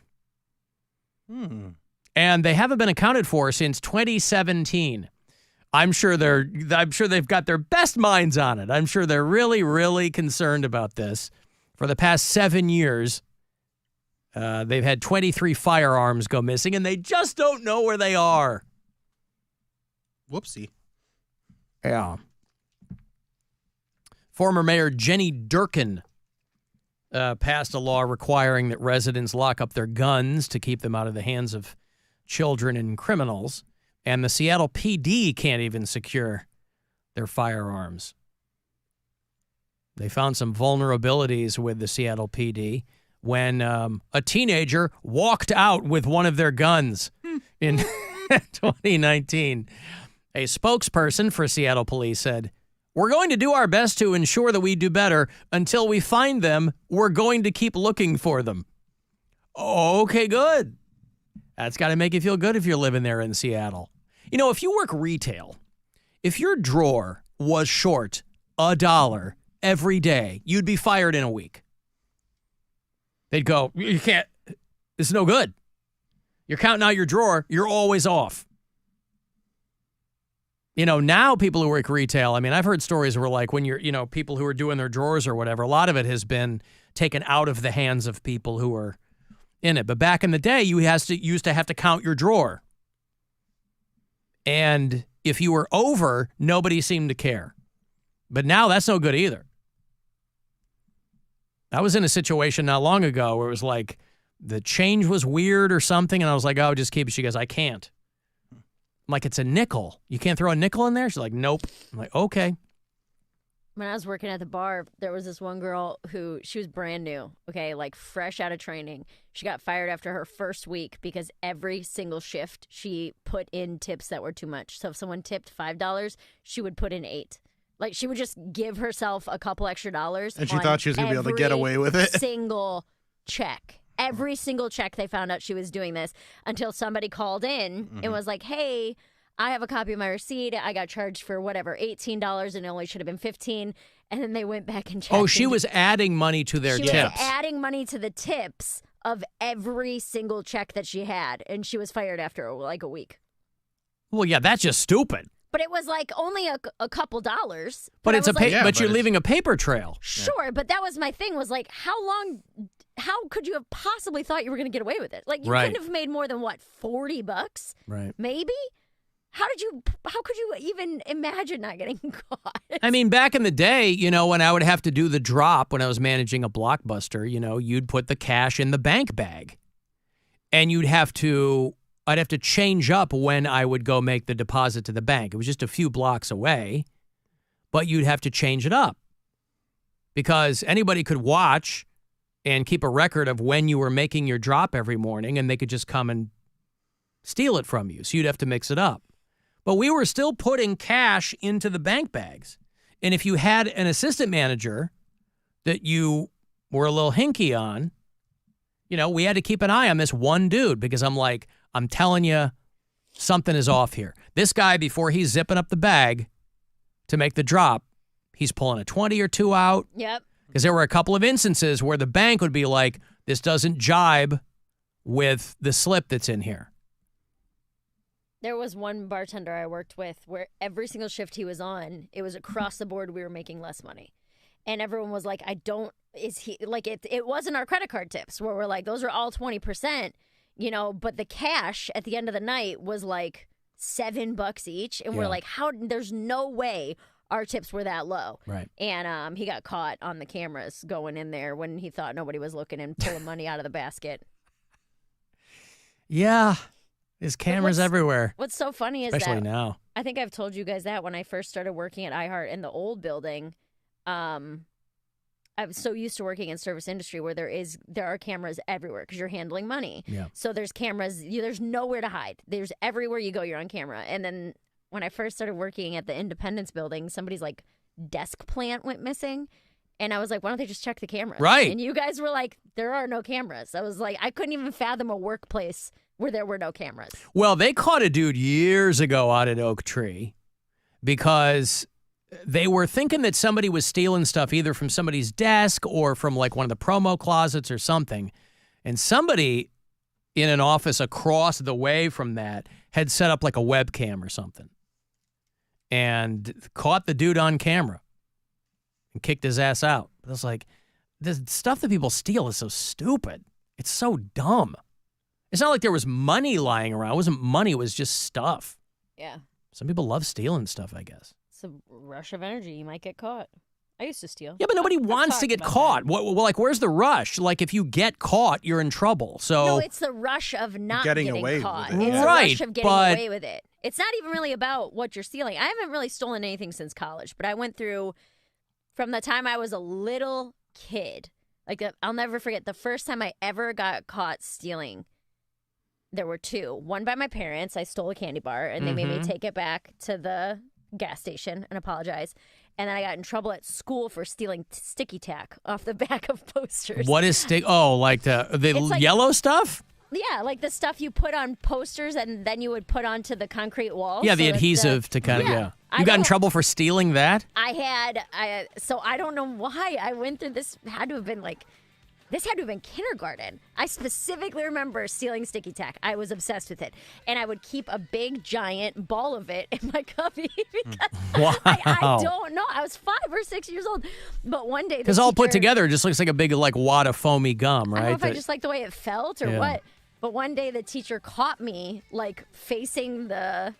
And they haven't been accounted for since 2017. I'm sure they've got their best minds on it. I'm sure they're really, really concerned about this. For the past 7 years, they've had 23 firearms go missing, and they just don't know where they are. Whoopsie. Yeah. Former Mayor Jenny Durkin passed a law requiring that residents lock up their guns to keep them out of the hands of children and criminals. And the Seattle PD can't even secure their firearms. They found some vulnerabilities with the Seattle PD when a teenager walked out with one of their guns in 2019. A spokesperson for Seattle police said, "We're going to do our best to ensure that we do better. Until we find them, we're going to keep looking for them." Okay, good. That's got to make you feel good if you're living there in Seattle. You know, if you work retail, if your drawer was short $1 every day, you'd be fired in a week. They'd go, "You can't, this is no good. You're counting out your drawer, you're always off." You know, now people who work retail, I mean, I've heard stories where like when you're, you know, people who are doing their drawers or whatever, a lot of it has been taken out of the hands of people who are in it. But back in the day, you used to have to count your drawer. And if you were over, nobody seemed to care. But now that's no good either. I was in a situation not long ago where it was like the change was weird or something. And I was like, "Oh, just keep it." She goes, "I can't." I'm like, "It's a nickel. You can't throw a nickel in there?" She's like, "Nope." I'm like, "Okay." When I was working at the bar, there was this one girl who, she was brand new, okay, like fresh out of training. She got fired after her first week because every single shift she put in tips that were too much. So if someone tipped $5, she would put in $8. Like she would just give herself a couple extra dollars. And she thought she was going to be able to get away with it. Single check. Every single check they found out she was doing this until somebody called in and was like, "Hey, I have a copy of my receipt. I got charged for whatever, $18 and it only should have been $15." And then they went back and checked. Oh, she was adding money to their tips. She was adding money to the tips of every single check that she had. And she was fired after like a week. Well, yeah, that's just stupid. But it was like only a couple dollars. But it's but you're leaving a paper trail. Sure, but that was my thing, was like, how could you have possibly thought you were going to get away with it? Like, you couldn't have made more than, what, $40? Right. Maybe? How could you even imagine not getting caught? I mean, back in the day, you know, when I would have to do the drop when I was managing a Blockbuster, you know, you'd put the cash in the bank bag. And I'd have to change up when I would go make the deposit to the bank. It was just a few blocks away, but you'd have to change it up because anybody could watch and keep a record of when you were making your drop every morning, and they could just come and steal it from you. So you'd have to mix it up. But we were still putting cash into the bank bags. And if you had an assistant manager that you were a little hinky on, you know, we had to keep an eye on this one dude because I'm telling you, something is off here. This guy, before he's zipping up the bag to make the drop, he's pulling a 20 or 2 out. Yep. Because there were a couple of instances where the bank would be like, "This doesn't jibe with the slip that's in here." There was one bartender I worked with where every single shift he was on, it was across the board we were making less money. And everyone was like, it wasn't our credit card tips where we're like, those are all 20%, you know, but the cash at the end of the night was like $7 each. And we're like, there's no way our tips were that low. Right. And he got caught on the cameras going in there when he thought nobody was looking and pulling money out of the basket. Yeah. There's cameras everywhere. What's so funny is especially now. I think I've told you guys that when I first started working at iHeart in the old building, I was so used to working in service industry where there are cameras everywhere because you're handling money. Yeah. So there's cameras. There's nowhere to hide. There's everywhere you go, you're on camera. And then when I first started working at the Independence building, somebody's like desk plant went missing. And I was like, why don't they just check the cameras? Right. And you guys were like, there are no cameras. I was like, I couldn't even fathom a workplace where there were no cameras. Well, they caught a dude years ago out at Oak Tree because they were thinking that somebody was stealing stuff either from somebody's desk or from like one of the promo closets or something. And somebody in an office across the way from that had set up like a webcam or something and caught the dude on camera and kicked his ass out. I was like, the stuff that people steal is so stupid. It's so dumb. It's not like there was money lying around. It wasn't money. It was just stuff. Yeah. Some people love stealing stuff, I guess. It's a rush of energy. You might get caught. I used to steal. Yeah, but nobody wants to get caught. Well, like, where's the rush? Like, if you get caught, you're in trouble. So no, it's the rush of not getting away caught. with it. It's Right, the rush of getting but- away with it. It's not even really about what you're stealing. I haven't really stolen anything since college, but I went through from the time I was a little kid. Like, I'll never forget the first time I ever got caught stealing. There were two. One by my parents. I stole a candy bar, and they made me take it back to the gas station and apologize. And then I got in trouble at school for stealing sticky tack off the back of posters. What is stick? Oh, like the like- yellow stuff? Yeah, like the stuff you put on posters and then you would put onto the concrete walls. Yeah, the so that adhesive to kind of, Yeah. You got in trouble for stealing that? So I don't know why I went through this. This had to have been kindergarten. I specifically remember stealing sticky tack. I was obsessed with it. And I would keep a big, giant ball of it in my cubby because I don't know. I was 5 or 6 years old. But one day, Because all put together, it just looks like a big like wad of foamy gum, right? I don't know if I just like the way it felt or Yeah. what. But one day the teacher caught me like facing the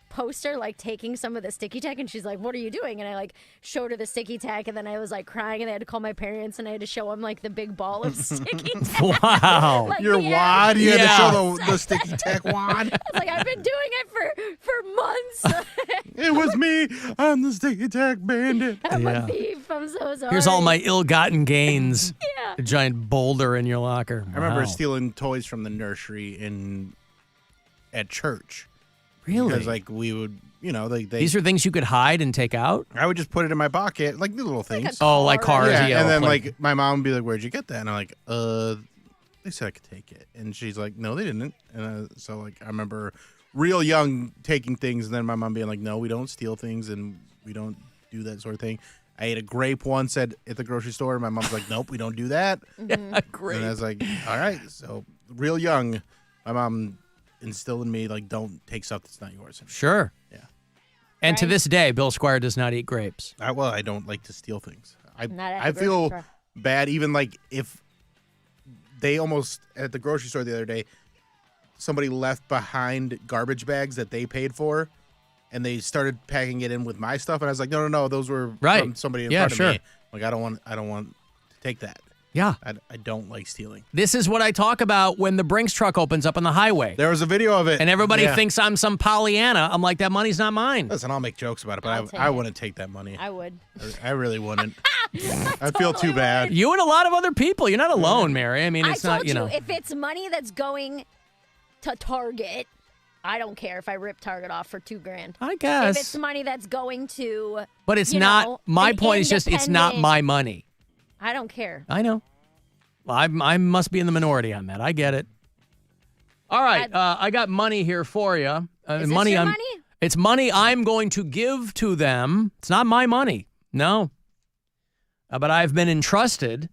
poster, like taking some of the sticky tack, and she's like, "What are you doing?" And I like showed her the sticky tack, and then I was like crying, and I had to call my parents, and I had to show them like the big ball of sticky tack. Wow. Like, Your the wad? You had to Yeah. show the sticky tack wad? I was like, I've been doing it for months. It was me. I'm the sticky tack bandit. I'm Yeah. a thief. I'm so sorry. Here's all my ill-gotten gains. Yeah. A giant boulder in your locker. I remember Wow. stealing toys from the nursery at church. Really? Because like we would, These are things you could hide and take out? I would just put it in my pocket, like the little things. Like cars. Yeah, and then like my mom would be like, "Where'd you get that?" And I'm like, they said I could take it." And she's like, "No, they didn't." And so like I remember real young taking things, and then my mom being like, "No, we don't steal things, and we don't do that sort of thing." I ate a grape once at the grocery store. And my mom's like, "Nope, we don't do that." Yeah, grape. And I was like, "All right." So real young, my mom instilled in me like, don't take stuff that's not yours. Sure. Yeah. And to this day, Bill Squire does not eat grapes. I don't like to steal things. Not at I the feel grocery store. bad even like if they almost at the grocery store the other day, somebody left behind garbage bags that they paid for, and they started packing it in with my stuff, and I was like, no, those were from somebody in front of me. Like I don't want to take that. Yeah. I don't like stealing. This is what I talk about when the Brinks truck opens up on the highway. There was a video of it. And everybody thinks I'm some Pollyanna. I'm like, that money's not mine. Listen, I'll make jokes about it, but I wouldn't take that money. I would. I really wouldn't. I feel too bad. You and a lot of other people. You're not alone, Mary. I mean, it's I not, told you, if it's money that's going to Target, I don't care if I rip Target off for $2,000. I guess. If it's money that's going to, But it's not, my an point is just, it's not independent- my money. I don't care. I know. Well, I must be in the minority on that. I get it. All right. I got money here for you. Is this your money? It's money I'm going to give to them. It's not my money. No. But I've been entrusted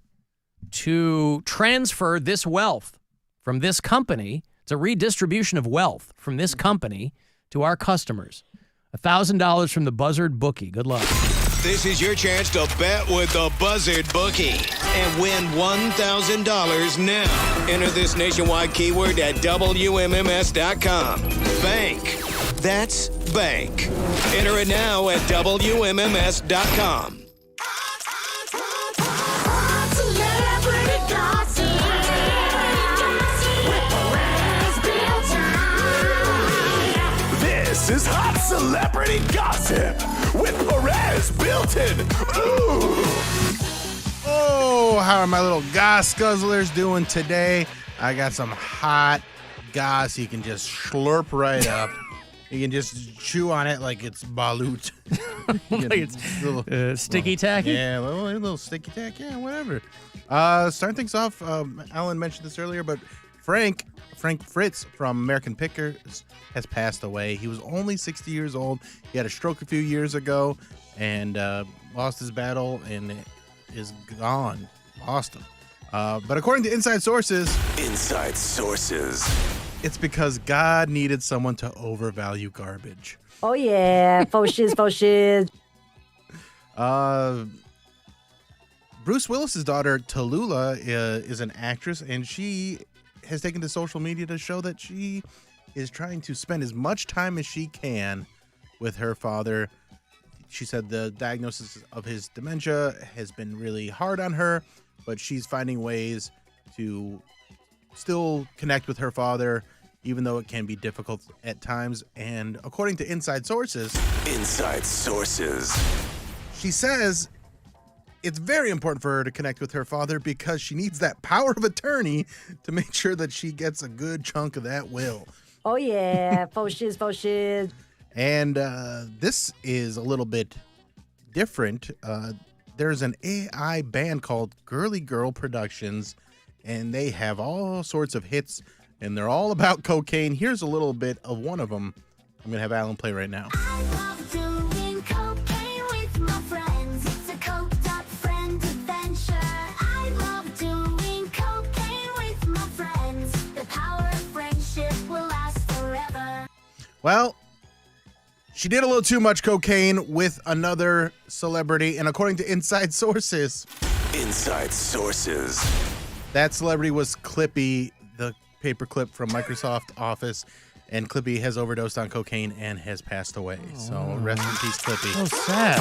to transfer this wealth from this company. It's a redistribution of wealth from this company to our customers. $1,000 from the Buzzard Bookie. Good luck. This is your chance to bet with the Buzzard Bookie and win $1,000 now. Enter this nationwide keyword at WMMS.com. Bank. That's bank. Enter it now at WMMS.com. This is Hot Celebrity Gossip with Perez Bilton. Ooh. Oh, how are my little goss guzzlers doing today? I got some hot goss you can just slurp right up. You can just chew on it like it's balut. Like it's little, sticky tacky? Yeah, a little sticky tack. Yeah, whatever. Starting things off, Alan mentioned this earlier, but Frank Fritz from American Pickers has passed away. He was only 60 years old. He had a stroke a few years ago and lost his battle and is gone. Lost him. But according to inside sources, it's because God needed someone to overvalue garbage. Oh, yeah. Faux shiz, faux shiz. Bruce Willis's daughter, Tallulah, is an actress, and she has taken to social media to show that she is trying to spend as much time as she can with her father. She said the diagnosis of his dementia has been really hard on her, but she's finding ways to still connect with her father, even though it can be difficult at times. And according to inside sources, she says it's very important for her to connect with her father because she needs that power of attorney to make sure that she gets a good chunk of that will. Oh, yeah. Faux shiz, faux shiz. And this is a little bit different. There's an AI band called Girly Girl Productions, and they have all sorts of hits, and they're all about cocaine. Here's a little bit of one of them. I'm going to have Alan play right now. Well, she did a little too much cocaine with another celebrity, and according to inside sources, that celebrity was Clippy, the paperclip from Microsoft Office, and Clippy has overdosed on cocaine and has passed away. So rest in peace, Clippy. So sad.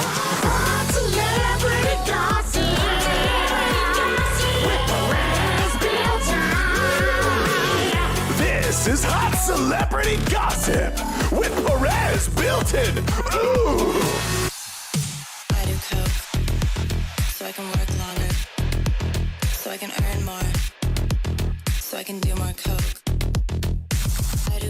This is Hot Celebrity Gossip with Perez Built-In. Ooh. I do coke so I can work longer, so I can earn more, so I can do more coke.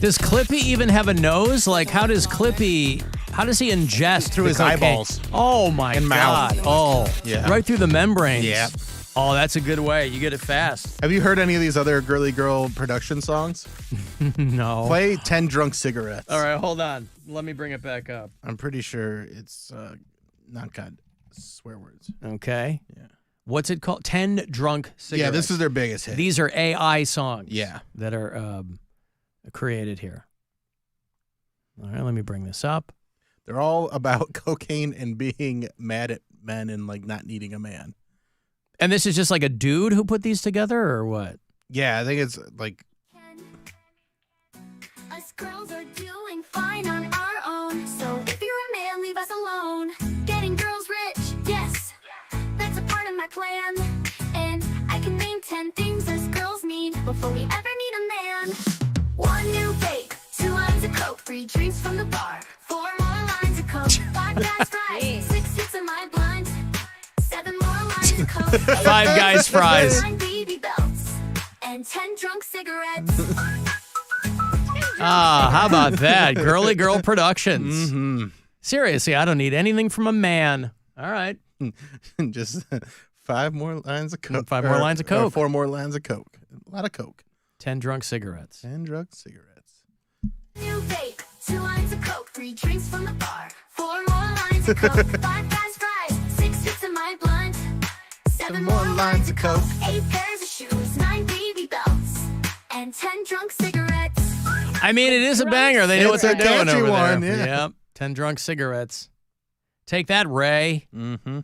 Does Clippy even have a nose? Like, how does he ingest through his cocaine? eyeballs? Oh my and God! Mouth. Oh, yeah, right through the membranes. Yeah. Oh, that's a good way. You get it fast. Have you heard any of these other Girly Girl production songs? No. Play 10 Drunk Cigarettes. All right, hold on. Let me bring it back up. I'm pretty sure it's not got swear words. Okay. Yeah. What's it called? 10 Drunk Cigarettes. Yeah, this is their biggest hit. These are AI songs. Yeah. That are created here. All right, let me bring this up. They're all about cocaine and being mad at men and like not needing a man. And this is just like a dude who put these together, or what? Yeah, I think it's like. Us girls are doing fine on our own. So if you're a man, leave us alone. Getting girls rich, yes, that's a part of my plan. And I can name 10 things us girls need before we ever need a man. 1 new vape, 2 lines of coke, 3 drinks from the bar, 4 more lines of coke, 5 guys fries, 6 hits of my blunt, 7 more lines of coke, 5 guys fries, 9 baby belts, and 10 drunk cigarettes. How about that? Girly Girl Productions. Mm-hmm. Seriously, I don't need anything from a man. All right. Just 5 more lines of coke. 5 more lines of coke. 4 more lines of coke. A lot of coke. 10 drunk cigarettes. 10 drunk cigarettes. New vape, 2 lines of coke, 3 drinks from the bar, 4 more lines of coke, 5 guys fries, 6 hits of my blunt, 7 more lines of coke, 8 pairs of shoes, 9 baby belts, and 10 drunk cigarettes. I mean, it is a banger. They know what they're doing over one, there. yeah. Yep. 10 drunk cigarettes. Take that, Ray. Mm-hmm.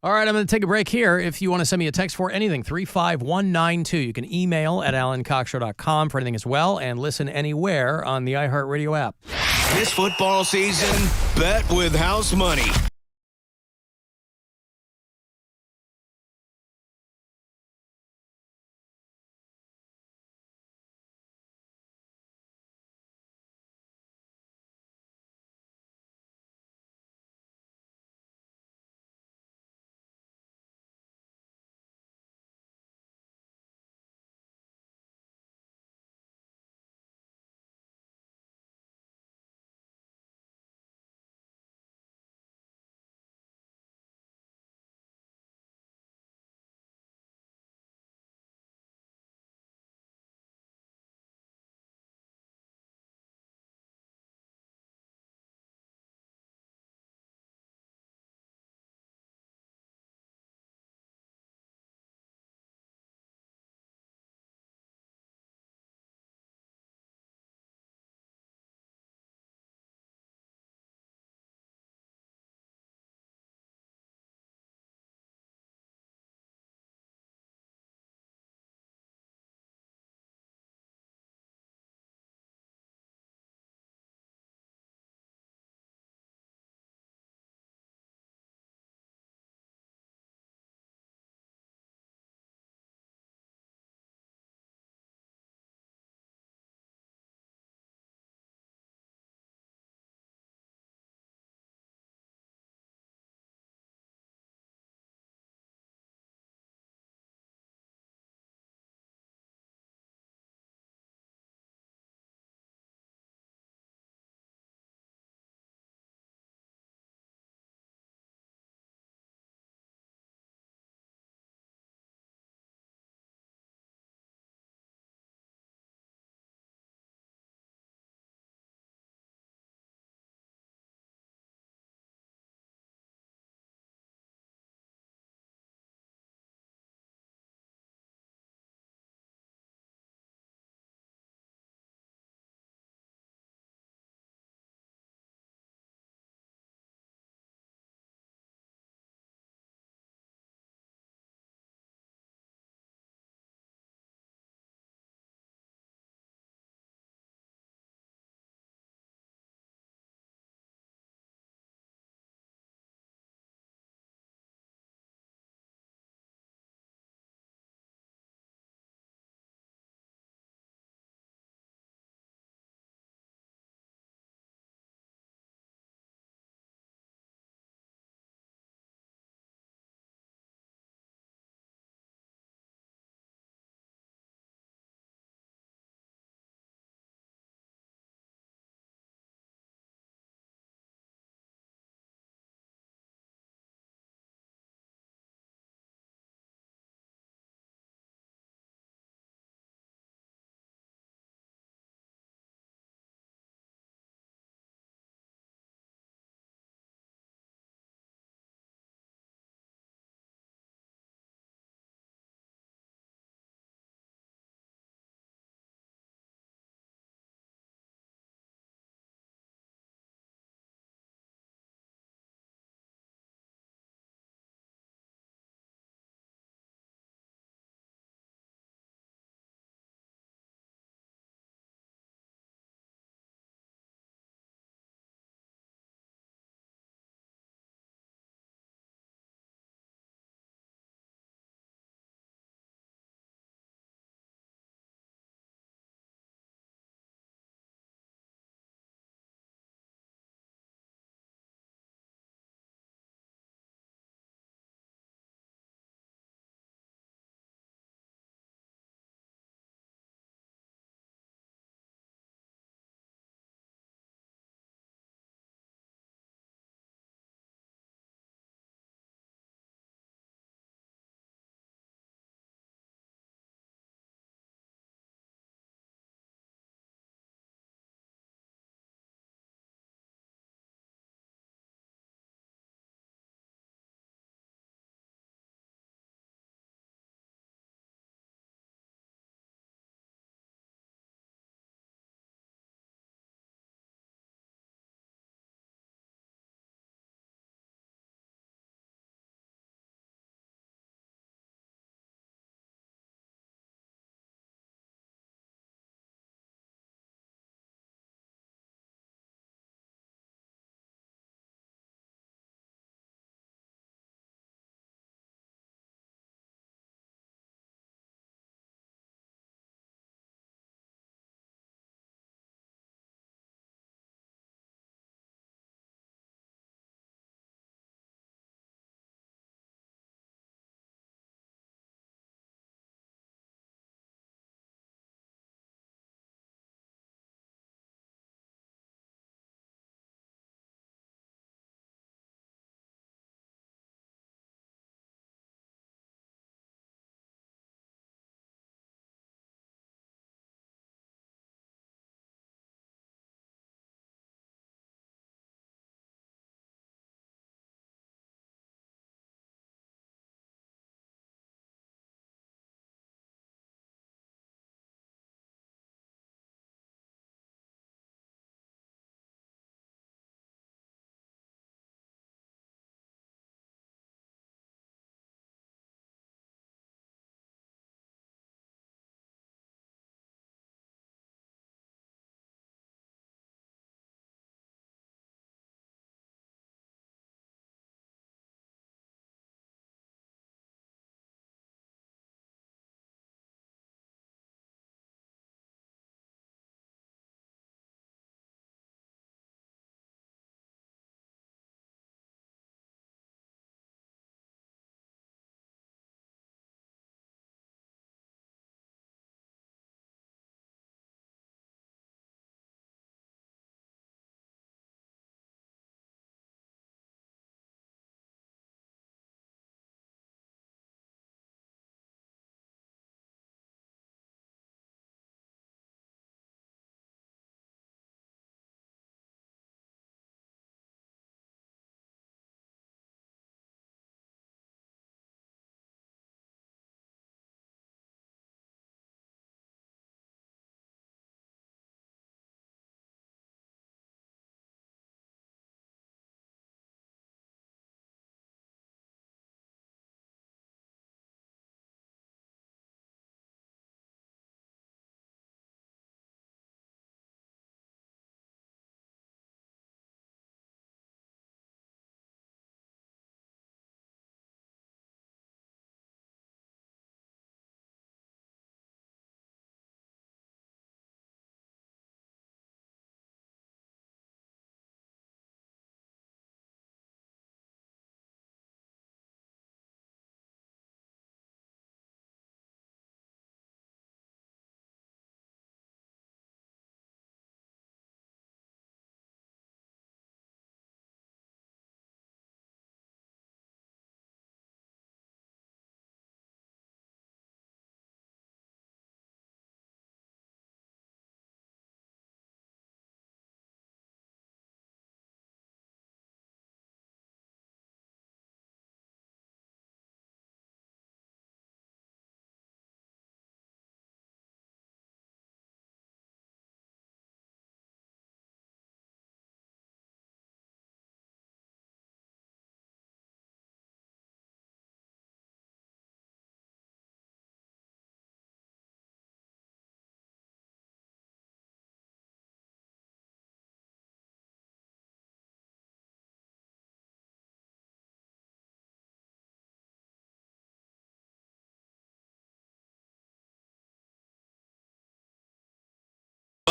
All right, I'm going to take a break here. If you want to send me a text for anything, 35192. You can email at alancoxshow.com for anything as well, and listen anywhere on the iHeartRadio app. This football season, bet with house money.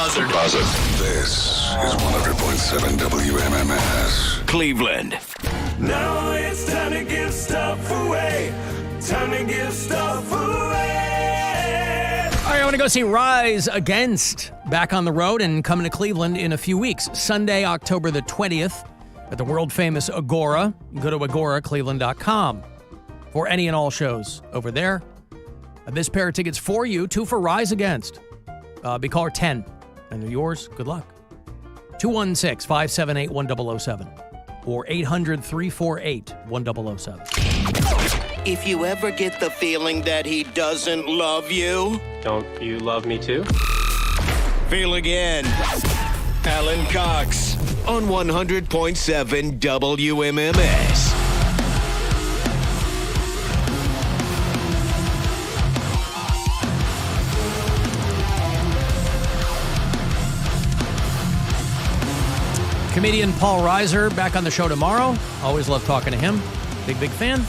Buzzard. This is 100.7 WMMS. Cleveland. Now it's time to give stuff away. Time to give stuff away. All right, I want to go see Rise Against back on the road and coming to Cleveland in a few weeks. Sunday, October the 20th at the world-famous Agora. Go to agoracleveland.com for any and all shows over there. This pair of tickets for you, 2 for Rise Against. Be caller 10, and they're yours. Good luck. 216-578-1007 or 800-348-1007. If you ever get the feeling that he doesn't love you, don't you love me too? Feel again. Alan Cox on 100.7 WMMS. Comedian Paul Reiser back on the show tomorrow. Always love talking to him. Big fan.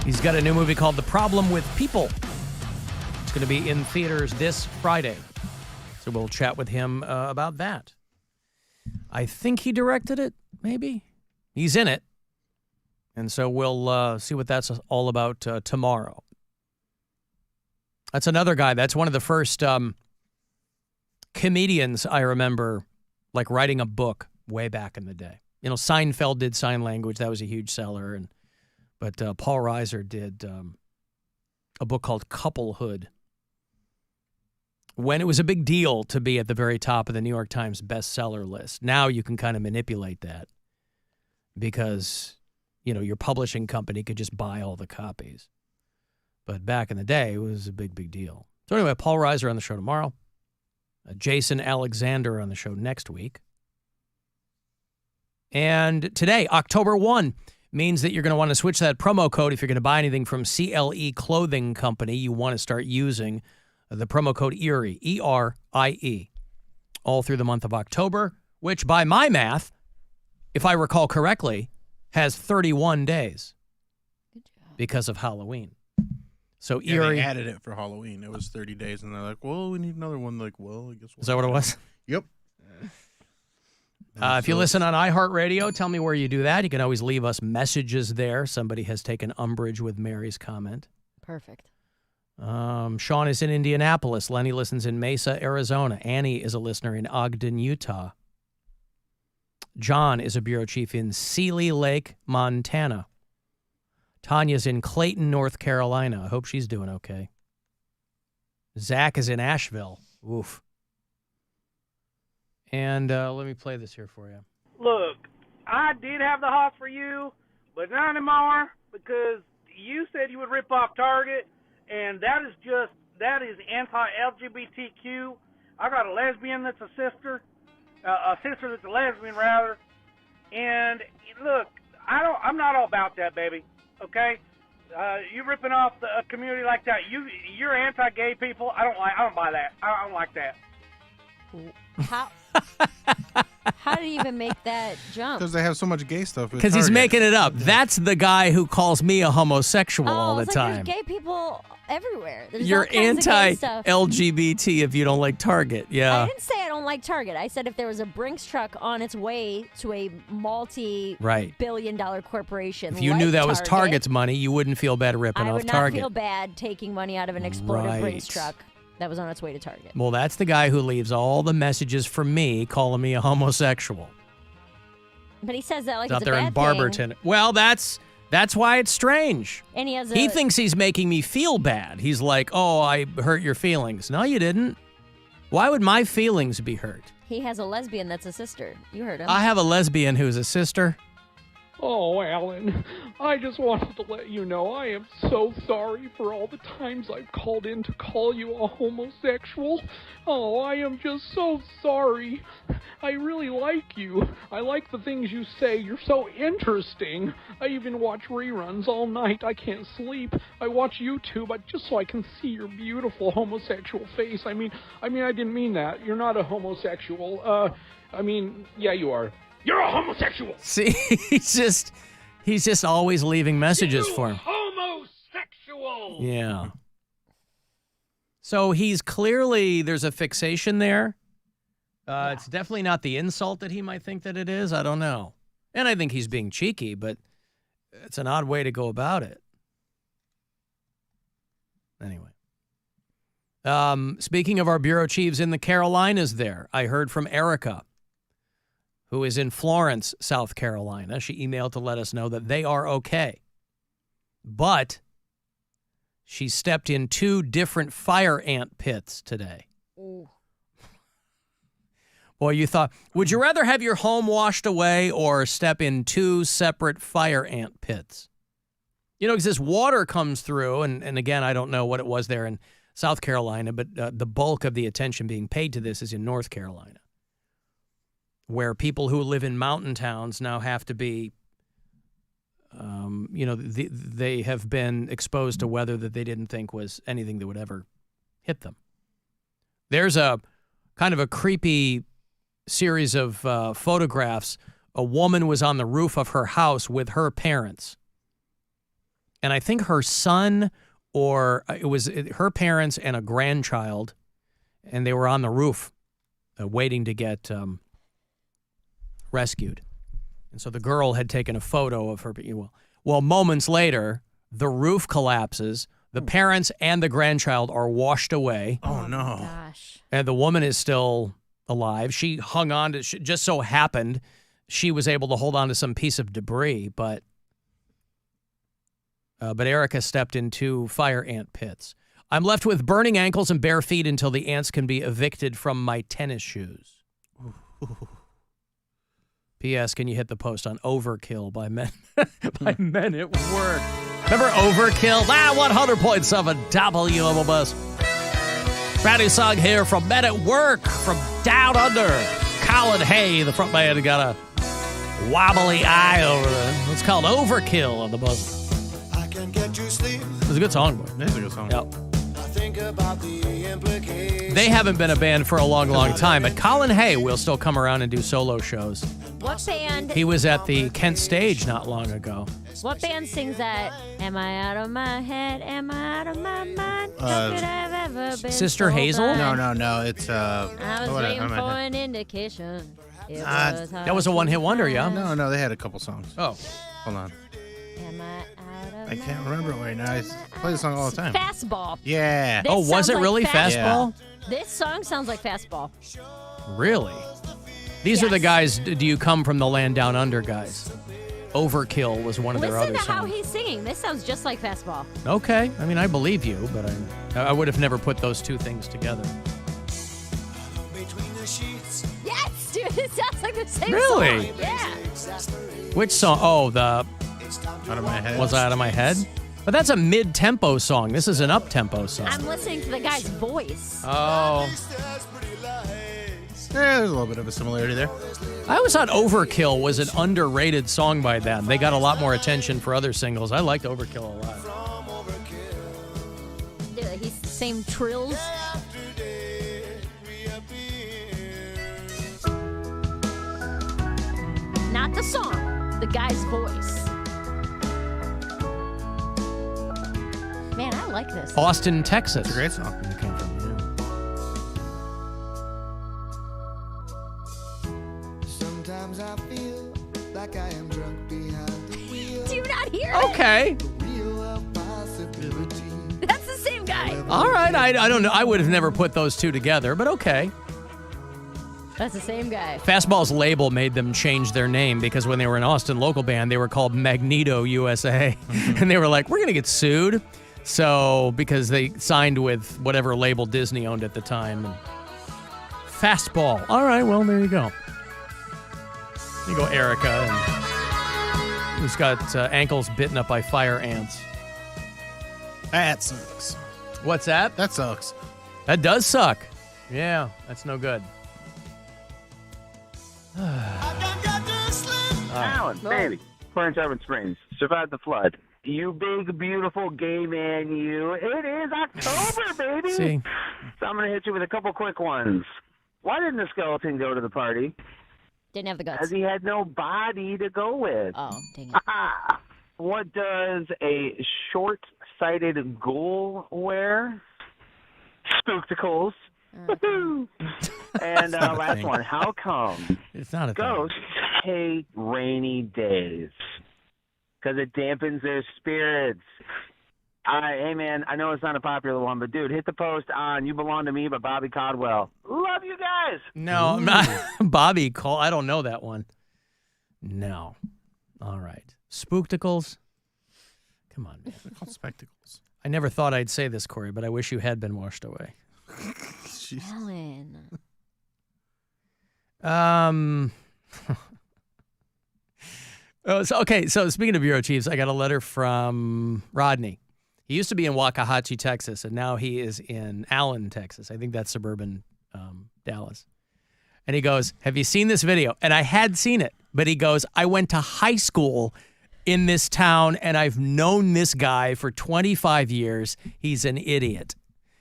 He's got a new movie called The Problem with People. It's going to be in theaters this Friday. So we'll chat with him about that. I think he directed it, maybe. He's in it. And so we'll see what that's all about tomorrow. That's another guy. That's one of the first comedians I remember, like, writing a book way back in the day. You know, Seinfeld did Sign Language. That was a huge seller. But Paul Reiser did a book called Couplehood. When it was a big deal to be at the very top of the New York Times bestseller list. Now you can kind of manipulate that because, you know, your publishing company could just buy all the copies. But back in the day, it was a big deal. So anyway, Paul Reiser on the show tomorrow. Jason Alexander on the show next week. And today, October 1, means that you're going to want to switch that promo code if you're going to buy anything from CLE Clothing Company. You want to start using the promo code ERIE, E-R-I-E, all through the month of October, which by my math, if I recall correctly, has 31 days because of Halloween. So Yeah, Erie they added it for Halloween. It was 30 days, and they're like, well, we need another one. Like, well, I guess Is that what it was? Yep. If you listen on iHeartRadio, tell me where you do that. You can always leave us messages there. Somebody has taken umbrage with Mary's comment. Perfect. Sean is in Indianapolis. Lenny listens in Mesa, Arizona. Annie is a listener in Ogden, Utah. John is a bureau chief in Sealy Lake, Montana. Tanya's in Clayton, North Carolina. I hope she's doing okay. Zach is in Asheville. Oof. And let me play this here for you. Look, I did have the hots for you, but not anymore because you said you would rip off Target, and that is anti-LGBTQ. I got a lesbian that's a sister that's a lesbian rather, and look, I'm not all about that, baby. Okay, you ripping off a community like that. You're anti-gay people. I don't buy that. I don't like that. How did he even make that jump? Because they have so much gay stuff. Because he's making it up. That's the guy who calls me a homosexual all the it's time. Like there's gay people everywhere. There's You're all kinds of gay stuff. anti-LGBT if you don't like Target. Yeah. I didn't say I don't like Target. I said if there was a Brinks truck on its way to a multi-billion-dollar corporation, If you like knew that was Target, Target's money, you wouldn't feel bad ripping I off would not Target. feel bad taking money out of an exploded Brinks Right. truck that was on its way to Target. Well, that's the guy who leaves all the messages from me calling me a homosexual. But he says that like It's out it's there a in bad Barberton. thing. Well, that's why it's strange. And he has He thinks he's making me feel bad. He's like, oh, I hurt your feelings. No, you didn't. Why would my feelings be hurt? He has a lesbian that's a sister. You heard him. I have a lesbian who's a sister. Oh, Alan, I just wanted to let you know I am so sorry for all the times I've called in to call you a homosexual. Oh, I am just so sorry. I really like you. I like the things you say. You're so interesting. I even watch reruns all night. I can't sleep. I watch YouTube just so I can see your beautiful homosexual face. I mean, I didn't mean that. You're not a homosexual. Yeah, you are. You're a homosexual. See, he's just always leaving messages for him. Homosexual. Yeah. So he's clearly, there's a fixation there It's definitely not the insult that he might think that it is. I don't know. And I think he's being cheeky, but it's an odd way to go about it. Anyway. Speaking of our bureau chiefs in the Carolinas there, I heard from Erica, who is in Florence, South Carolina. She emailed to let us know that they are okay. But she stepped in 2 different fire ant pits today. Ooh. Boy, you thought, would you rather have your home washed away or step in 2 separate fire ant pits? You know, because this water comes through, and again, I don't know what it was there in South Carolina, but the bulk of the attention being paid to this is in North Carolina, where people who live in mountain towns now have to be, they have been exposed to weather that they didn't think was anything that would ever hit them. There's a kind of a creepy series of photographs. A woman was on the roof of her house with her parents. And I think her son, or it was her parents and a grandchild, and they were on the roof waiting to get rescued. And so the girl had taken a photo of her. Well, moments later, the roof collapses. The parents and the grandchild are washed away. Oh, no. Gosh. And the woman is still alive. She hung on to, just so happened, she was able to hold on to some piece of debris, but Erica stepped into fire ant pits. I'm left with burning ankles and bare feet until the ants can be evicted from my tennis shoes. P.S. Can you hit the post on Overkill by men by Men at Work? Remember Overkill? 100.7 WMMS. Brand new song here from Men at Work from Down Under. Colin Hay, the front man, got a wobbly eye over there. It's called Overkill on the Buzzard. It was a good song, boy. It is a good song. Yep. They haven't been a band for a long, long time, but Colin Hay will still come around and do solo shows. What band? He was at the Kent stage not long ago. What band sings that? Am I out of my head? Am I out of my mind? How could I have ever been Sister so Hazel? blind? No. It's I was waiting for an indication. That was a one-hit wonder, yeah? No, they had a couple songs. Oh. Hold on. Am I out of I can't remember it right now. I play the song all the time. Fastball. Yeah. This was sounds it like really Fastball? This song sounds like Fastball. Really? These are the guys, do you come from the land down under guys? Overkill was one of their other Listen songs. to how he's singing. This sounds just like Fastball. Okay. I mean, I believe you, but I would have never put those two things together. Yes, dude. It sounds like the same Really? song. Yeah. Which song? Oh, the... Out of my head. Was Out of My Head? But that's a mid-tempo song. This is an up-tempo song. I'm listening to the guy's voice. Oh. Yeah, there's a little bit of a similarity there. I always thought Overkill was an underrated song by them. They got a lot more attention for other singles. I liked Overkill a lot. Dude, he's the same trills. Not the song, the guy's voice. Man, I like this. Austin, Texas. It's a great song. It came from, Sometimes I feel like I am drunk behind the wheel. Do you not hear it? Okay. That's the same guy. All right. I don't know. I would have never put those two together, but okay. That's the same guy. Fastball's label made them change their name because when they were an Austin local band, they were called Magneto USA. And they were like, we're going to get sued. So, because they signed with whatever label Disney owned at the time. And Fastball. All right, well, there you go. You go, Erica, and who's got ankles bitten up by fire ants. That sucks. What's that? That sucks. That does suck. Yeah, that's no good. Alan, baby, Clarence Urban Springs, survived the flood. You big, beautiful gay man, you. It is October, baby. See. So I'm going to hit you with a couple quick ones. Why didn't the skeleton go to the party? Didn't have the guts. Because he had no body to go with. Oh, dang it. What does a short-sighted ghoul wear? Spookticles. Woohoo! And not a last thing. one. How come It's not a thing. ghosts hate rainy days? Because it dampens their spirits. Hey, man, I know it's not a popular one, but, dude, hit the post on You Belong to Me by Bobby Caldwell. Love you guys. No, I'm not. Bobby Cole. I don't know that one. No. All right. Spookticles. Come on, man. They're called spectacles. I never thought I'd say this, Corey, but I wish you had been washed away. Alan. So speaking of bureau chiefs, I got a letter from Rodney. He used to be in Waxahachie, Texas, and now he is in Allen, Texas. I think that's suburban Dallas. And he goes, have you seen this video? And I had seen it, but he goes, I went to high school in this town, and I've known this guy for 25 years. He's an idiot.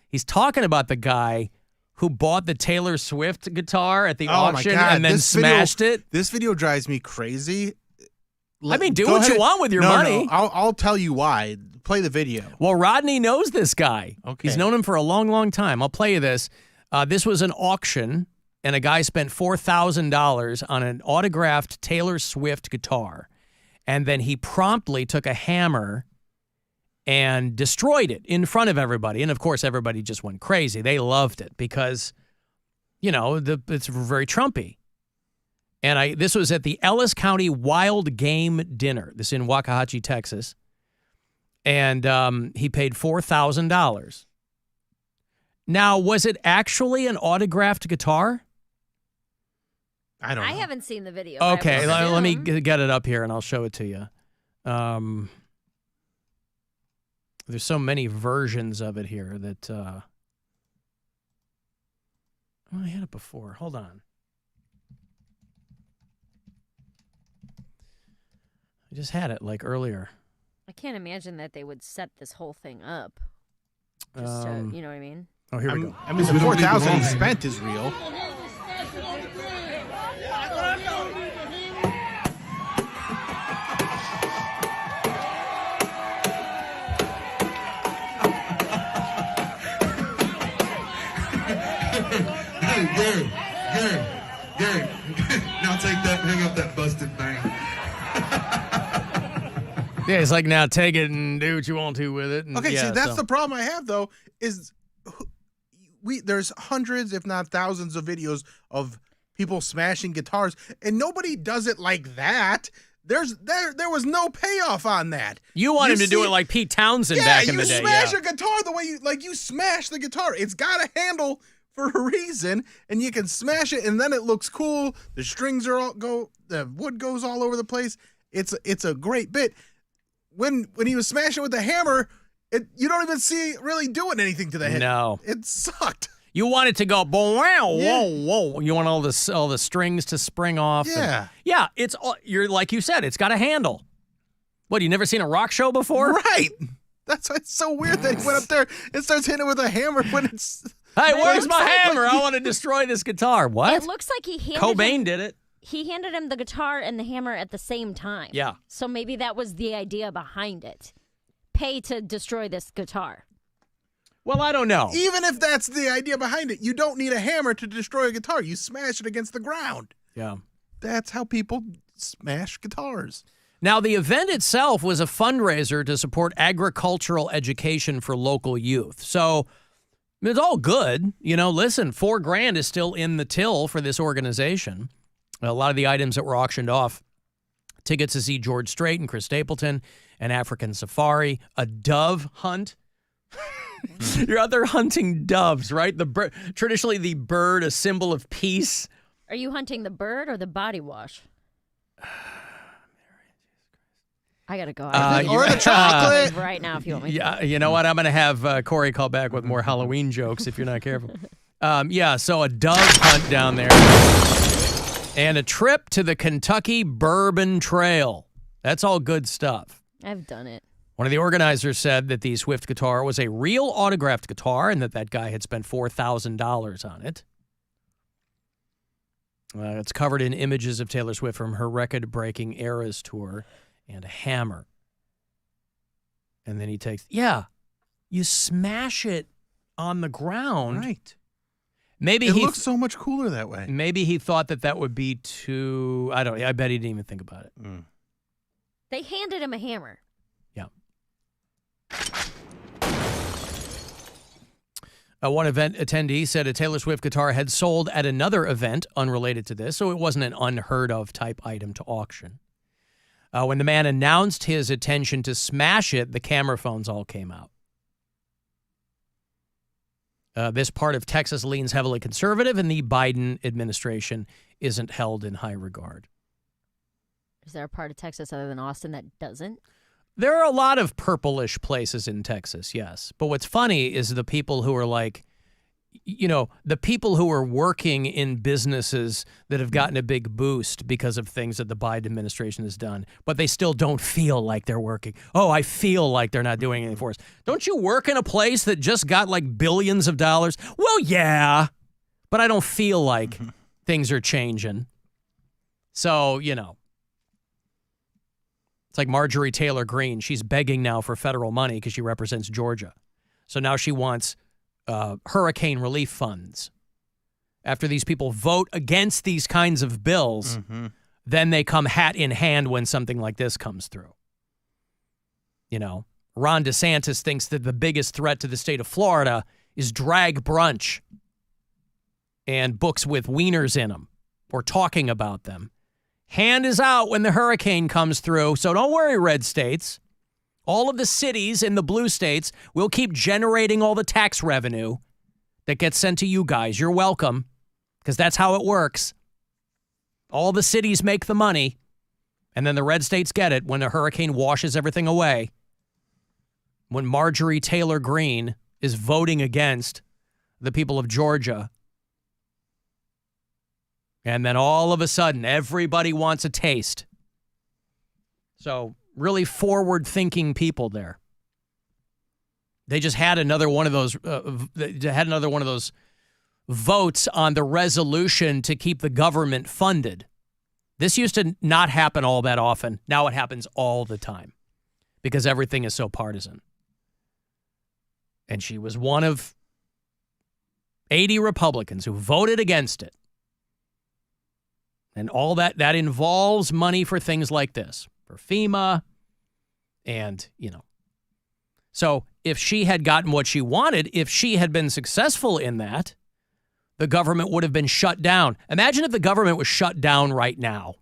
He's talking about the guy who bought the Taylor Swift guitar at the auction and then smashed it. This video drives me crazy. I mean, do what you want with your money. No, I'll tell you why. Play the video. Well, Rodney knows this guy. Okay. He's known him for a long, long time. I'll play you this. This was an auction, and a guy spent $4,000 on an autographed Taylor Swift guitar. And then he promptly took a hammer and destroyed it in front of everybody. And, of course, everybody just went crazy. They loved it because, it's very Trumpy. And this was at the Ellis County Wild Game Dinner. This is in Waxahachie, Texas. And he paid $4,000. Now, was it actually an autographed guitar? I don't know. I haven't seen the video. Okay, let me get it up here and I'll show it to you. There's so many versions of it here that... I had it before. Hold on. I just had it earlier. I can't imagine that they would set this whole thing up. Just to, you know what I mean? Oh, here we go. I mean, the 4,000 he spent is real. Gary. Now take that, hang up that busted thing. Yeah, it's like, now take it and do what you want to with it. And Okay, see, that's the problem I have, though, is there's hundreds, if not thousands, of videos of people smashing guitars, and nobody does it like that. There was no payoff on that. You want him to do it like Pete Townsend back in the day. You smash a guitar the way you smash the guitar. It's got a handle for a reason, and you can smash it, and then it looks cool. The strings the wood goes all over the place. It's a great bit. When he was smashing with the hammer, you don't even see it really doing anything to the head. No, it sucked. You want it to go wow, whoa, whoa. You want all the strings to spring off. Yeah, yeah. You're like you said. It's got a handle. What? You never seen a rock show before? Right. That's why it's so weird that he went up there and starts hitting it with a hammer when it's. Hey, where's my hammer? I want to destroy this guitar. What? It looks like he handed Cobain did it. He handed him the guitar and the hammer at the same time. Yeah. So maybe that was the idea behind it. Pay to destroy this guitar. Well, I don't know. Even if that's the idea behind it, you don't need a hammer to destroy a guitar. You smash it against the ground. Yeah. That's how people smash guitars. Now, the event itself was a fundraiser to support agricultural education for local youth. So it's all good. Listen, $4,000 is still in the till for this organization. A lot of the items that were auctioned off, tickets to see George Strait and Chris Stapleton, an African safari, a dove hunt. You're out there hunting doves, right? Traditionally, the bird, a symbol of peace. Are you hunting the bird or the body wash? I gotta go. Or the chocolate. Right now, if you want me to. Yeah, you know what? I'm going to have Corey call back with more Halloween jokes if you're not careful. So a dove hunt down there. And a trip to the Kentucky Bourbon Trail. That's all good stuff. I've done it. One of the organizers said that the Swift guitar was a real autographed guitar and that guy had spent $4,000 on it. It's covered in images of Taylor Swift from her record-breaking Eras tour and a hammer. And then he takes, you smash it on the ground. Right. Maybe it looks so much cooler that way. Maybe he thought that would be too. I don't know. I bet he didn't even think about it. They handed him a hammer. Yeah. One event attendee said a Taylor Swift guitar had sold at another event unrelated to this, so it wasn't an unheard of type item to auction. When the man announced his intention to smash it, the camera phones all came out. This part of Texas leans heavily conservative, and the Biden administration isn't held in high regard. Is there a part of Texas other than Austin that doesn't? There are a lot of purplish places in Texas, yes. But what's funny is the people who are like, the people who are working in businesses that have gotten a big boost because of things that the Biden administration has done, but they still don't feel like they're working. Oh, I feel like they're not doing anything for us. Don't you work in a place that just got like billions of dollars? Well, yeah, but I don't feel like things are changing. So, it's like Marjorie Taylor Greene. She's begging now for federal money because she represents Georgia. So now she wants hurricane relief funds. After these people vote against these kinds of bills, then they come hat in hand when something like this comes through. Ron DeSantis thinks that the biggest threat to the state of Florida is drag brunch and books with wieners in them or talking about them. Hand is out when the hurricane comes through, so don't worry, red states. All of the cities in the blue states will keep generating all the tax revenue that gets sent to you guys. You're welcome, because that's how it works. All the cities make the money, and then the red states get it when the hurricane washes everything away. When Marjorie Taylor Greene is voting against the people of Georgia, and then all of a sudden, everybody wants a taste. So, really forward-thinking people there. They just had another one of those. Votes on the resolution to keep the government funded. This used to not happen all that often. Now it happens all the time because everything is so partisan. And she was one of 80 Republicans who voted against it. And all that involves money for things like this, for FEMA, and, So if she had gotten what she wanted, if she had been successful in that, the government would have been shut down. Imagine if the government was shut down right now,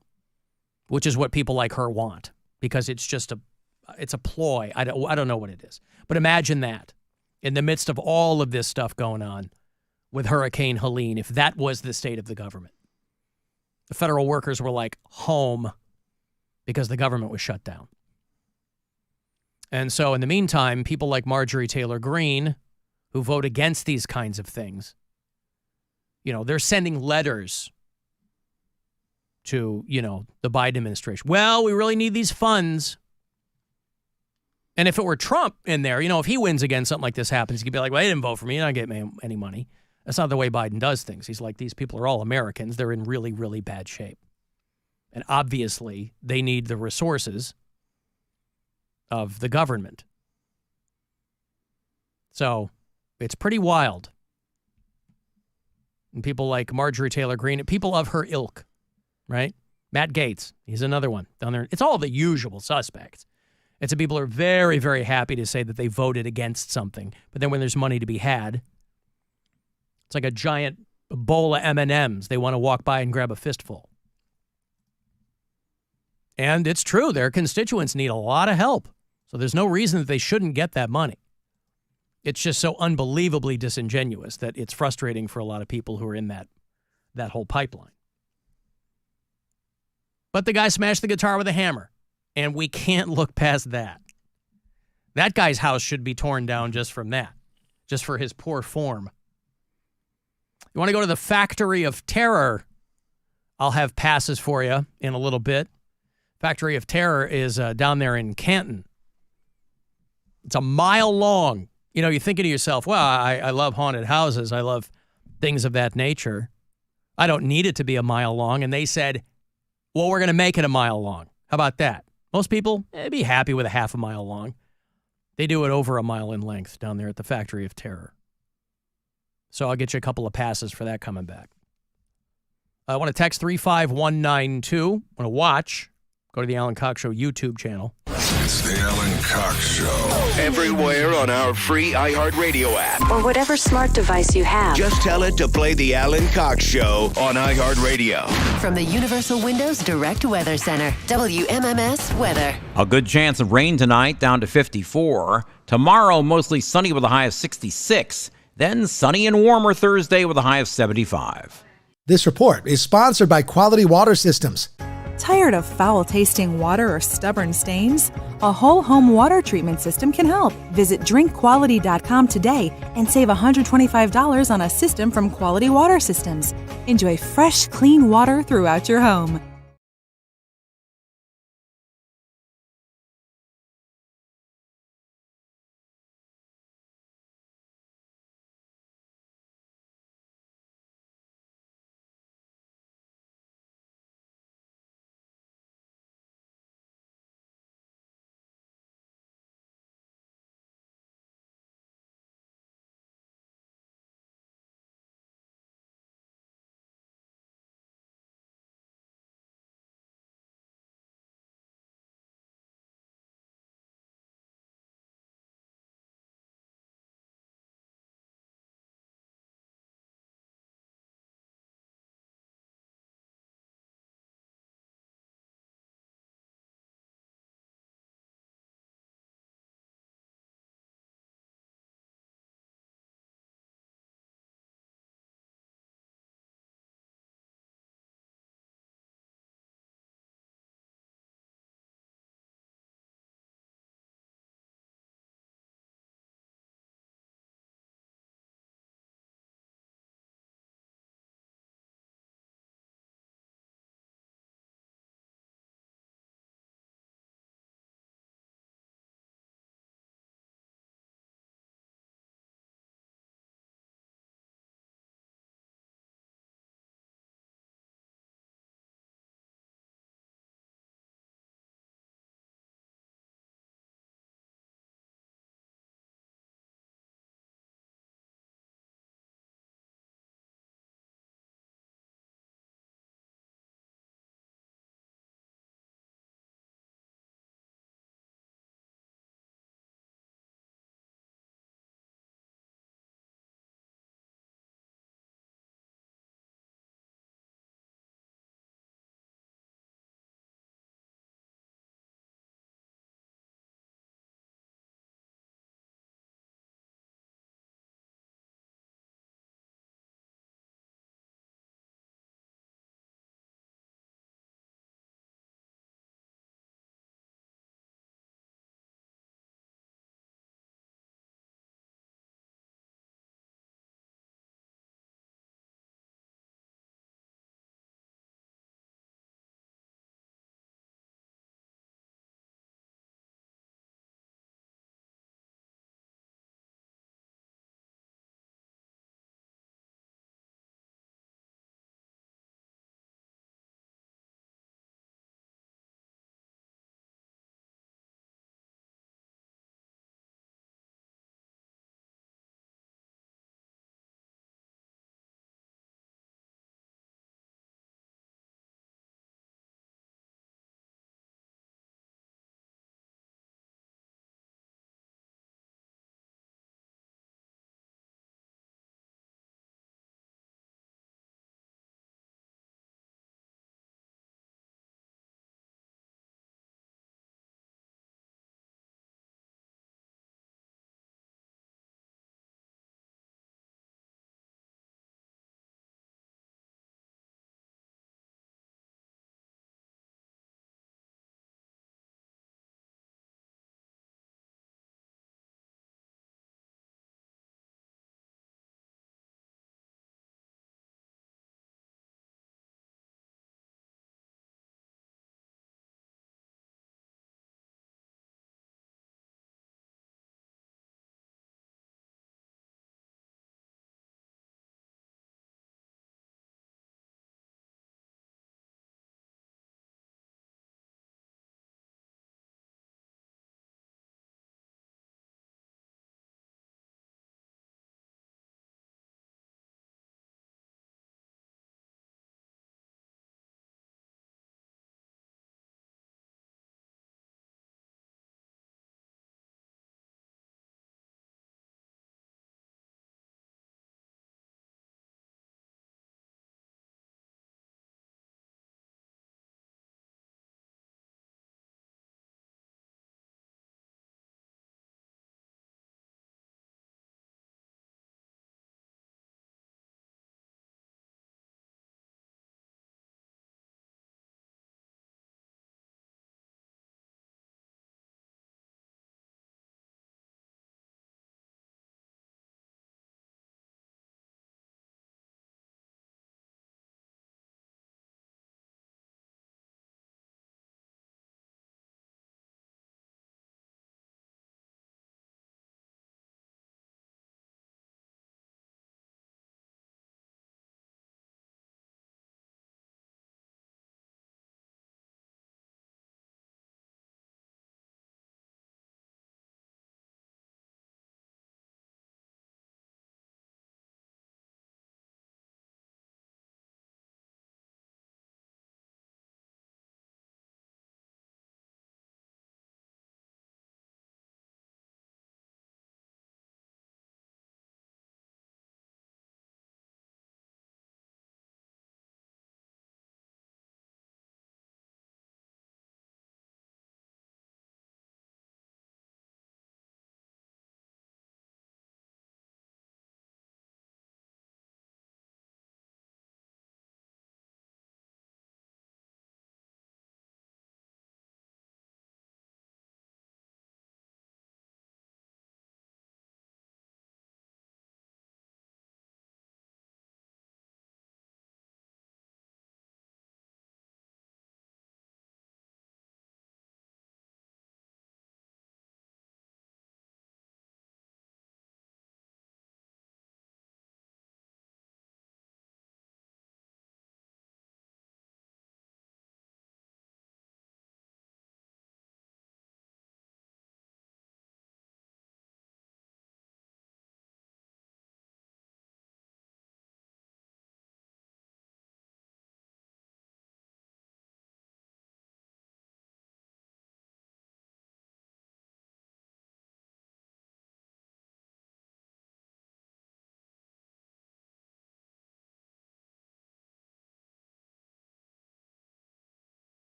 which is what people like her want, because it's just it's a ploy. I don't know what it is. But imagine that in the midst of all of this stuff going on with Hurricane Helene, if that was the state of the government. The federal workers were like home because the government was shut down. And so in the meantime, people like Marjorie Taylor Greene, who vote against these kinds of things, they're sending letters to, the Biden administration. Well, we really need these funds. And if it were Trump in there, if he wins again, something like this happens, he could be like, well, they didn't vote for me. You're not getting me any money. That's not the way Biden does things. He's like, these people are all Americans. They're in really, really bad shape. And obviously, they need the resources of the government. So it's pretty wild. And people like Marjorie Taylor Greene, people of her ilk, right? Matt Gaetz, he's another one down there. It's all the usual suspects. It's the people who are very, very happy to say that they voted against something. But then when there's money to be had, it's like a giant bowl of M&Ms. They want to walk by and grab a fistful. And it's true. Their constituents need a lot of help. So there's no reason that they shouldn't get that money. It's just so unbelievably disingenuous that it's frustrating for a lot of people who are in that whole pipeline. But the guy smashed the guitar with a hammer, and we can't look past that. That guy's house should be torn down just from that, just for his poor form. You want to go to the Factory of Terror? I'll have passes for you in a little bit. Factory of Terror is down there in Canton. It's a mile long. You're thinking to yourself, well, I love haunted houses. I love things of that nature. I don't need it to be a mile long. And they said, well, we're going to make it a mile long. How about that? Most people, they'd be happy with a half a mile long. They do it over a mile in length down there at the Factory of Terror. So I'll get you a couple of passes for that coming back. I want to text 35192. Want to watch? Go to the Alan Cox Show YouTube channel. It's the Alan Cox Show. Everywhere on our free iHeartRadio app. Or whatever smart device you have. Just tell it to play the Alan Cox Show on iHeartRadio. From the Universal Windows Direct Weather Center, WMMS Weather. A good chance of rain tonight, down to 54. Tomorrow, mostly sunny with a high of 66. Then sunny and warmer Thursday with a high of 75. This report is sponsored by Quality Water Systems. Tired of foul-tasting water or stubborn stains? A whole home water treatment system can help. Visit drinkquality.com today and save $125 on a system from Quality Water Systems. Enjoy fresh, clean water throughout your home.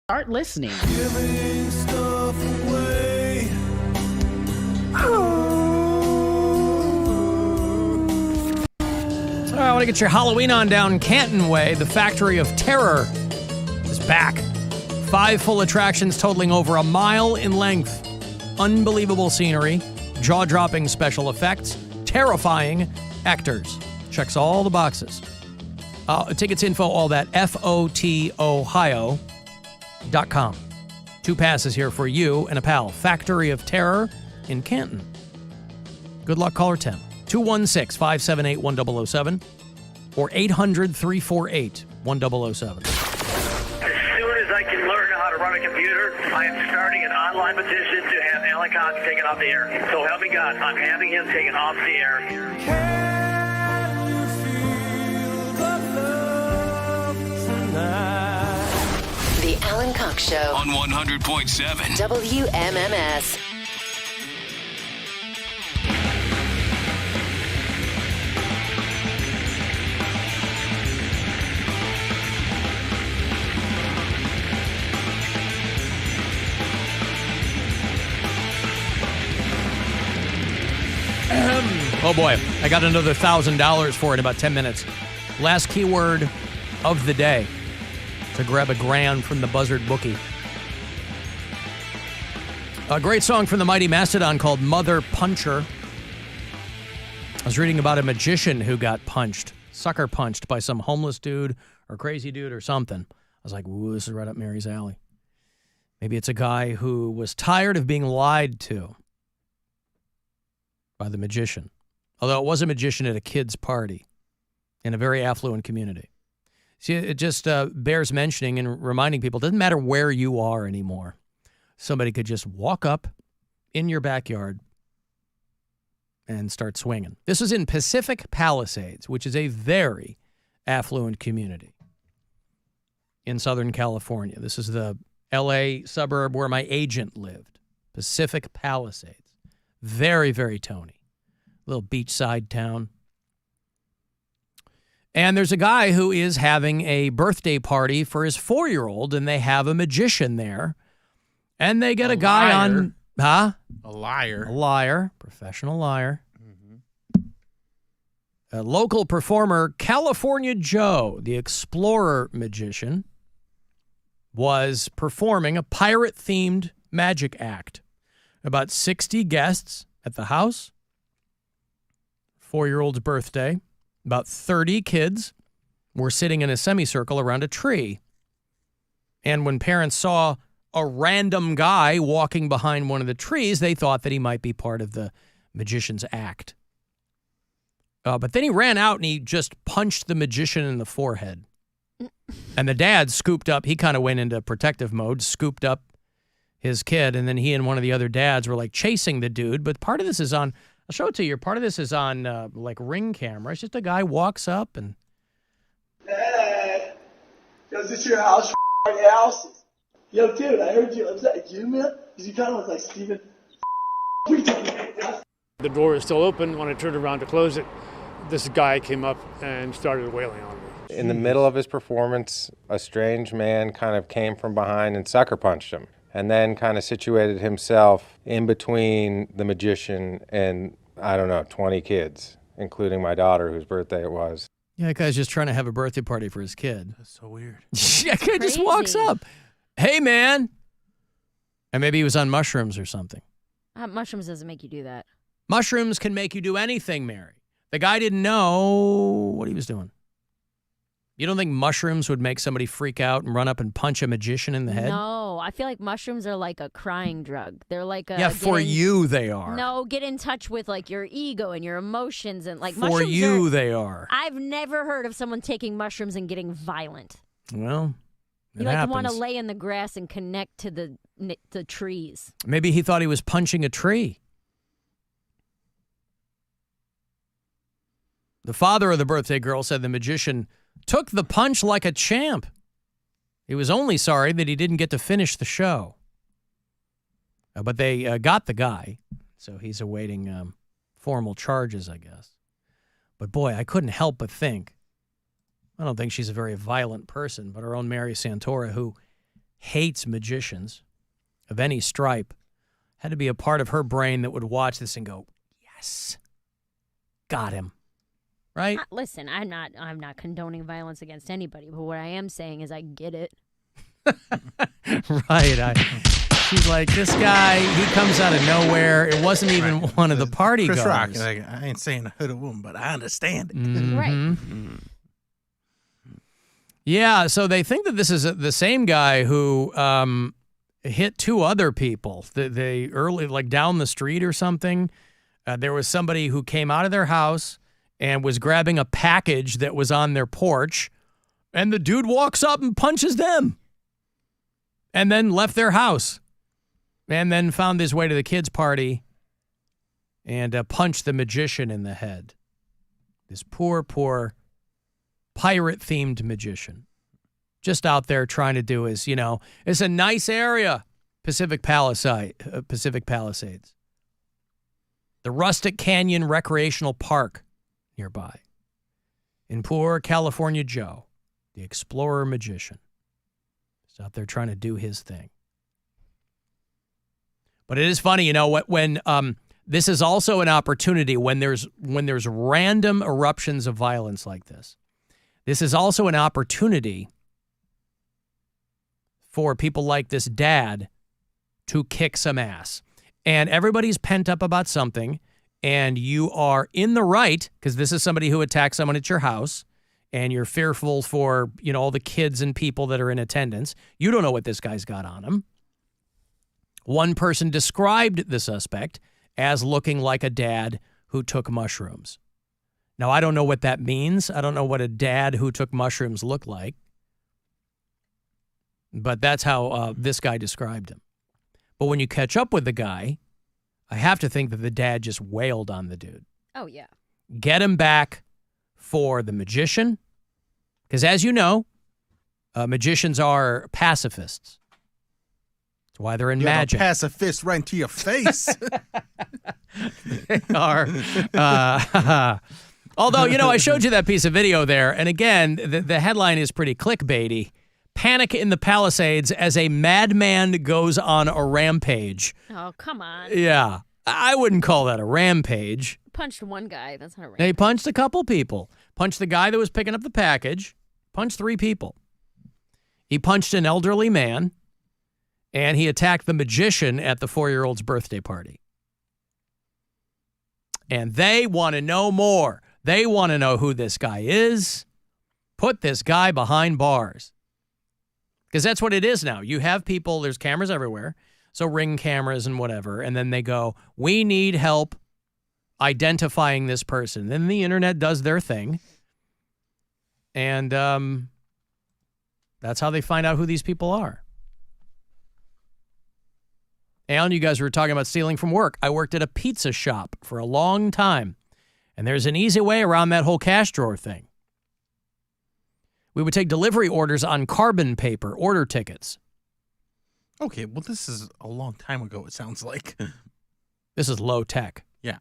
Start listening. Giving stuff away. I want to get your Halloween on down Canton Way. The Factory of Terror is back. 5 full attractions totaling over a mile in length. Unbelievable scenery, jaw-dropping special effects, terrifying actors. Checks all the boxes. Tickets info, all that, FOTOhio.com. 2 passes here for you and a pal. Factory of Terror in Canton. Good luck, caller 10. 216-578-1007 or 800-348-1007. As soon as I can learn how to run a computer, I am starting an online petition to have Alan Cox taken off the air. So help me God, I'm having him taken off the air. The Alan Cox Show on 100.7 WMMS. Oh boy, I got another $1,000 for it in about 10 minutes. Last keyword of the day to grab $1,000 from the Buzzard bookie. A great song from the Mighty Mastodon called Mother Puncher. I was reading about a magician who got punched, sucker punched by some homeless dude or crazy dude or something. I was like, ooh, this is right up Mary's alley. Maybe it's a guy who was tired of being lied to by the magician. Although it was a magician at a kid's party in a very affluent community. See, it just bears mentioning and reminding people, it doesn't matter where you are anymore. Somebody could just walk up in your backyard and start swinging. This was in Pacific Palisades, which is a very affluent community in Southern California. This is the L.A. suburb where my agent lived. Pacific Palisades. Very, very Tony. Little beachside town. And there's a guy who is having a birthday party for his 4-year-old, and they have a magician there. And they get a guy liar. on... Huh? A liar. A liar. Professional liar. A local performer, California Joe, the explorer magician, was performing a pirate-themed magic act. About 60 guests at the house. 4-year-old's birthday. About 30 kids were sitting in a semicircle around a tree. And when parents saw a random guy walking behind one of the trees, they thought that he might be part of the magician's act. But then he ran out and he just punched the magician in the forehead. And the dad scooped up, he kind of went into protective mode, scooped up his kid, and then he and one of the other dads were like chasing the dude. But part of this is on, I'll show it to you, part of this is on like Ring camera. It's just a guy walks up and... Hey, is this your house, house? Yo, dude, I heard you. Was that you, man? Because you kind of look like Steven. The door was still open. When I turned around to close it, this guy came up and started wailing on me. In the middle of his performance, a strange man kind of came from behind and sucker punched him, and then kind of situated himself in between the magician and, I don't know, 20 kids, including my daughter, whose birthday it was. Yeah, that guy's just trying to have a birthday party for his kid. That's so weird. That guy just walks up. Hey, man. And maybe he was on mushrooms or something. Mushrooms doesn't make you do that. Mushrooms can make you do anything, Mary. The guy didn't know what he was doing. You don't think mushrooms would make somebody freak out and run up and punch a magician in the head? No, I feel like mushrooms are like a crying drug. They're like a... Yeah, for you they are. No, get in touch with like your ego and your emotions and like For mushrooms you they are. I've never heard of someone taking mushrooms and getting violent. Well, it You like happens. want to lay in the grass and connect to the trees. Maybe he thought he was punching a tree. The father of the birthday girl said the magician took the punch like a champ. He was only sorry that he didn't get to finish the show. But they got the guy, so he's awaiting formal charges, I guess. But boy, I couldn't help but think, I don't think she's a very violent person, but our own Mary Santora, who hates magicians of any stripe, had to be a part of her brain that would watch this and go, yes, got him. Right? Listen, I'm not condoning violence against anybody, but what I am saying is I get it. Right. She's like, this guy, he comes out of nowhere. It wasn't even one of the party Chris goers. Rock, like, I ain't saying a hood of woman, but I understand it. Right. Yeah, so they think that this is the same guy who hit two other people. They early, like down the street or something. There was somebody who came out of their house and was grabbing a package that was on their porch, and the dude walks up and punches them, and then left their house, and then found his way to the kids' party and punched the magician in the head. This poor pirate-themed magician. Just out there trying to do his, it's a nice area, Pacific Palisades. The Rustic Canyon Recreational Park nearby. In poor California Joe, the explorer magician. He's out there trying to do his thing. But it is funny, when this is also an opportunity when there's random eruptions of violence like this. This is also an opportunity for people like this dad to kick some ass. And everybody's pent up about something, and you are in the right, because this is somebody who attacked someone at your house, and you're fearful for, all the kids and people that are in attendance. You don't know what this guy's got on him. One person described the suspect as looking like a dad who took mushrooms. Now, I don't know what that means. I don't know what a dad who took mushrooms looked like. But that's how this guy described him. But when you catch up with the guy, I have to think that the dad just wailed on the dude. Oh, yeah. Get him back for the magician. Because as you know, magicians are pacifists. That's why they're in magic. Pass a fist right into your face. They are. Although, I showed you that piece of video there. And again, the headline is pretty clickbaity. Panic in the Palisades as a madman goes on a rampage. Oh, come on. Yeah. I wouldn't call that a rampage. Punched one guy. That's not a rampage. They punched a couple people. Punched the guy that was picking up the package. Punched 3 people. He punched an elderly man. And he attacked the magician at the 4-year-old's birthday party. And they want to know more. They want to know who this guy is. Put this guy behind bars. Because that's what it is now. You have people, there's cameras everywhere, so Ring cameras and whatever, and then they go, we need help identifying this person. Then the internet does their thing, and that's how they find out who these people are. Alan, you guys were talking about stealing from work. I worked at a pizza shop for a long time, and there's an easy way around that whole cash drawer thing. We would take delivery orders on carbon paper, order tickets. Okay, well, this is a long time ago, it sounds like. This is low tech. Yeah.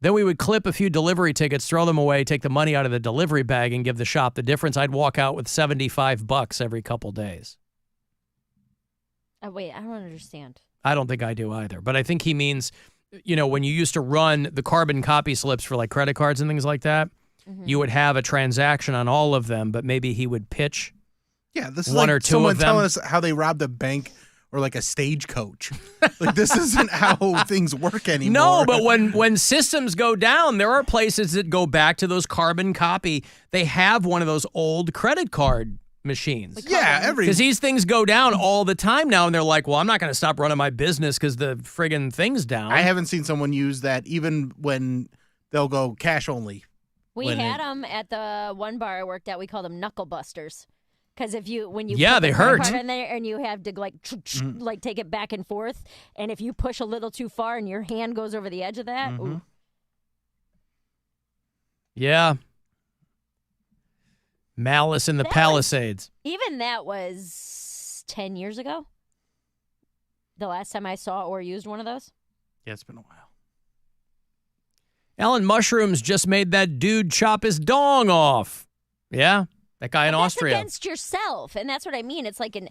Then we would clip a few delivery tickets, throw them away, take the money out of the delivery bag, and give the shop the difference. I'd walk out with $75 every couple days. Wait, I don't understand. I don't think I do either. But I think he means, when you used to run the carbon copy slips for like credit cards and things like that, you would have a transaction on all of them, but maybe he would pitch this is one like or two someone of them. telling us how they robbed a bank or like a stagecoach. Like, this isn't how things work anymore. No, but when systems go down, there are places that go back to those carbon copy. They have one of those old credit card machines. Because these things go down all the time now, and they're like, well, I'm not going to stop running my business because the friggin' thing's down. I haven't seen someone use that even when they'll go cash only. We had them at the one bar I worked at. We called them knuckle busters. Because when you put the they credit hurt. card in there and you have to like take it back and forth, and if you push a little too far and your hand goes over the edge of that, ooh. Yeah. Malice in the Palisades. Even that was 10 years ago. The last time I saw or used one of those. Yeah, it's been a while. Alan, mushrooms just made that dude chop his dong off. Yeah? That guy in Austria. That's against yourself, and that's what I mean. It's like it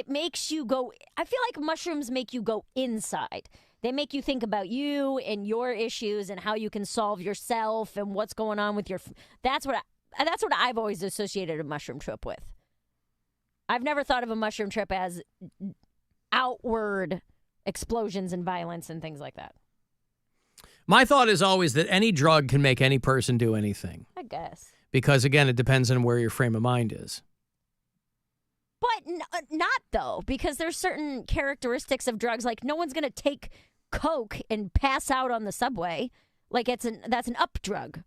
makes you go. I feel like mushrooms make you go inside. They make you think about you and your issues and how you can solve yourself and what's going on with your. That's what I've always associated a mushroom trip with. I've never thought of a mushroom trip as outward explosions and violence and things like that. My thought is always that any drug can make any person do anything. I guess. Because, again, it depends on where your frame of mind is. But not, though, because there's certain characteristics of drugs. Like, no one's going to take Coke and pass out on the subway. Like, that's an up drug.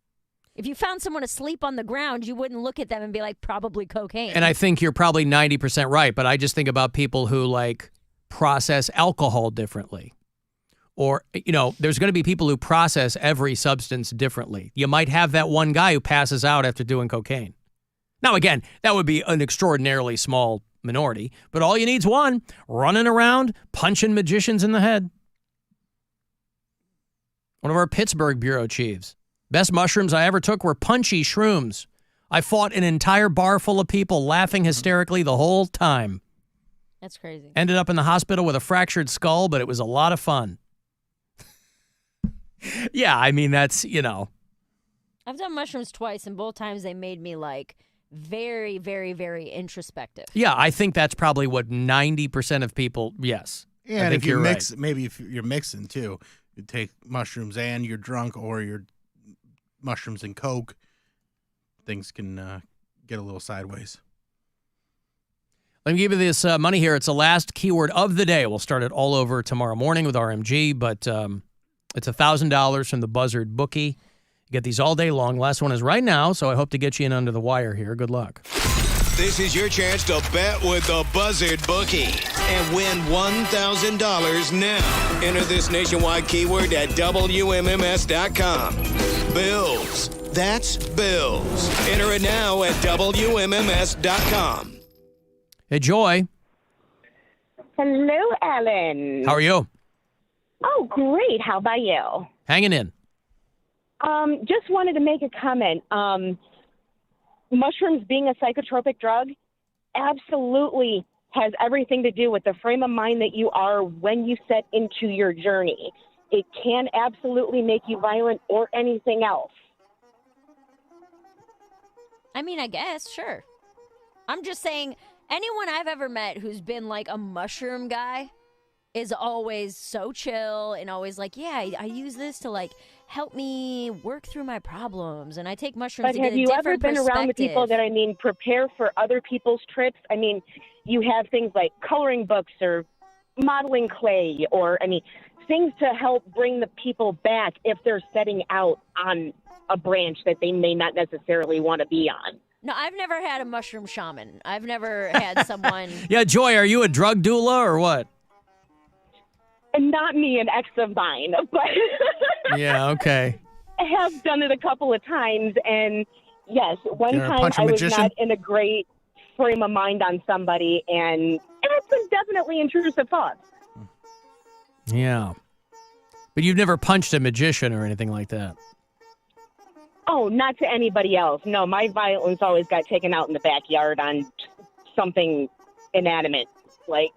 If you found someone asleep on the ground, you wouldn't look at them and be like, probably cocaine. And I think you're probably 90% right, but I just think about people who, like, process alcohol differently. Or, there's going to be people who process every substance differently. You might have that one guy who passes out after doing cocaine. Now, again, that would be an extraordinarily small minority, but all you need's one running around, punching magicians in the head. One of our Pittsburgh bureau chiefs. Best mushrooms I ever took were punchy shrooms. I fought an entire bar full of people laughing hysterically the whole time. That's crazy. Ended up in the hospital with a fractured skull, but it was a lot of fun. Yeah, I mean, that's, I've done mushrooms twice, and both times they made me, like, very, very, very introspective. Yeah, I think that's probably what 90% of people, yes. Yeah, and if you mix, maybe if you're mixing, too, you take mushrooms and you're drunk, or you're mushrooms and Coke, things can get a little sideways. Let me give you this money here. It's the last keyword of the day. We'll start it all over tomorrow morning with RMG, but it's $1,000 from the Buzzard bookie. You get these all day long. Last one is right now, so I hope to get you in under the wire here. Good luck. This is your chance to bet with the Buzzard bookie and win $1,000 now. Enter this nationwide keyword at WMMS.com. Bills. That's bills. Enter it now at WMMS.com. Hey, Joy. Hello, Alan. How are you? Oh, great. How about you? Hanging in. Just wanted to make a comment. Mushrooms being a psychotropic drug absolutely has everything to do with the frame of mind that you are when you set into your journey. It can absolutely make you violent or anything else. I mean, I guess, sure. I'm just saying, anyone I've ever met who's been like a mushroom guy is always so chill and always like, yeah, I use this to like help me work through my problems, and I take mushrooms to get a different perspective. But have you ever been around the people that, prepare for other people's trips? You have things like coloring books or modeling clay or, things to help bring the people back if they're setting out on a branch that they may not necessarily want to be on. No, I've never had a mushroom shaman. I've never had someone... Yeah, Joy, are you a drug doula or what? Not me, an ex of mine, but... Yeah, okay. I have done it a couple of times, and yes, one time I was not in a great frame of mind on somebody, and it had some definitely intrusive thoughts. Yeah. But you've never punched a magician or anything like that? Oh, not to anybody else. No, my violence always got taken out in the backyard on something inanimate, like...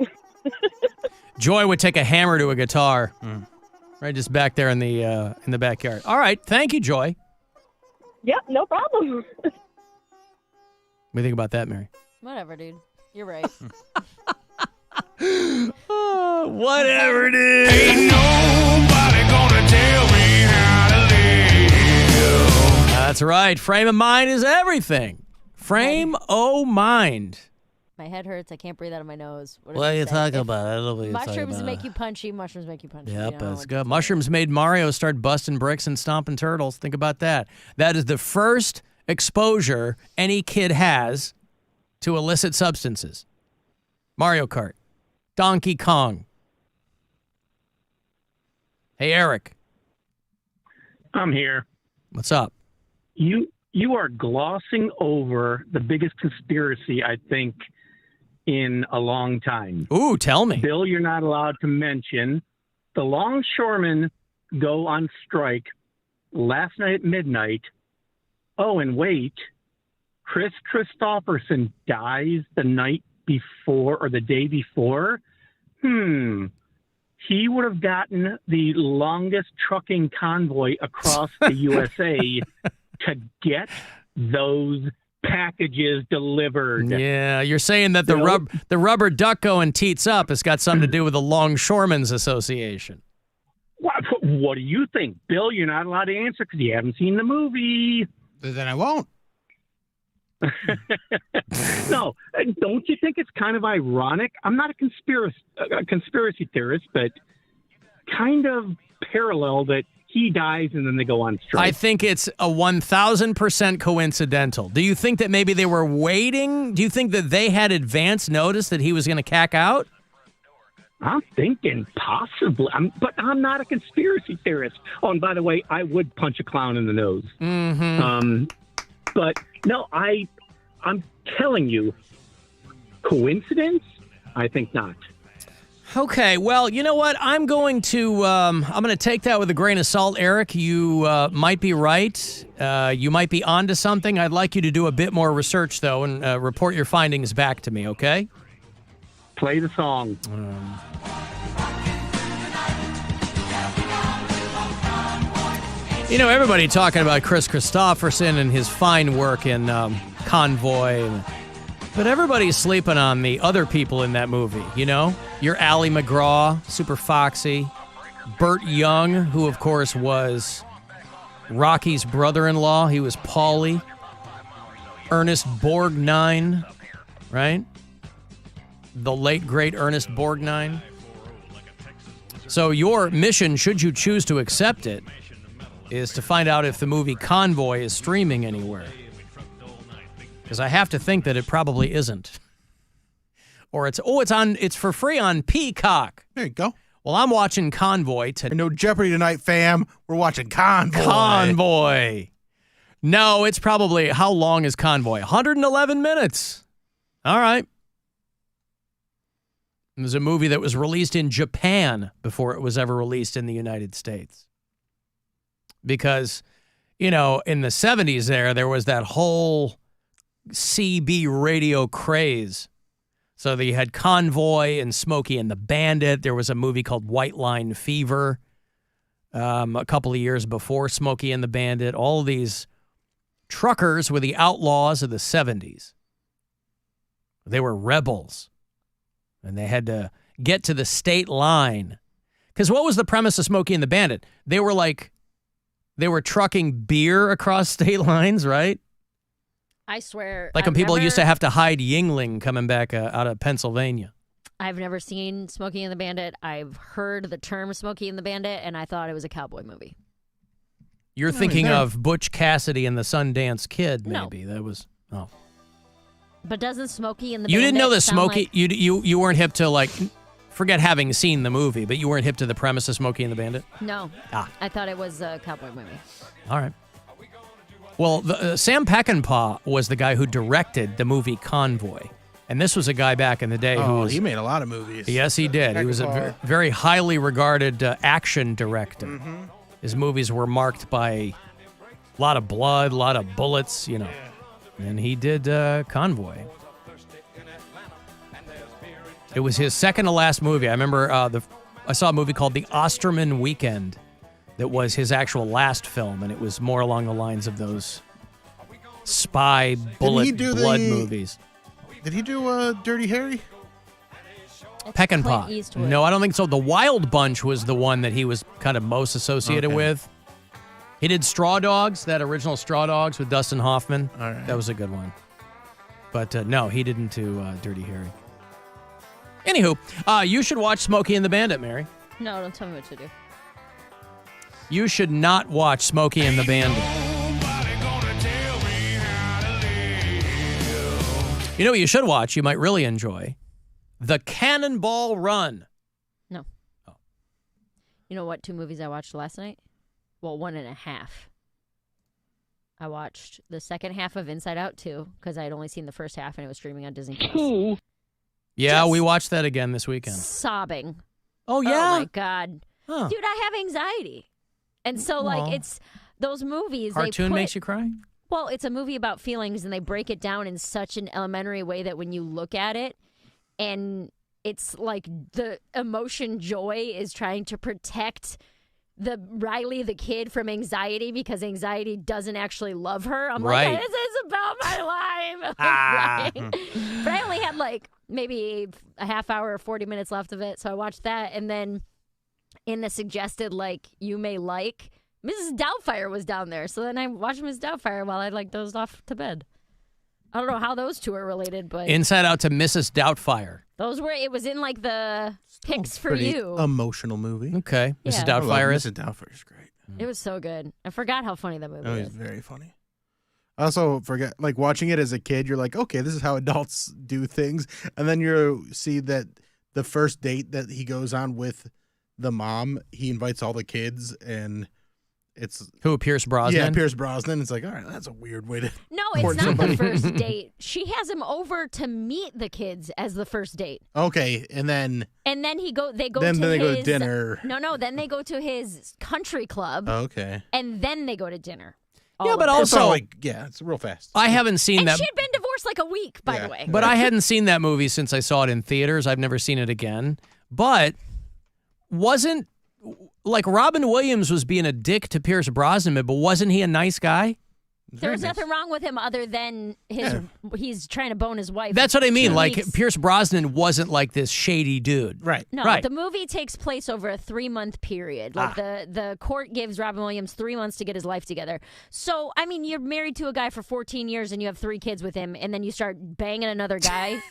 Joy would take a hammer to a guitar, right, just back there in the backyard. All right, thank you, Joy. Yep, no problem. What do you think about that, Mary? Whatever, dude. You're right. Whatever, dude. Ain't nobody gonna tell me how to live. That's right. Frame of mind is everything. Frame o' mind. My head hurts. I can't breathe out of my nose. What are you talking about? I don't know what you're talking mushrooms about. make you punchy. Mushrooms make you punchy. Yep, that's good. Mushrooms made Mario start busting bricks and stomping turtles. Think about that. That is the first exposure any kid has to illicit substances. Mario Kart. Donkey Kong. Hey, Eric. I'm here. What's up? You are glossing over the biggest conspiracy, I think, in a long time. Ooh, tell me. Bill, you're not allowed to mention. The longshoremen go on strike last night at midnight Oh, and wait, Chris Christopherson dies the night before or the day before. He would have gotten the longest trucking convoy across the USA to get those packages delivered. Yeah, you're saying that the rubber duck going teats up has got something to do with the Longshoremen's Association. What do you think, Bill? You're not allowed to answer because you haven't seen the movie. Then I won't. No, don't you think it's kind of ironic? I'm not a conspiracy theorist, but kind of parallel that he dies and then they go on strike. I think it's a 1,000% coincidental. Do you think that maybe they were waiting? Do you think that they had advance notice that he was going to cack out? I'm thinking possibly, but I'm not a conspiracy theorist. Oh, and by the way, I would punch a clown in the nose. Mm-hmm. But no, I'm telling you, coincidence? I think not. Okay, well, you know what? I'm going to take that with a grain of salt, Eric. You might be right. You might be onto something. I'd like you to do a bit more research, though, and report your findings back to me, okay? Play the song. You know, everybody talking about Chris Christopherson and his fine work in Convoy, but everybody's sleeping on the other people in that movie, you know? Your Ally McGraw, super foxy. Burt Young, who, of course, was Rocky's brother-in-law. He was Paulie. Ernest Borgnine, right? The late, great Ernest Borgnine. So your mission, should you choose to accept it, is to find out if the movie Convoy is streaming anywhere. Because I have to think that it probably isn't. Or it's for free on Peacock. There you go. Well, I'm watching Convoy today. No Jeopardy tonight, fam. We're watching Convoy. Convoy. No, it's probably, how long is Convoy? 111 minutes. All right. It was a movie that was released in Japan before it was ever released in the United States. Because, you know, in the 70s there was that whole CB radio craze. So you had Convoy and Smokey and the Bandit. There was a movie called White Line Fever a couple of years before Smokey and the Bandit. All these truckers were the outlaws of the 70s. They were rebels. And they had to get to the state line. Because what was the premise of Smokey and the Bandit? They were trucking beer across state lines, right? I swear. Like when people used to have to hide Yingling coming back out of Pennsylvania. I've never seen Smokey and the Bandit. I've heard the term Smokey and the Bandit, and I thought it was a cowboy movie. You're thinking of Butch Cassidy and the Sundance Kid, maybe. No. That was, But doesn't Smokey and the You Bandit didn't know that sound Smokey, like... you weren't hip to, like, forget having seen the movie, but you weren't hip to the premise of Smokey and the Bandit? No. I thought it was a cowboy movie. All right. Well, Sam Peckinpah was the guy who directed the movie Convoy. And this was a guy back in the day who was... he made a lot of movies. Yes, he did. He was a very highly regarded action director. Mm-hmm. His movies were marked by a lot of blood, a lot of bullets, you know. Yeah. And he did Convoy. It was his second to last movie. I remember I saw a movie called The Osterman Weekend that was his actual last film, and it was more along the lines of those spy bullet blood movies. Did he do Dirty Harry? Peckinpah. No, I don't think so. The Wild Bunch was the one that he was kind of most associated with. He did Straw Dogs, that original Straw Dogs with Dustin Hoffman. All right. That was a good one. But no, he didn't do Dirty Harry. Anywho, you should watch Smokey and the Bandit, Mary. No, don't tell me what to do. You should not watch Smokey and the Bandit. You know what you should watch, you might really enjoy? The Cannonball Run. No. Oh. You know what 2 movies I watched last night? Well, 1.5. I watched the second half of Inside Out 2 because I had only seen the first half and it was streaming on Disney+. Yeah, we watched that again this weekend. Sobbing. Oh, yeah? Oh, my God. Huh. Dude, I have anxiety. And so, like, it's those movies. Cartoon makes you cry? Well, it's a movie about feelings, and they break it down in such an elementary way that when you look at it, and it's like the emotion joy is trying to protect Riley, the kid, from anxiety because anxiety doesn't actually love her. I'm Right. like, this is about my life. Right? But I only had like maybe a half hour or 40 minutes left of it, so I watched that, and then in the suggested you may like, Mrs. Doubtfire was down there, so then I watched Mrs. Doubtfire while I dozed off to bed. I don't know how those two are related, but Inside Out to Mrs. Doubtfire. it was in the picks for Pretty you. emotional movie. Okay. Yeah. Mrs. Doubtfire is. Mrs. Doubtfire is great. It was so good. I forgot how funny that movie Oh, is. he's very funny. I also forget, watching it as a kid, you're like, okay, this is how adults do things. And then you see that the first date that he goes on with the mom, he invites all the kids, and it's... Who, Pierce Brosnan? Yeah, Pierce Brosnan. It's like, all right, that's a weird way to... No, it's not the first date. She has him over to meet the kids as the first date. Okay, and then... And then they go Then to they his... go to dinner. No, then they go to his country club. Okay. And then they go to dinner. Yeah, but It's also, all it's real fast. I haven't seen And that. she had been divorced a week, by the way. But I hadn't seen that movie since I saw it in theaters. I've never seen it again. But wasn't, Robin Williams was being a dick to Pierce Brosnan, but wasn't he a nice guy? There was nothing wrong with him other than he's trying to bone his wife. That's what I mean. 2 weeks. Pierce Brosnan wasn't this shady dude. Right. No, right. the movie takes place over a 3-month period. The court gives Robin Williams 3 months to get his life together. So, I mean, you're married to a guy for 14 years and you have 3 kids with him, and then you start banging another guy.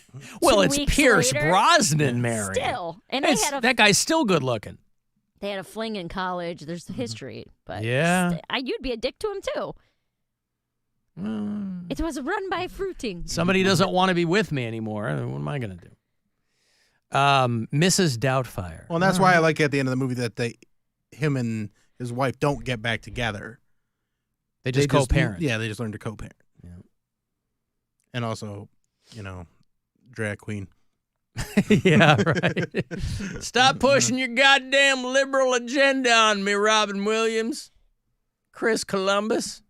Well, 2 it's weeks Pierce later. Brosnan, Mary. Still. And that guy's still good looking. They had a fling in college. There's the history. But Yeah. you'd be a dick to him, too. It was run by fruiting. Somebody doesn't want to be with me anymore. What am I going to do? Mrs. Doubtfire. Well, and that's why I like at the end of the movie that him and his wife don't get back together. They just co-parent. Yeah, they just learn to co-parent. Yeah. And also, drag queen. Yeah, right. Stop pushing your goddamn liberal agenda on me, Robin Williams. Chris Columbus.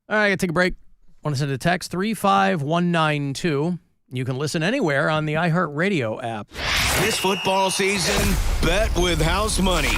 All right, I got to take a break. Want to send a text, 35192. You can listen anywhere on the iHeartRadio app. This football season, bet with house money.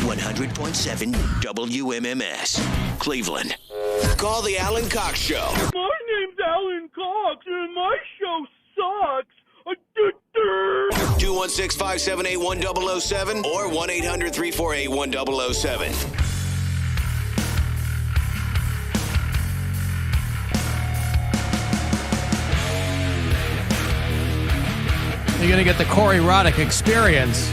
100.7 WMMS, Cleveland. Call the Alan Cox Show. My name's Alan Cox, and my show sucks. 216-578-1007 or 1-800-348-1007. You're going to get the Corey Roddick experience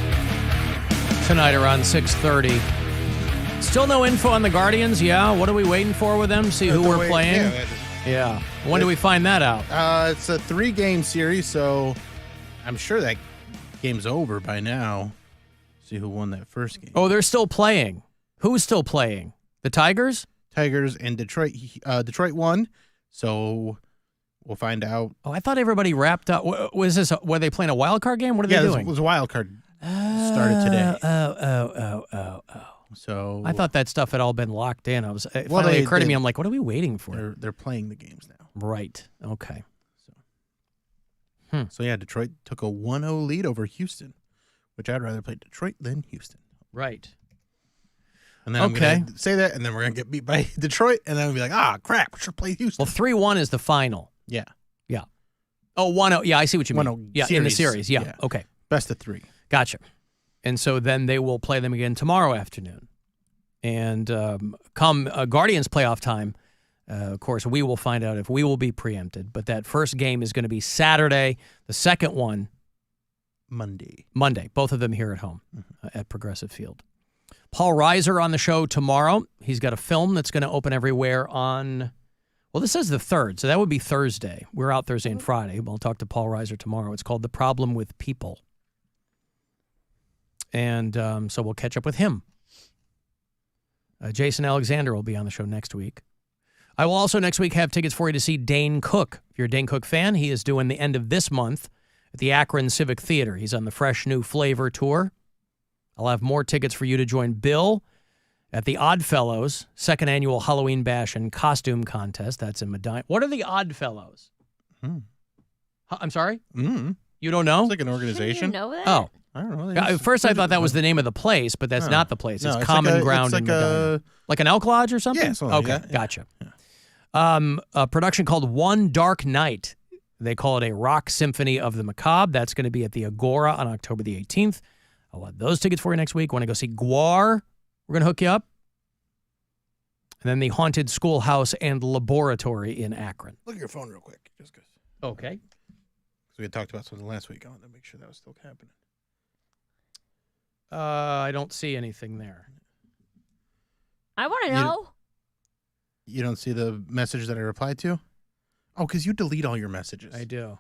tonight around 6:30. Still no info on the Guardians? Yeah. What are we waiting for with them? See who we're playing? Yeah. When do we find that out? It's a 3-game series, so I'm sure that game's over by now. See who won that first game. Oh, they're still playing. Who's still playing? The Tigers? Tigers and Detroit. Detroit won, so we'll find out. Oh, I thought everybody wrapped up. Was this? Were they playing a wild card game? What are they doing? It was a wild card. Started today. Oh. So I thought that stuff had all been locked in. It finally occurred to me. I'm like, what are we waiting for? They're playing the games now. Right. Okay. So yeah, Detroit took a 1-0 lead over Houston, which I'd rather play Detroit than Houston. Right. And then I'm going to say that, and then we're going to get beat by Detroit, and then we'll be like, crap, we should play Houston. Well, 3-1 is the final. Yeah. Yeah. Oh, 1-0. Yeah, I see what you mean. 1-0 yeah, in the series. Yeah. Okay. Best of 3. Gotcha. And so then they will play them again tomorrow afternoon. And come Guardians playoff time, of course, we will find out if we will be preempted. But that first game is going to be Saturday. The second one, Monday. Both of them here at home at Progressive Field. Paul Reiser on the show tomorrow. He's got a film that's going to open everywhere on, well, this says the 3rd, so that would be Thursday. We're out Thursday and Friday. We'll talk to Paul Reiser tomorrow. It's called The Problem with People. And so we'll catch up with him. Jason Alexander will be on the show next week. I will also next week have tickets for you to see Dane Cook. If you're a Dane Cook fan, he is doing the end of this month at the Akron Civic Theater. He's on the Fresh New Flavor Tour. I'll have more tickets for you to join Bill at the Oddfellows 2nd Annual Halloween Bash and Costume Contest. That's in Medina. What are the Oddfellows? I'm sorry? You don't know? It's like an organization. You know that? Oh. I don't know. At first, I thought that was the name of the place, but that's not the place. It's Common Ground in Medina. Like an Elk Lodge or something? Yeah, something like that. Gotcha. A production called One Dark Night. They call it a rock symphony of the macabre. That's going to be at the Agora on October the 18th. I'll have those tickets for you next week. Want to go see Guar? We're going to hook you up. And then the Haunted Schoolhouse and Laboratory in Akron. Look at your phone real quick. Just because. Okay. So we had talked about something last week. I wanted to make sure that was still happening. I don't see anything there. I want to know. You don't see the message that I replied to? Oh, because you delete all your messages. I do.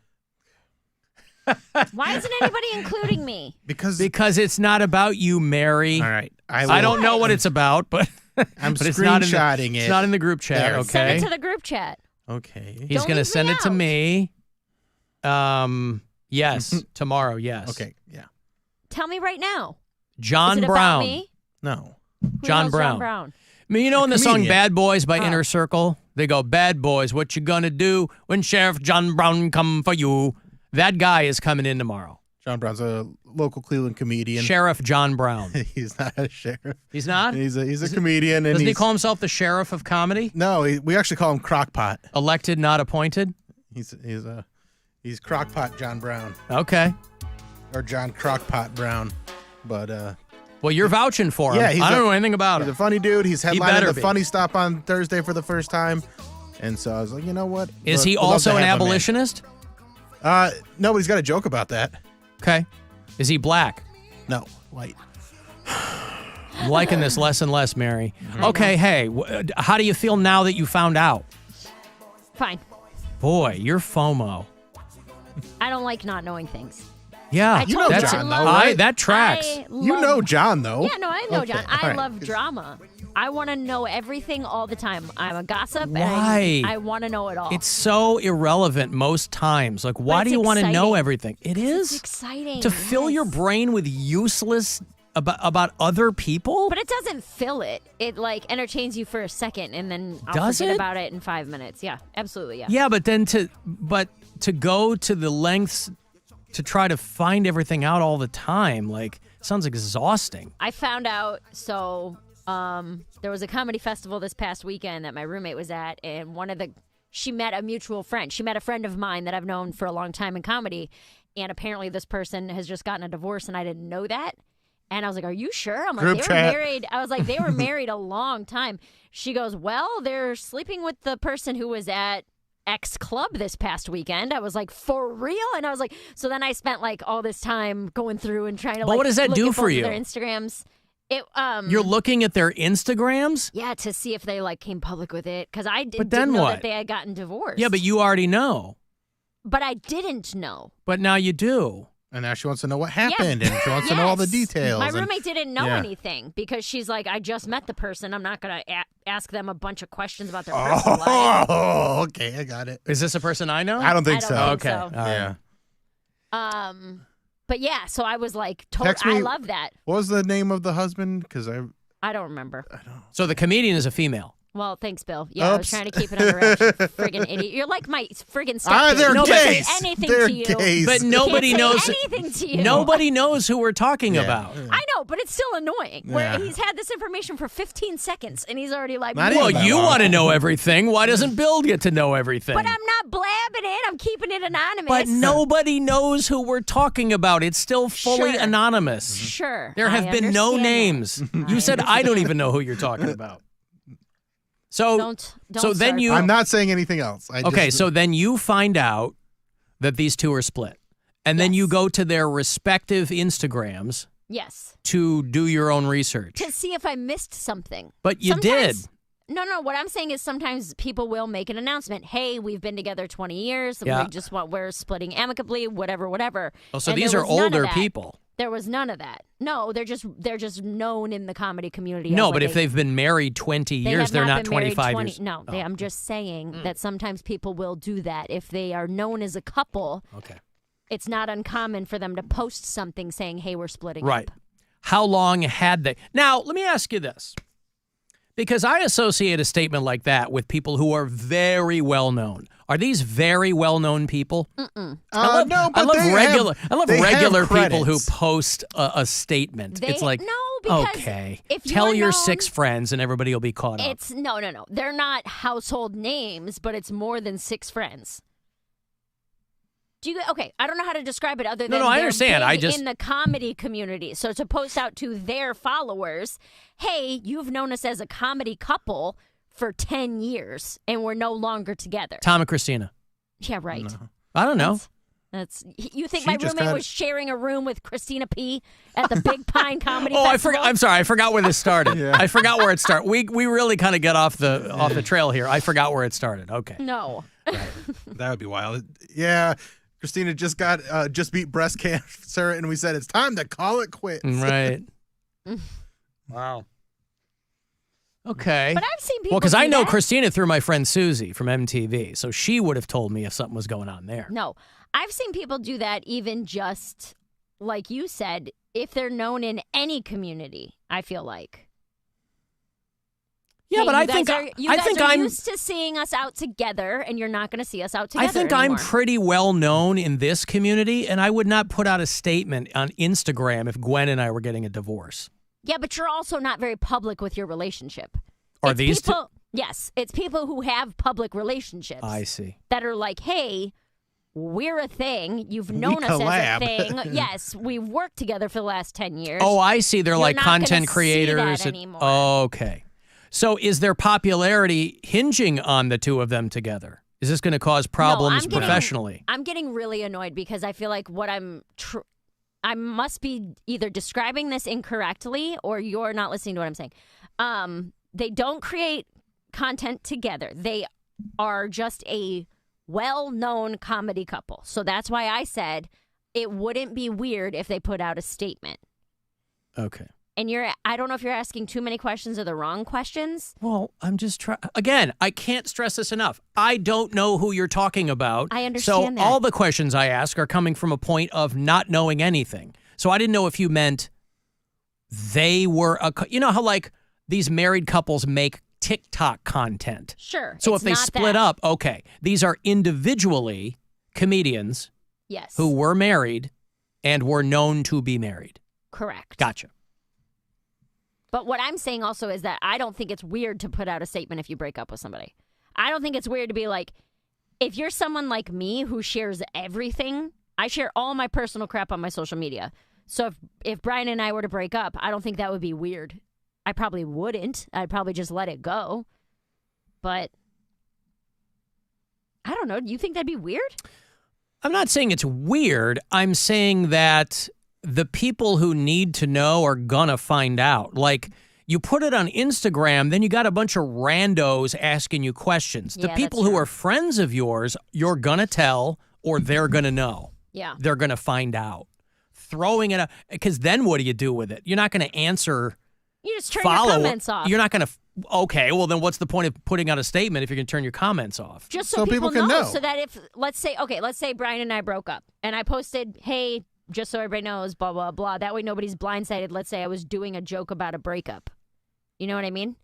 Why isn't anybody including me? Because it's not about you, Mary. All right. I don't know what it's about, but I'm but screenshotting it. It's not in the group chat, There. okay? Send it to the group chat. Okay. He's going to send it to me. Yes, tomorrow, yes. Okay, yeah. Tell me right now. John Is it Brown. About me? No. John Brown. I mean, you know in the song Bad Boys by Inner Circle, they go, Bad Boys, what you gonna do when Sheriff John Brown come for you? That guy is coming in tomorrow. John Brown's a local Cleveland comedian. Sheriff John Brown. He's not a sheriff. He's not? He's a comedian. Doesn't he call himself the Sheriff of Comedy? No, we actually call him Crockpot. Elected, not appointed? He's Crockpot John Brown. Okay. Or John Crockpot Brown. But well, you're vouching for him. Yeah, I don't know anything about him. He's a funny dude. He's headlining the Funny Stop on Thursday for the first time. And so I was like, you know what? Is he also an abolitionist? No, but he's got a joke about that. Okay. Is he black? No, white. I'm liking this less and less, Mary. Okay, hey, how do you feel now that you found out? Fine. Boy, you're FOMO. I don't like not knowing things. Yeah, you know John, though, right? That tracks. You know John, though. Yeah, no, I know Okay, John. I all love drama. I want to know everything all the time. I'm a gossip. Why? And I want to know it all. It's so irrelevant most times. Like, why do you want to know everything? It is. It's exciting. To fill your brain with useless about other people? But it doesn't fill it. It, like, entertains you for a second, and then I'll Does forget it? about it in 5 minutes. Yeah, absolutely, yeah. Yeah, but then to go to the lengths to try to find everything out all the time, like, Sounds exhausting. I found out, so there was a comedy festival this past weekend that my roommate was at, and she met a mutual friend. She met a friend of mine that I've known for a long time in comedy, and apparently this person has just gotten a divorce, and I didn't know that. And I was like, are you sure? I'm like, Group they chat. were married. I was like, they were married a long time. She goes, well, they're sleeping with the person who was at X club this past weekend. I was like, for real? And I was like, so then I spent like all this time going through and trying to But what does that look do at for both of you? Their Instagrams. You're looking at their Instagrams? Yeah, to see if they like came public with it, because I But then didn't know what? that they had gotten divorced. Yeah, but you already know. But I didn't know. But now you do. And now she wants to know what happened, and she wants to know all the details. My and- roommate didn't know Yeah. anything because she's like, I just met the person. I'm not going to ask them a bunch of questions about their personal life. Oh, okay, I got it. Is this a person I know? I don't think so. think Okay. so. All right. Yeah. But yeah, so I was like, Text me- I love that. What was the name of the husband? Because I don't remember. So the comedian is a female. Well, thanks, Bill. Yeah, I was Oops. trying to keep it under wraps. You friggin' idiot. You're like my friggin' Ah, stepdad. they're Nobody can gays. say anything They're to you. gays. But Can't nobody say knows. anything to you. Nobody knows who we're talking Yeah. about. I know, but it's still annoying. Where Yeah. he's had this information for 15 seconds, and he's already like, Not Well, even that you long. want to know everything. Why doesn't Bill get to know everything? but I'm not blabbing it. I'm keeping it anonymous. But nobody knows who we're talking about. It's still fully Sure. anonymous. Sure. There have I been no understand names. You said I don't even know who you're talking about. So, Don't so then start. you I'm not saying anything else. okay. So then you find out that these two are split, and then you go to their respective Instagrams Yes. to do your own research. To see if I missed something. But you Sometimes- did. No. What I'm saying is sometimes people will make an announcement. Hey, we've been together 20 years. Yeah. We're splitting amicably, whatever. Oh, so And these there are was none of older that. people. There was none of that. No, they're just known in the comedy community. No, as but like if they've been married 20 they years, have they're not been married 25 20 years. No, Oh. I'm just saying that sometimes people will do that. If they are known as a couple, Okay. it's not uncommon for them to post something saying, hey, we're splitting Right. up. How long had they? Now, let me ask you this. Because I associate a statement like that with people who are very well known. Are these very well known people? Mm-mm. I love they have regular people who credits. post a statement. They- it's like, no, because okay, if tell you're your known- 6 friends and everybody will be caught up. It's no. They're not household names, but it's more than 6 friends. Okay, I don't know how to describe it other than No, I they're understand. big I just- in the comedy community. So to post out to their followers, hey, you've known us as a comedy couple for 10 years, and we're no longer together. Tom and Christina. Yeah, right. I don't know. That's you think She my just roommate had- was sharing a room with Christina P. at the Big Pine Comedy Oh, I Festival? forgot. I'm sorry. I forgot where this started. Yeah. I forgot where it started. We really kind of get off the trail here. I forgot where it started. Okay. No. That would be wild. Yeah. Christina just beat breast cancer, and we said it's time to call it quits. Right. Wow. Okay. But I've seen people Well, because do I know that. Christina through my friend Susie from MTV, so she would have told me if something was going on there. No. I've seen people do that even just, like you said, if they're known in any community, I feel like. Yeah, Hey, but you I guys think are, you I guys think are I'm used to seeing us out together, and you're not going to see us out together I think anymore. I'm pretty well known in this community, and I would not put out a statement on Instagram if Gwen and I were getting a divorce. Yeah, but you're also not very public with your relationship. Are It's these people? Yes, it's people who have public relationships. I see. That are like, hey, we're a thing. You've known us as a collab. thing. Yes, we've worked together for the last 10 years. Oh, I see. They're You're like not gonna content see creators. that anymore. Okay. So is their popularity hinging on the two of them together? Is this going to cause problems professionally? I'm getting really annoyed because I feel like what I must be either describing this incorrectly or you're not listening to what I'm saying. They don't create content together. They are just a well-known comedy couple. So that's why I said it wouldn't be weird if they put out a statement. Okay. And I don't know if you're asking too many questions or the wrong questions. Well, I'm just trying. Again, I can't stress this enough. I don't know who you're talking about. I understand so that. all the questions I ask are coming from a point of not knowing anything. So I didn't know if you meant they were you know how like these married couples make TikTok content. Sure. So if it's they not split that. up, okay, these are individually comedians Yes. who were married and were known to be married. Correct. Gotcha. But what I'm saying also is that I don't think it's weird to put out a statement if you break up with somebody. I don't think it's weird to be like, if you're someone like me who shares everything, I share all my personal crap on my social media. So if Brian and I were to break up, I don't think that would be weird. I probably wouldn't. I'd probably just let it go. But I don't know. Do you think that'd be weird? I'm not saying it's weird. I'm saying that the people who need to know are gonna find out. Like, you put it on Instagram, then you got a bunch of randos asking you questions. The people who are friends of yours, you're gonna tell or they're gonna know. Yeah. They're gonna find out. Throwing it up, because then what do you do with it? You're not gonna answer. You just turn your comments off. You're not gonna. Okay, well then what's the point of putting out a statement if you're gonna turn your comments off? Just so people can know. So that if, let's say Brian and I broke up and I posted, hey, just so everybody knows, blah, blah, blah. That way nobody's blindsided. Let's say I was doing a joke about a breakup. You know what I mean?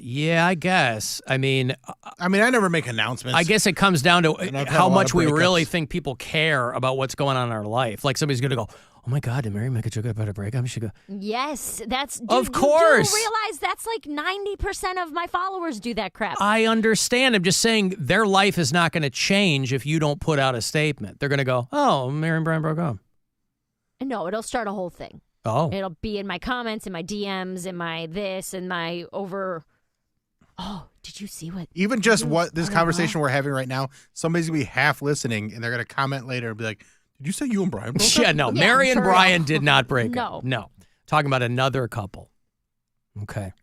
Yeah, I guess. I mean, I never make announcements. I guess it comes down to how much we breakups. really think people care about what's going on in our life. Like somebody's going to go, oh my God, did Mary make a joke about a breakup? She go, yes, that's... Of course. You do realize that's like 90% of my followers do that crap. I understand. I'm just saying their life is not going to change if you don't put out a statement. They're going to go, oh, Mary and Brian broke up. No, it'll start a whole thing. Oh. It'll be in my comments, in my DMs, in my this, in my over... Oh, did you see what? Even just what this conversation we're having right now, somebody's going to be half listening, and they're going to comment later and be like, did you say you and Brian broke up? Yeah, no. Mary and Brian did not break up. No. Talking about another couple. Okay.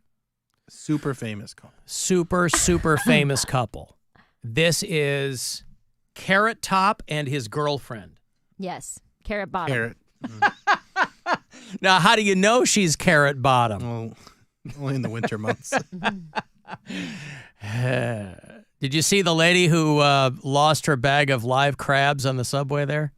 Super famous couple. Super famous couple. This is Carrot Top and his girlfriend. Yes. Carrot Bottom. Carrot. Now, how do you know she's Carrot Bottom? Well, only in the winter months. Did you see the lady who lost her bag of live crabs on the subway there?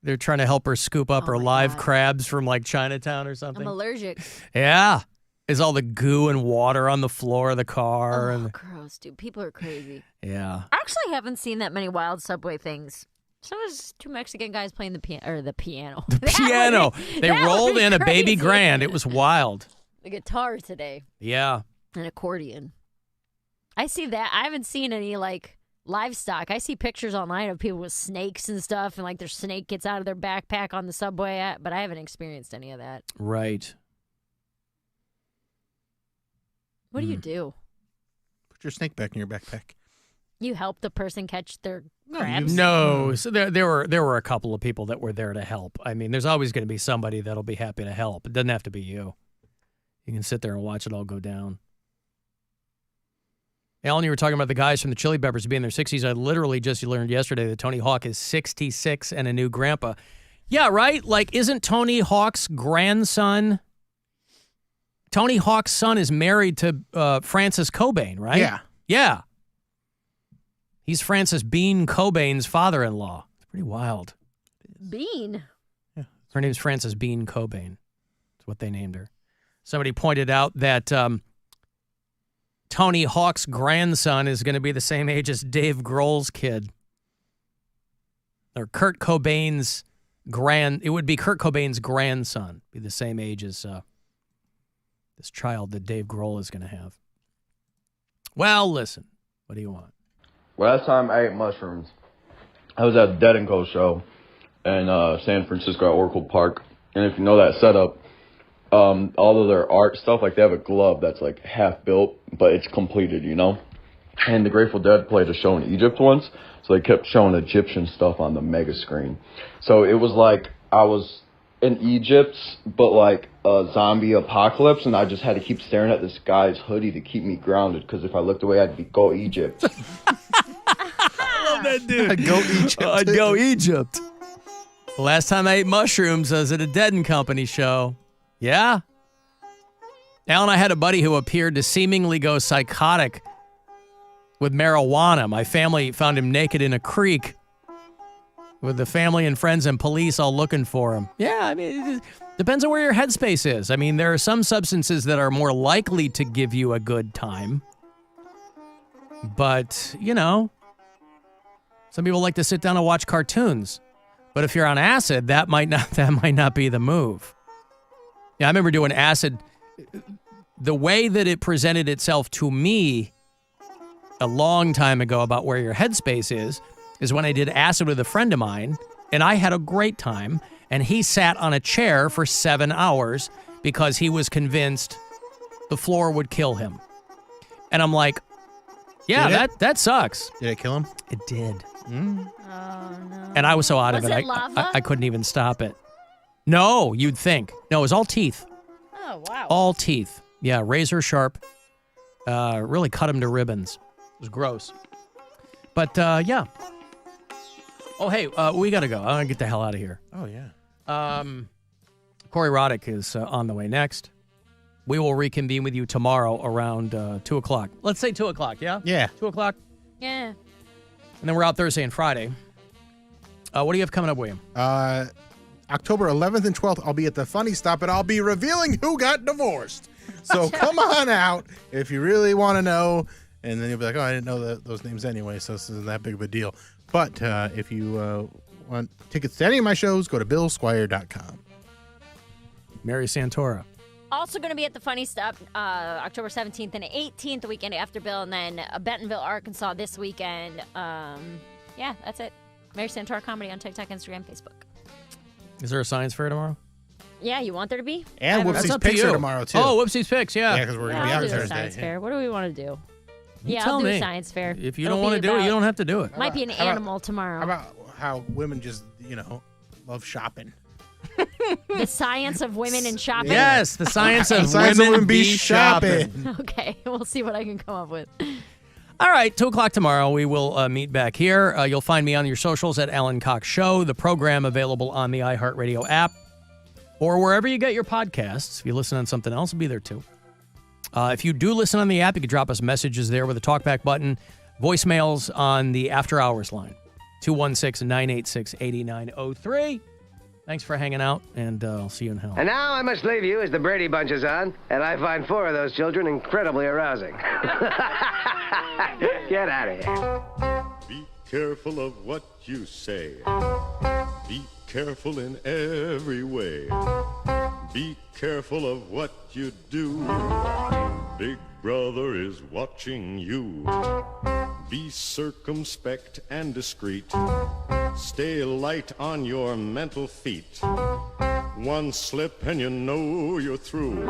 They're trying to help her scoop up her live crabs from like Chinatown or something. I'm allergic. Yeah. There's all the goo and water on the floor of the car. Oh, gross, dude. People are crazy. Yeah. I actually haven't seen that many wild subway things. So it was two Mexican guys playing the piano. The piano. They rolled in a baby grand. It was wild. The guitar today. Yeah. An accordion. I see that. I haven't seen any like livestock. I see pictures online of people with snakes and stuff, and like their snake gets out of their backpack on the subway, but I haven't experienced any of that. Right. What do you do? Put your snake back in your backpack. You help the person catch their crabs? No. So there were a couple of people that were there to help. I mean, there's always going to be somebody that'll be happy to help. It doesn't have to be you. You can sit there and watch it all go down. Alan, you were talking about the guys from the Chili Peppers being in their 60s. I literally just learned yesterday that Tony Hawk is 66 and a new grandpa. Yeah, right? Like, isn't Tony Hawk's grandson... Tony Hawk's son is married to Francis Cobain, right? Yeah. Yeah. He's Francis Bean Cobain's father-in-law. It's pretty wild. Bean? Yeah. Her name's Francis Bean Cobain. That's what they named her. Somebody pointed out that Tony Hawk's grandson is going to be the same age as Dave Grohl's kid. Or Kurt Cobain's it would be Kurt Cobain's grandson. Be the same age as this child that Dave Grohl is going to have. Well, listen. What do you want? Last time I ate mushrooms, I was at the Dead & Co. show in San Francisco at Oracle Park. And if you know that setup, all of their art stuff, like they have a glove that's like half built, but it's completed, you know? And the Grateful Dead played a show in Egypt once, so they kept showing Egyptian stuff on the mega screen. So it was like I was in Egypt, but like a zombie apocalypse, and I just had to keep staring at this guy's hoodie to keep me grounded, because if I looked away, I'd be go Egypt. I love that dude. I'd go Egypt. I'd go Egypt. The last time I ate mushrooms, I was at a Dead & Company show. Yeah. Alan, I had a buddy who appeared to seemingly go psychotic with marijuana. My family found him naked in a creek with the family and friends and police all looking for him. Yeah, I mean, it depends on where your headspace is. I mean, there are some substances that are more likely to give you a good time. But, you know, some people like to sit down and watch cartoons. But if you're on acid, that might not be the move. Yeah, I remember doing acid. The way that it presented itself to me a long time ago about where your headspace is when I did acid with a friend of mine, and I had a great time, and he sat on a chair for 7 hours because he was convinced the floor would kill him. And I'm like, yeah, that sucks. Did it kill him? It did. Oh, no. And I was so out of Was it, it lava? I couldn't even stop it. No, you'd think. No, it was all teeth. Oh, wow. All teeth. Yeah, razor sharp. Really cut him to ribbons. It was gross. But, yeah. Oh, hey, we got to go. I want to get the hell out of here. Oh, yeah. Corey Roddick is on the way next. We will reconvene with you tomorrow around 2 o'clock. Let's say 2 o'clock, yeah? Yeah. 2 o'clock? Yeah. And then we're out Thursday and Friday. What do you have coming up, William? October 11th and 12th, I'll be at the Funny Stop, and I'll be revealing who got divorced. So come on out if you really want to know. And then you'll be like, oh, I didn't know those names anyway, so this isn't that big of a deal. But if you want tickets to any of my shows, go to billsquire.com. Mary Santora. Also going to be at the Funny Stop October 17th and 18th, the weekend after Bill, and then Bentonville, Arkansas this weekend. Yeah, that's it. Mary Santora Comedy on TikTok, Instagram, Facebook. Is there a science fair tomorrow? Yeah, you want there to be? And Whoopsie's Picks are tomorrow, too. Oh, Whoopsie's Picks, yeah. Yeah, because we're going to be out I'll do the Thursday. science fair. What do we want to do? You yeah, tell I'll do me. a science fair. If you don't want to do it, you don't have to do it. Might be an animal tomorrow. How about how women just, love shopping? The science of women and shopping? Yes, the science of women be shopping. Okay, we'll see what I can come up with. All right, 2 o'clock tomorrow, we will meet back here. You'll find me on your socials at Alan Cox Show, the program available on the iHeartRadio app or wherever you get your podcasts. If you listen on something else, it'll be there too. If you do listen on the app, you can drop us messages there with a talkback button. Voicemails on the after hours line, 216-986-8903. Thanks for hanging out, and I'll see you in hell. And now I must leave you as the Brady Bunch is on, and I find 4 of those children incredibly arousing. Get out of here. Be careful of what you say. Be careful in every way. Be careful of what you do. Big Brother is watching you. Be circumspect and discreet. Stay light on your mental feet. One slip and you know you're through.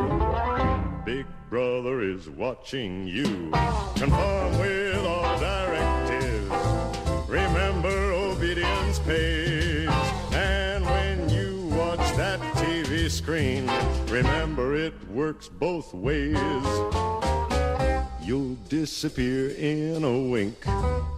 Big Brother is watching you. Conform with all directives. Remember, obedience pays. And when you watch that TV screen, remember it works both ways. You'll disappear in a wink.